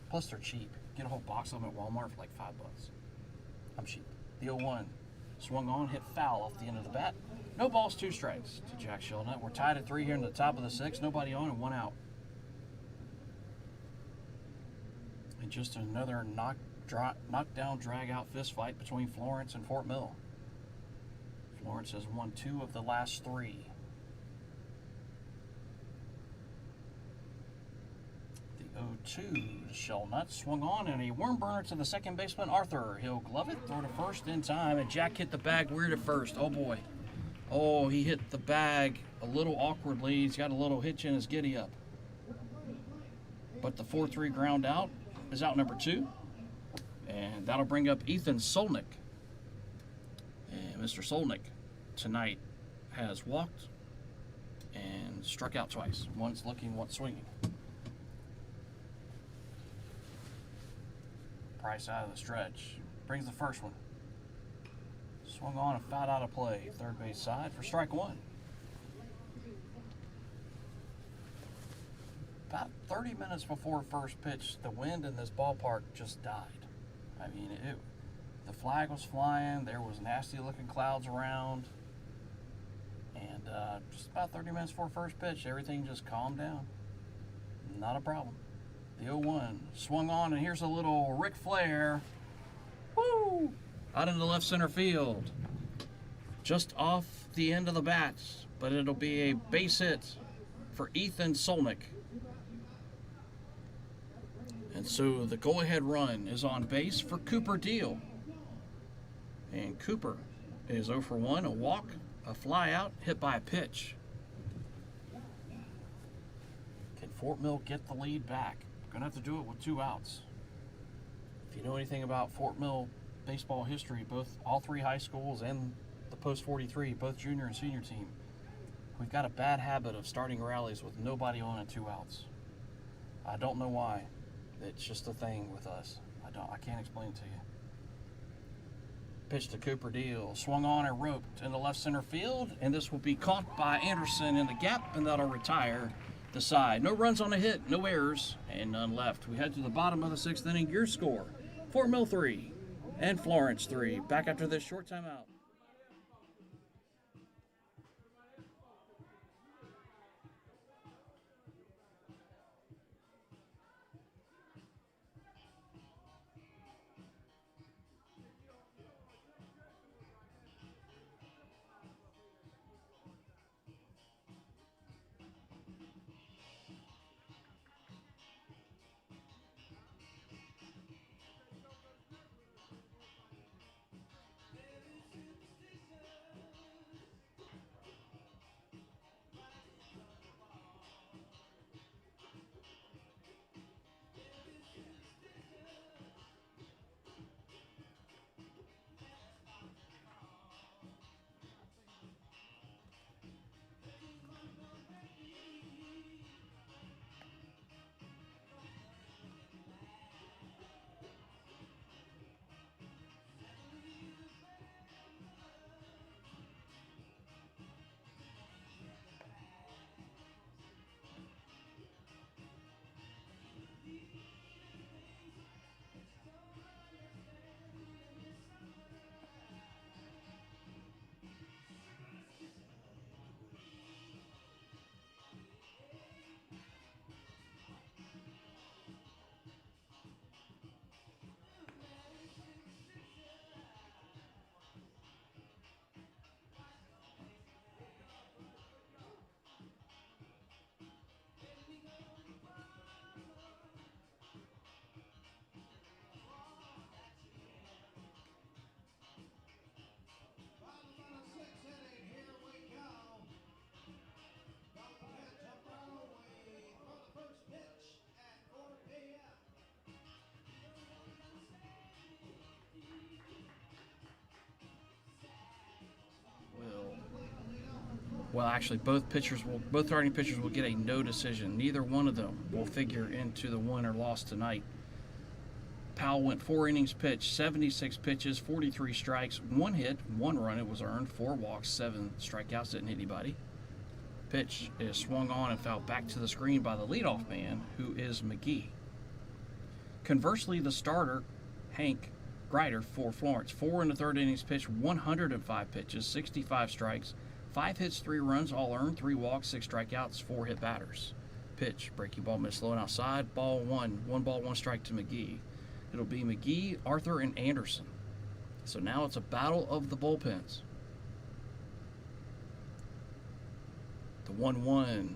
Speaker 5: Plus, they're cheap. Get a whole box of them at Walmart for like $5. I'm cheap. The 0-1 swung on, hit foul off the end of the bat. No balls, 2 strikes to Jack Shelnut. We're tied at 3 here in the top of the 6th. Nobody on and 1 out. And just another knockdown, drag-out fist fight between Florence and Fort Mill. Florence has won 2 of the last 3. The 0-2 Shelnut swung on and a worm burner to the second baseman, Arthur. He'll glove it, throw to first in time, and Jack hit the bag weird at first. Oh boy. Oh, he hit the bag a little awkwardly. He's got a little hitch in his giddy-up. But the 4-3 ground out is out number 2. And that'll bring up Ethan Solnick. And Mr. Solnick tonight has walked and struck out twice. Once looking, once swinging. Price out of the stretch. Brings the first one. Swung on and fouled out of play. Third base side for strike 1. About 30 minutes before first pitch, the wind in this ballpark just died. I mean, the flag was flying. There was nasty looking clouds around. And just about 30 minutes before first pitch, everything just calmed down. Not a problem. The 0-1 swung on, and here's a little Ric Flair. Woo! Out into left center field. Just off the end of the bat, but it'll be a base hit for Ethan Solnick. And so the go-ahead run is on base for Cooper Deal. And Cooper is 0 for 1, a walk, a fly out, hit by a pitch. Can Fort Mill get the lead back? Going to have to do it with 2 outs. If you know anything about Fort Mill baseball history, all 3 high schools and the post 43, both junior and senior team, we've got a bad habit of starting rallies with nobody on and 2 outs. I don't know why. It's just a thing with us. I can't explain it to you. Pitch to Cooper Deal. Swung on and roped in the left center field, and this will be caught by Anderson in the gap, and that'll retire the side. No runs on a hit, no errors, and none left. We head to the bottom of the 6th inning. Your score: Fort Mill 3 and Florence 3. Back after this short timeout. Well, actually, both starting pitchers will get a no decision. Neither one of them will figure into the win or loss tonight. Powell went 4 innings pitched, 76 pitches, 43 strikes, 1 hit, 1 run it was earned, 4 walks, 7 strikeouts, didn't hit anybody. Pitch is swung on and fouled back to the screen by the leadoff man, who is McGee. Conversely, the starter, Hank Grider for Florence, 4 in the 3rd innings pitched, 105 pitches, 65 strikes, 5 hits, 3 runs, all earned, 3 walks, 6 strikeouts, 4 hit batters. Pitch, breaking ball, missed low and outside, ball 1, 1 ball, 1 strike to McGee. It'll be McGee, Arthur, and Anderson. So now it's a battle of the bullpens. The 1-1,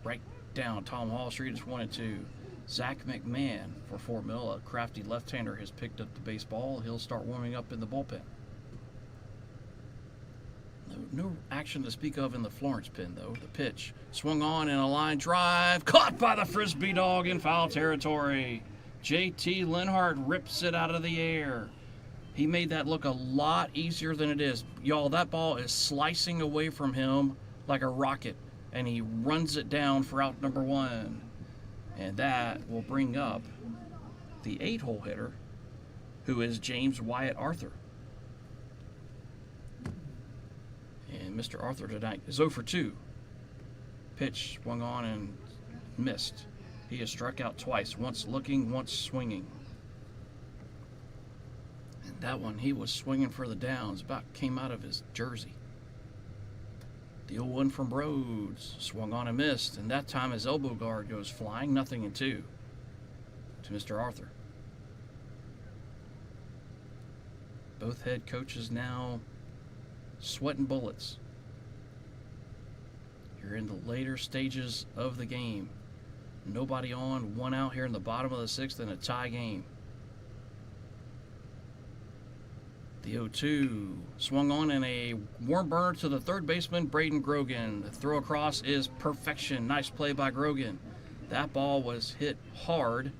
Speaker 5: right down Tom Hall Street is 1-2. Zach McMahon for Fort Mill, a crafty left-hander, has picked up the baseball. He'll start warming up in the bullpen. No action to speak of in the Florence pen, though. The pitch swung on in a line drive, caught by the Frisbee dog in foul territory. JT Linhart rips it out of the air. He made that look a lot easier than it is. Y'all, that ball is slicing away from him like a rocket, and he runs it down for out number 1. And that will bring up the 8-hole hitter, who is James Wyatt Arthur. And Mr. Arthur tonight is 0 for 2. Pitch swung on and missed. He has struck out twice, once looking, once swinging. And that one, he was swinging for the downs, about came out of his jersey. The 0-1 from Rhodes, swung on and missed, and that time his elbow guard goes flying, 0-2 to Mr. Arthur. Both head coaches now sweating bullets. You're in the later stages of the game. Nobody on, 1 out here in the bottom of the 6th in a tie game. The 0-2 swung on in a warm burner to the 3rd baseman, Braden Grogan. The throw across is perfection. Nice play by Grogan. That ball was hit hard,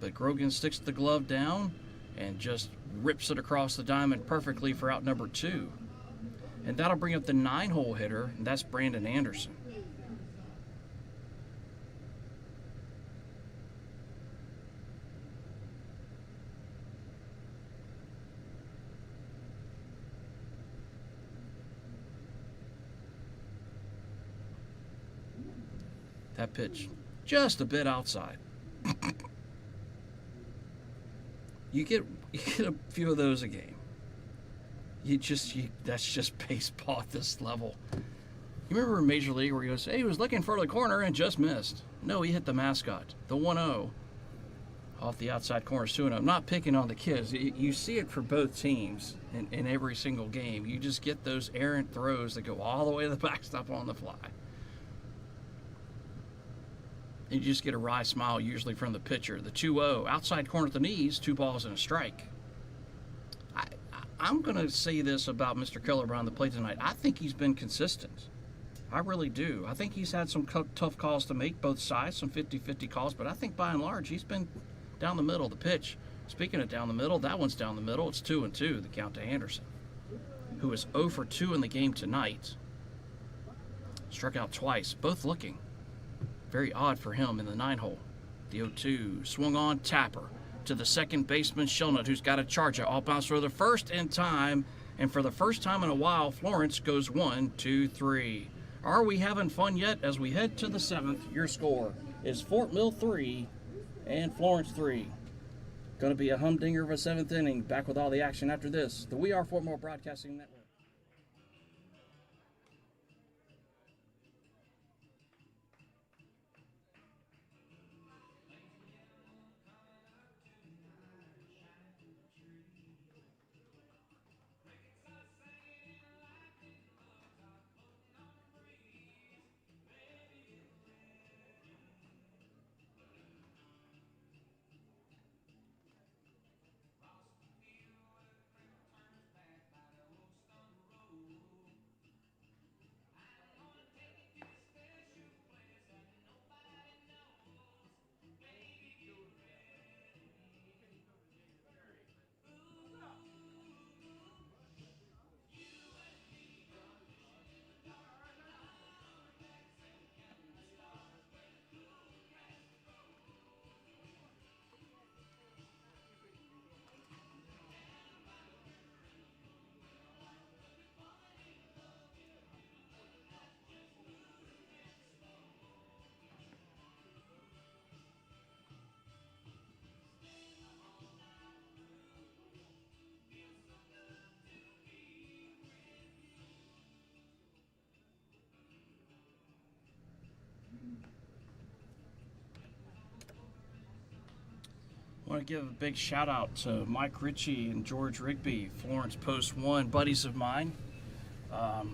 Speaker 5: but Grogan sticks the glove down and just rips it across the diamond perfectly for out number 2. And that'll bring up the 9-hole hitter, and that's Brandon Anderson. That pitch just a bit outside. You get a few of those a game. That's just baseball at this level. You remember in Major League where he goes, hey, he was looking for the corner and just missed. No, he hit the mascot, the 1-0, off the outside corner. Soon, I'm not picking on the kids. You see it for both teams in every single game. You just get those errant throws that go all the way to the backstop on the fly. And you just get a wry smile usually from the pitcher. The 2-0, outside corner at the knees, 2 balls and a strike. I'm going to say this about Mr. Keller behind the plate tonight. I think he's been consistent. I really do. I think he's had some tough calls to make, both sides, some 50-50 calls, but I think by and large he's been down the middle of the pitch. Speaking of down the middle, that one's down the middle. It's 2-2, the count to Anderson, who is 0 for 2 in the game tonight. Struck out twice, both looking very odd for him in the 9-hole. The 0-2, swung on, Tapper to the second baseman, Shellnut, who's got a charger. All bounce for the first in time, and for the first time in a while, Florence goes 1-2-3. Are we having fun yet as we head to the 7th? Your score is Fort Mill 3 and Florence 3. Going to be a humdinger of a 7th inning. Back with all the action after this. The We Are Fort Mill Broadcasting Network. I want to give a big shout out to Mike Ritchie and George Rigby, Florence Post 1, buddies of mine.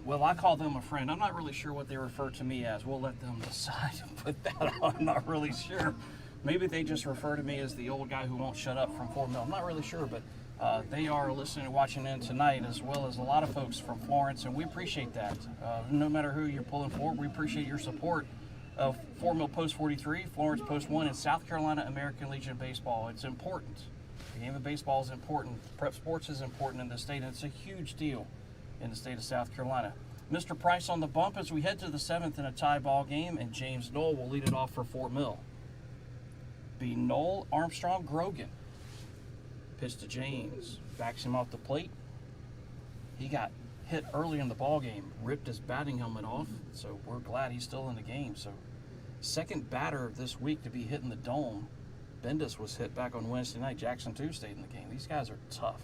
Speaker 5: Well, I call them a friend. I'm not really sure what they refer to me as. We'll let them decide and put that on. I'm not really sure. Maybe they just refer to me as the old guy who won't shut up from Fort Mill. I'm not really sure, but they are listening and watching in tonight, as well as a lot of folks from Florence, and we appreciate that. No matter who you're pulling for, we appreciate your support of Fort Mill Post 43, Florence Post 1, and South Carolina American Legion Baseball. It's important. The game of baseball is important. Prep sports is important in the state, and it's a huge deal in the state of South Carolina. Mr. Price on the bump as we head to the 7th in a tie ball game, and James Knoll will lead it off for Fort Mill. Be Knoll, Armstrong, Grogan. Pitch to James. Backs him off the plate. He got hit early in the ball game, ripped his batting helmet off, so we're glad he's still in the game. So second batter of this week to be hit in the dome. Bendis was hit back on Wednesday night. Jackson too stayed in the game. These guys are tough.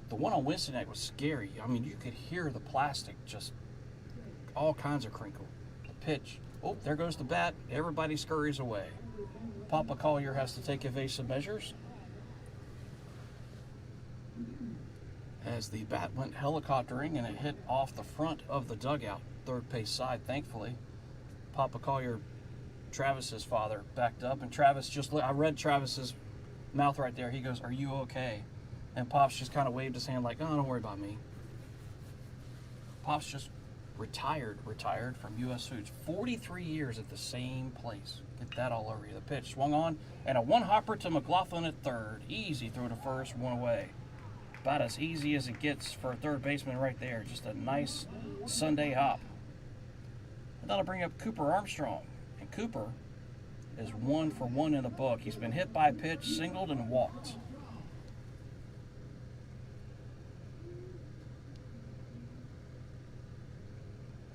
Speaker 5: The one on Wednesday night was scary. I mean, you could hear the plastic just all kinds of crinkle. The pitch. Oh, there goes the bat. Everybody scurries away. Papa Collier has to take evasive measures as the bat went helicoptering and it hit off the front of the dugout, third base side, thankfully. Papa Collier, Travis's father, backed up, and Travis just, I read Travis's mouth right there. He goes, "Are you okay?" And Pops just kind of waved his hand like, "Oh, don't worry about me." Pops just retired from U.S. Foods. 43 years at the same place. Get that all over you. The pitch swung on, and a one-hopper to McLaughlin at third. Easy throw to first, one away. About as easy as it gets for a third baseman right there. Just a nice Sunday hop. And that'll bring up Cooper Armstrong. And Cooper is 1 for 1 in the book. He's been hit by a pitch, singled, and walked.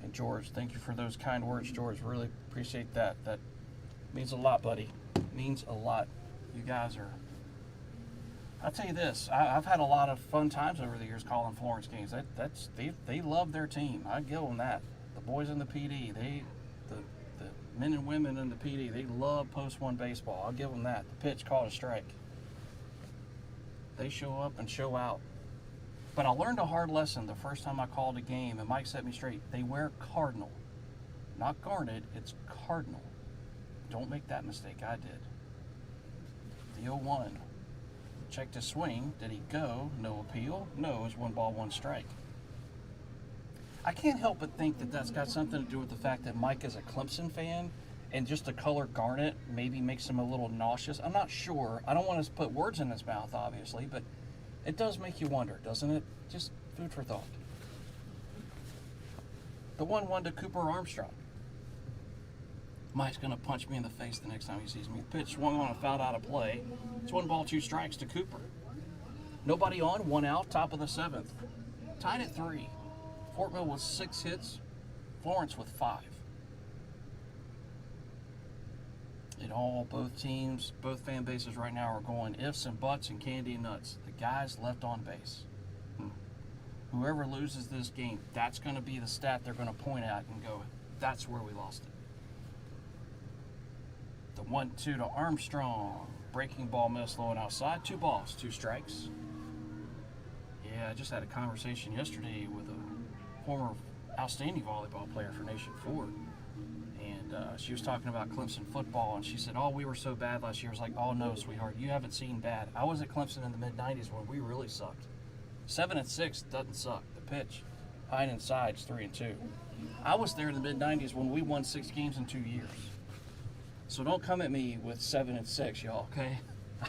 Speaker 5: And George, thank you for those kind words, George. Really appreciate that. That means a lot, buddy. Means a lot. You guys are I'll tell you this, I've had a lot of fun times over the years calling Florence games. They love their team. I give them that. The boys in the PD, the men and women in the PD, they love post-1 baseball. I'll give them that. The pitch called a strike. They show up and show out. But I learned a hard lesson the first time I called a game, and Mike set me straight. They wear cardinal. Not garnet, it's cardinal. Don't make that mistake. I did. The 0-1. Checked his swing. Did he go? No appeal. No, it was 1 ball, 1 strike. I can't help but think that that's got something to do with the fact that Mike is a Clemson fan, and just the color garnet maybe makes him a little nauseous. I'm not sure. I don't want to put words in his mouth, obviously, but it does make you wonder, doesn't it? Just food for thought. The 1-1 to Cooper Armstrong. Mike's going to punch me in the face the next time he sees me. Pitch swung on and fouled out of play. It's 1 ball, 2 strikes to Cooper. Nobody on, 1 out, top of the 7th. Tied at 3. Fort Mill with 6 hits, Florence with 5. Both teams, both fan bases right now are going ifs and buts and candy and nuts. The guys left on base. Whoever loses this game, that's going to be the stat they're going to point at and go, that's where we lost it. The 1-2 to Armstrong. Breaking ball miss low and outside. 2 balls, 2 strikes. Yeah, I just had a conversation yesterday with a former outstanding volleyball player for Nation Ford. And she was talking about Clemson football, and she said, oh, we were so bad last year. I was like, oh, no, sweetheart, you haven't seen bad. I was at Clemson in the mid-90s when we really sucked. 7-6 doesn't suck. The pitch, high and inside, is 3-2. I was there in the mid-90s when we won 6 games in 2 years. So don't come at me with 7-6, y'all, okay?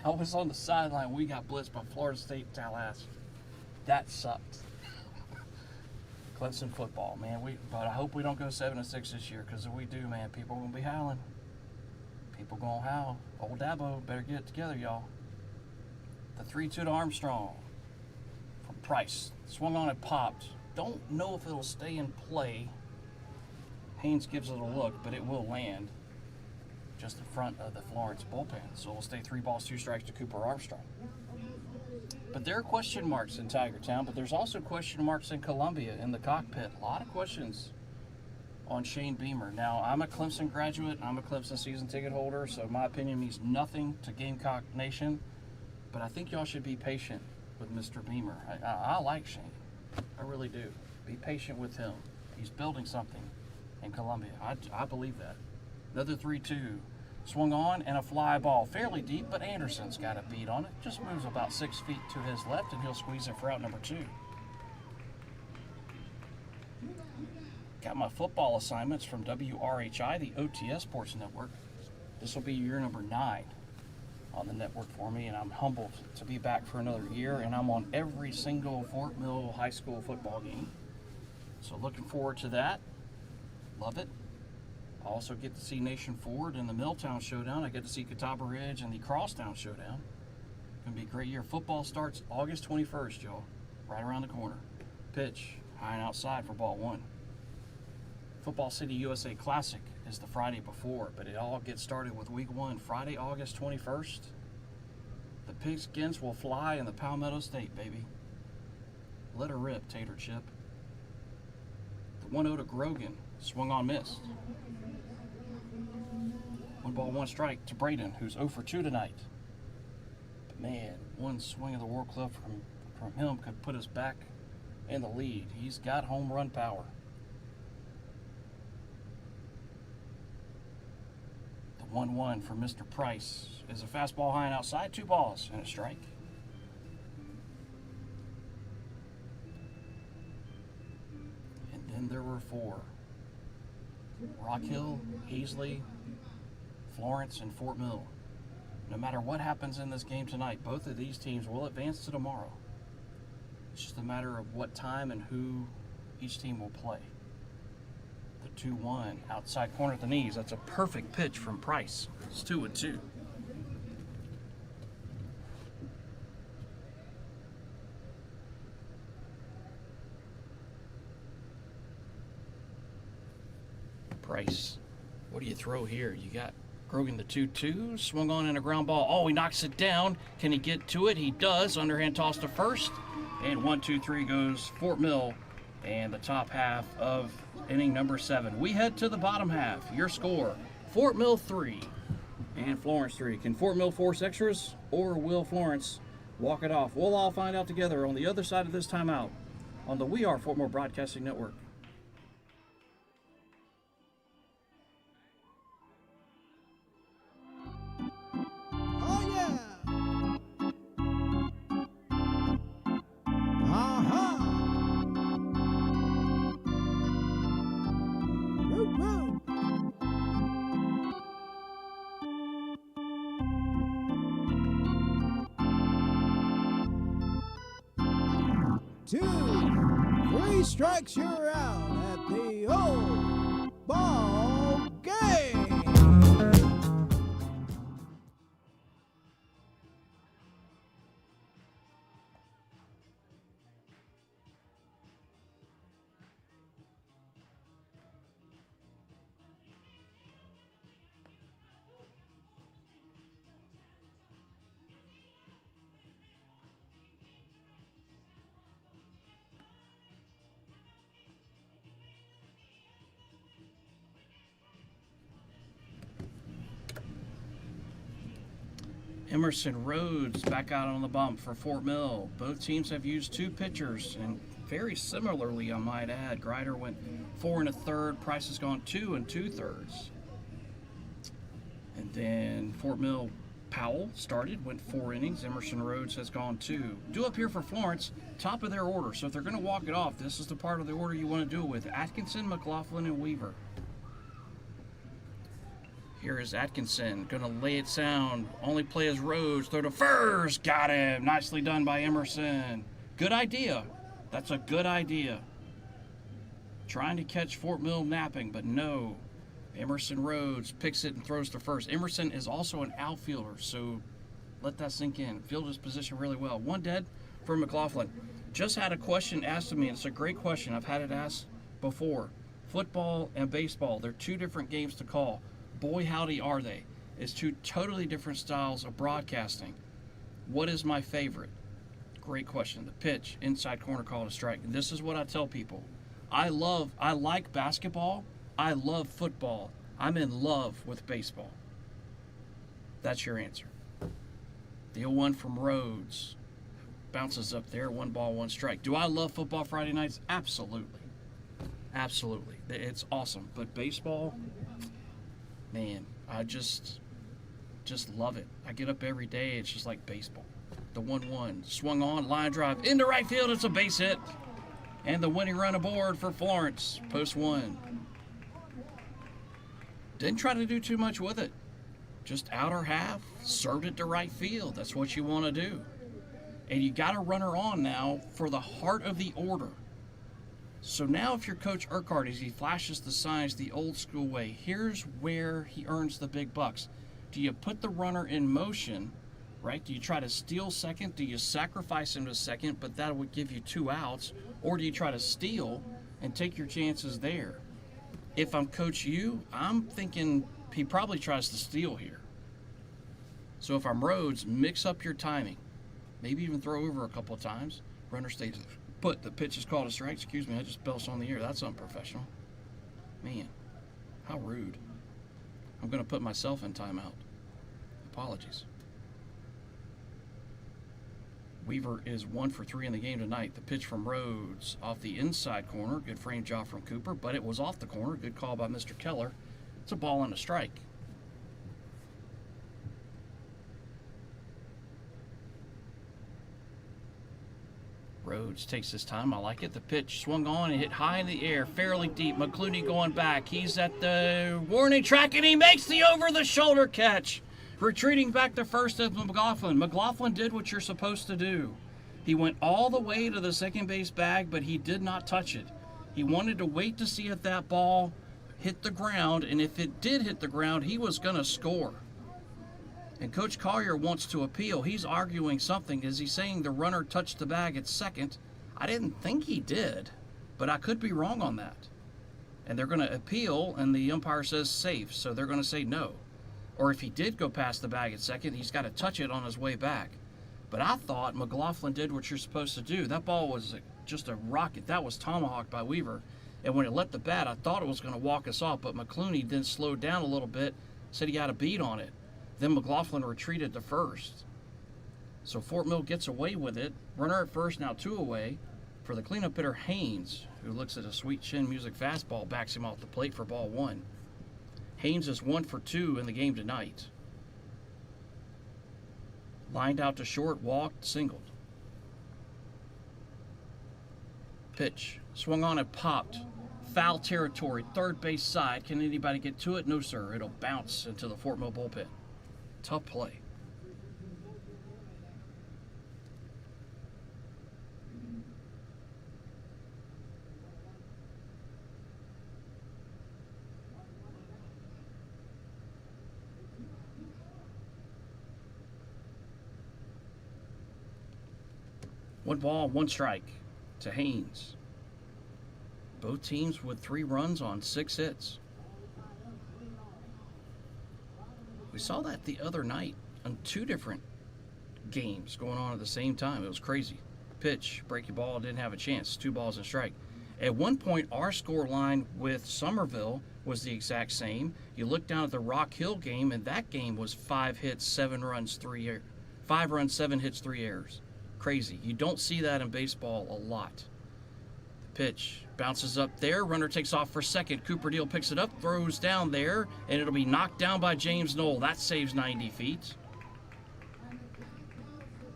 Speaker 5: I was on the sideline. We got blitzed by Florida State and Tallahassee. That sucked. Clemson football, man. But I hope we don't go 7-6 this year, because if we do, man, people are going to be howling. People going to howl. Old Dabo, better get it together, y'all. The 3-2 to Armstrong from Price. Swung on and popped. Don't know if it'll stay in play. Haynes gives it a look, but it will land just in front of the Florence bullpen. So it'll stay 3 balls, 2 strikes to Cooper Armstrong. But there are question marks in Tiger Town, but there's also question marks in Columbia in the cockpit. A lot of questions on Shane Beamer. Now, I'm a Clemson graduate. I'm a Clemson season ticket holder, so my opinion means nothing to Gamecock Nation. But I think y'all should be patient with Mr. Beamer. I like Shane. I really do. Be patient with him. He's building something in Columbia. I believe that. Another 3-2. Swung on and a fly ball. Fairly deep, but Anderson's got a beat on it. Just moves about 6 feet to his left, and he'll squeeze it for out number 2. Got my football assignments from WRHI, the OTS Sports Network. This will be year number 9 on the network for me, and I'm humbled to be back for another year, and I'm on every single Fort Mill High School football game. So looking forward to that. Love it. I also get to see Nation Ford in the Milltown Showdown. I get to see Catawba Ridge in the Crosstown Showdown. Going to be a great year. Football starts August 21st, y'all. Right around the corner. Pitch, high and outside for ball 1. Football City USA Classic is the Friday before, but it all gets started with week 1, Friday, August 21st. The Pigskins will fly in the Palmetto State, baby. Let her rip, Tater Chip. The 1-0 to Grogan. Swung on, missed. 1 ball, 1 strike to Braden, who's 0 for 2 tonight. But man, one swing of the War Club from him could put us back in the lead. He's got home run power. The 1-1 for Mr. Price is a fastball high and outside, 2 balls and a strike. And then there were 4. Rock Hill, Heasley, Florence, and Fort Mill. No matter what happens in this game tonight, both of these teams will advance to tomorrow. It's just a matter of what time and who each team will play. The 2-1 outside corner at the knees. That's a perfect pitch from Price. It's 2-2. Price. What do you throw here? You got Grogan the 2-2, swung on in a ground ball. Oh, he knocks it down. Can he get to it? He does. Underhand toss to first. And 1-2-3 goes Fort Mill and the top half of inning number 7. We head to the bottom half. Your score, Fort Mill 3 and Florence 3. Can Fort Mill force extras or will Florence walk it off? We'll all find out together on the other side of this timeout on the We Are Fort Mill Broadcasting Network.
Speaker 1: Oh, yeah. Uh-huh. Woo, woo. Two, 3 strikes, you're out at the old ball game.
Speaker 5: Emerson Rhodes back out on the bump for Fort Mill. Both teams have used 2 pitchers, and very similarly, I might add. Grider went 4 1/3. Price has gone 2 2/3. And then Fort Mill Powell started, went 4 innings. Emerson Rhodes has gone 2. Due up here for Florence, top of their order. So if they're going to walk it off, this is the part of the order you want to do it with. Atkinson, McLaughlin, and Weaver. Here is Atkinson, gonna lay it sound. Only play as Rhodes, throw to first, got him. Nicely done by Emerson. Good idea. That's a good idea. Trying to catch Fort Mill napping, but no. Emerson Rhodes picks it and throws to first. Emerson is also an outfielder, so let that sink in. Field his position really well. 1 dead for McLaughlin. Just had a question asked of me, and it's a great question. I've had it asked before. Football and baseball, they're 2 different games to call. Boy, howdy are they. It's 2 totally different styles of broadcasting. What is my favorite? Great question. The pitch, inside corner, call to strike. And this is what I tell people. I like basketball. I love football. I'm in love with baseball. That's your answer. The 0-1 from Rhodes. Bounces up there, 1 ball, 1 strike. Do I love football Friday nights? Absolutely. Absolutely. It's awesome. But baseball, man, I just love it. I get up every day, it's just like baseball. The 1-1, swung on, line drive, into right field, it's a base hit. And the winning run aboard for Florence, post 1. Didn't try to do too much with it. Just outer half, served it to right field. That's what you want to do. And you got a runner on now for the heart of the order. So now if you're Coach Urquhart, as he flashes the signs the old school way, here's where he earns the big bucks. Do you put the runner in motion, right? Do you try to steal second? Do you sacrifice him to second, but that would give you 2 outs? Or do you try to steal and take your chances there? If I'm Coach U, I'm thinking he probably tries to steal here. So if I'm Rhodes, mix up your timing. Maybe even throw over a couple of times. Runner stays put. The pitch is called a strike. Excuse me, I just belched on the air. That's unprofessional. Man, how rude. I'm going to put myself in timeout. Apologies. Weaver is 1 for 3 in the game tonight. The pitch from Rhodes off the inside corner. Good frame job from Cooper, but it was off the corner. Good call by Mr. Keller. It's a ball and a strike. Rhodes takes his time. I like it. The pitch swung on and hit high in the air, fairly deep. McClooney going back. He's at the warning track, and he makes the over-the-shoulder catch. Retreating back to first is McLaughlin. McLaughlin did what you're supposed to do. He went all the way to the second base bag, but he did not touch it. He wanted to wait to see if that ball hit the ground, and if it did hit the ground, he was going to score. And Coach Collier wants to appeal. He's arguing something. Is he saying the runner touched the bag at second? I didn't think he did, but I could be wrong on that. And they're going to appeal, and the umpire says safe, so they're going to say no. Or if he did go past the bag at second, he's got to touch it on his way back. But I thought McLaughlin did what you're supposed to do. That ball was just a rocket. That was tomahawked by Weaver. And when it left the bat, I thought it was going to walk us off, but McClooney then slowed down a little bit, said he had a beat on it. Then McLaughlin retreated to first. So Fort Mill gets away with it. Runner at first, now 2 away. For the cleanup hitter, Haynes, who looks at a sweet chin music fastball, backs him off the plate for ball 1. Haynes is 1 for 2 in the game tonight. Lined out to short, walked, singled. Pitch. Swung on and popped. Foul territory, third base side. Can anybody get to it? No, sir. It'll bounce into the Fort Mill bullpen. Tough play. One ball, 1 strike to Haynes. Both teams with 3 runs on 6 hits. We saw that the other night on 2 different games going on at the same time. It was crazy. Pitch, breaking ball, didn't have a chance. 2 balls and strike. At one point, our score line with Somerville was the exact same. You look down at the Rock Hill game, and that game was 5 hits, 7 runs, 5 runs, 7 hits, 3 errors. Crazy. You don't see that in baseball a lot. Pitch bounces up there. Runner takes off for second. Cooper Deal picks it up, throws down there, and it'll be knocked down by James Knoll. That saves 90 feet.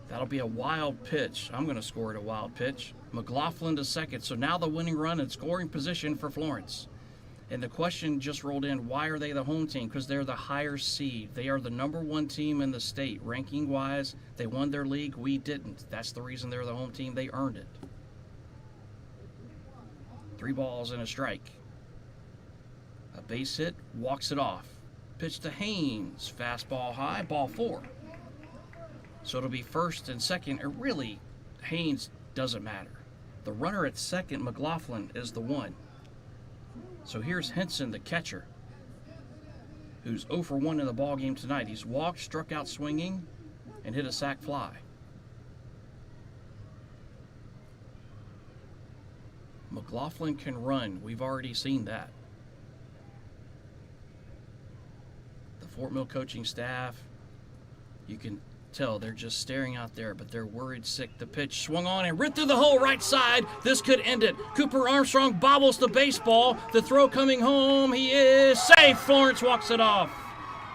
Speaker 5: That'll be a wild pitch. I'm going to score it a wild pitch. McLaughlin to second. So now the winning run in scoring position for Florence. And the question just rolled in, why are they the home team? Because they're the higher seed. They are the number 1 team in the state. Ranking-wise, they won their league. We didn't. That's the reason they're the home team. They earned it. 3 balls and a strike. A base hit, walks it off. Pitch to Haynes. Fastball high, ball 4. So it'll be first and second. Or really, Haynes doesn't matter. The runner at second, McLaughlin, is the 1. So here's Henson, the catcher, who's 0 for 1 in the ballgame tonight. He's walked, struck out swinging, and hit a sac fly. McLaughlin can run. We've already seen that. The Fort Mill coaching staff, you can tell they're just staring out there, but they're worried sick. The pitch swung on and ripped through the hole right side. This could end it. Cooper Armstrong bobbles the baseball. The throw coming home. He is safe. Florence walks it off.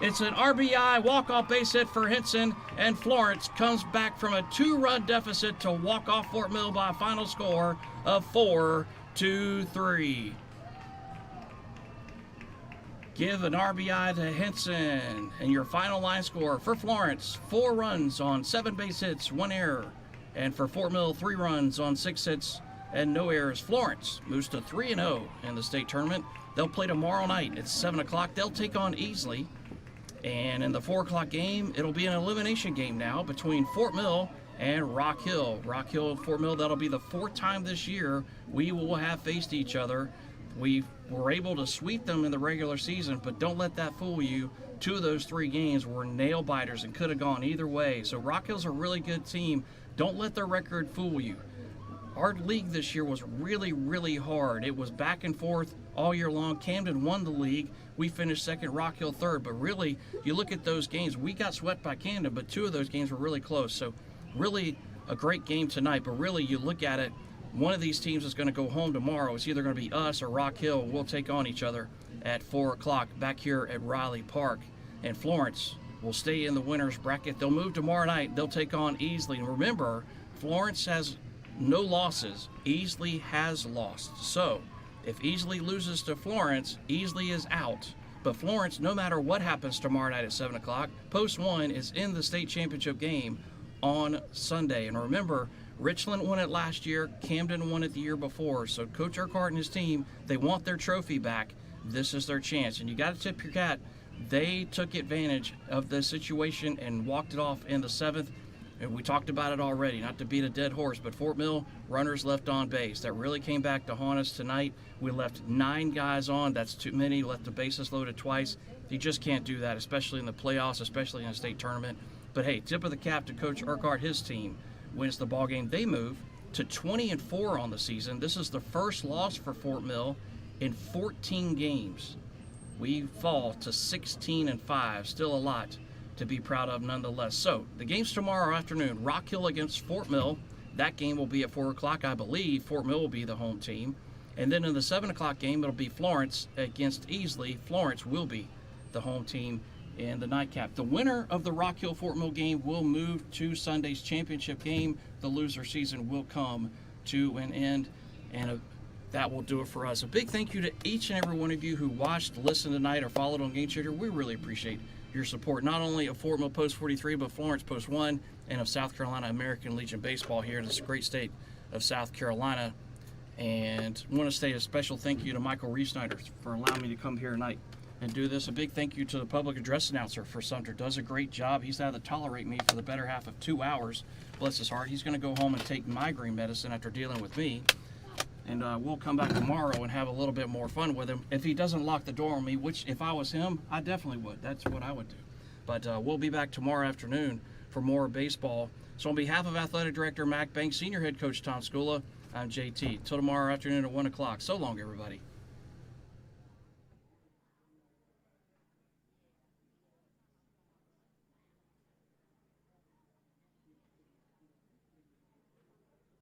Speaker 5: It's an RBI walk-off base hit for Henson, and Florence comes back from a 2-run deficit to walk off Fort Mill by a final score of 4-3. Give an RBI to Henson, and your final line score for Florence, 4 runs on 7 base hits, 1 error. And for Fort Mill, 3 runs on 6 hits and no errors. Florence moves to 3-0 in the state tournament. They'll play tomorrow night at 7 o'clock. They'll take on Easley. And in the 4 o'clock game, it'll be an elimination game now between Fort Mill and Rock Hill. Rock Hill and Fort Mill, that'll be the 4th time this year we will have faced each other. We were able to sweep them in the regular season, but don't let that fool you. 2 of those 3 games were nail biters and could have gone either way. So Rock Hill's a really good team. Don't let their record fool you. Our league this year was really, really hard. It was back and forth all year long. Camden won the league. We finished second, Rock Hill third. But really, you look at those games, we got swept by Camden, but 2 of those games were really close. So really a great game tonight. But really, you look at it, one of these teams is going to go home tomorrow. It's either going to be us or Rock Hill. We'll take on each other at 4 o'clock back here at Riley Park. And Florence will stay in the winner's bracket. They'll move tomorrow night. They'll take on Easley. And remember, Florence has no losses. Easley has lost. So if Easley loses to Florence, Easley is out. But Florence, no matter what happens tomorrow night at 7 o'clock, Post 1 is in the state championship game on Sunday. And remember, Richland won it last year. Camden won it the year before. So Coach Urquhart and his team, they want their trophy back. This is their chance. And you got to tip your hat. They took advantage of the situation and walked it off in the 7th. And we talked about it already, not to beat a dead horse, but Fort Mill, runners left on base. That really came back to haunt us tonight. We left 9 guys on. That's too many. Left the bases loaded twice. You just can't do that, especially in the playoffs, especially in a state tournament. But hey, tip of the cap to Coach Urquhart. His team wins the ball game. They move to 20-4 on the season. This is the first loss for Fort Mill in 14 games. We fall to 16-5. Still a lot to be proud of nonetheless. So the game's tomorrow afternoon. Rock Hill against Fort Mill. That game will be at 4 o'clock, I believe. Fort Mill will be the home team. And then in the 7 o'clock game, it'll be Florence against Easley. Florence will be the home team in the nightcap. The winner of the Rock Hill Fort Mill game will move to Sunday's championship game. The loser season will come to an end, and that will do it for us. A big thank you to each and every one of you who watched, listened tonight, or followed on Game Changer. We really appreciate your support, not only of Fort Mill Post 43, but Florence Post 1, and of South Carolina American Legion Baseball here in this great state of South Carolina. And I want to say a special thank you to Michael Reesnyder for allowing me to come here tonight and do this. A big thank you to the public address announcer for Sumter. Does a great job. He's had to tolerate me for the better half of 2 hours. Bless his heart. He's going to go home and take migraine medicine after dealing with me. And we'll come back tomorrow and have a little bit more fun with him. If he doesn't lock the door on me, which if I was him, I definitely would. That's what I would do. But we'll be back tomorrow afternoon for more baseball. So on behalf of Athletic Director Mac Banks, Senior Head Coach Tom Skula, I'm JT. Till tomorrow afternoon at 1 o'clock. So long, everybody.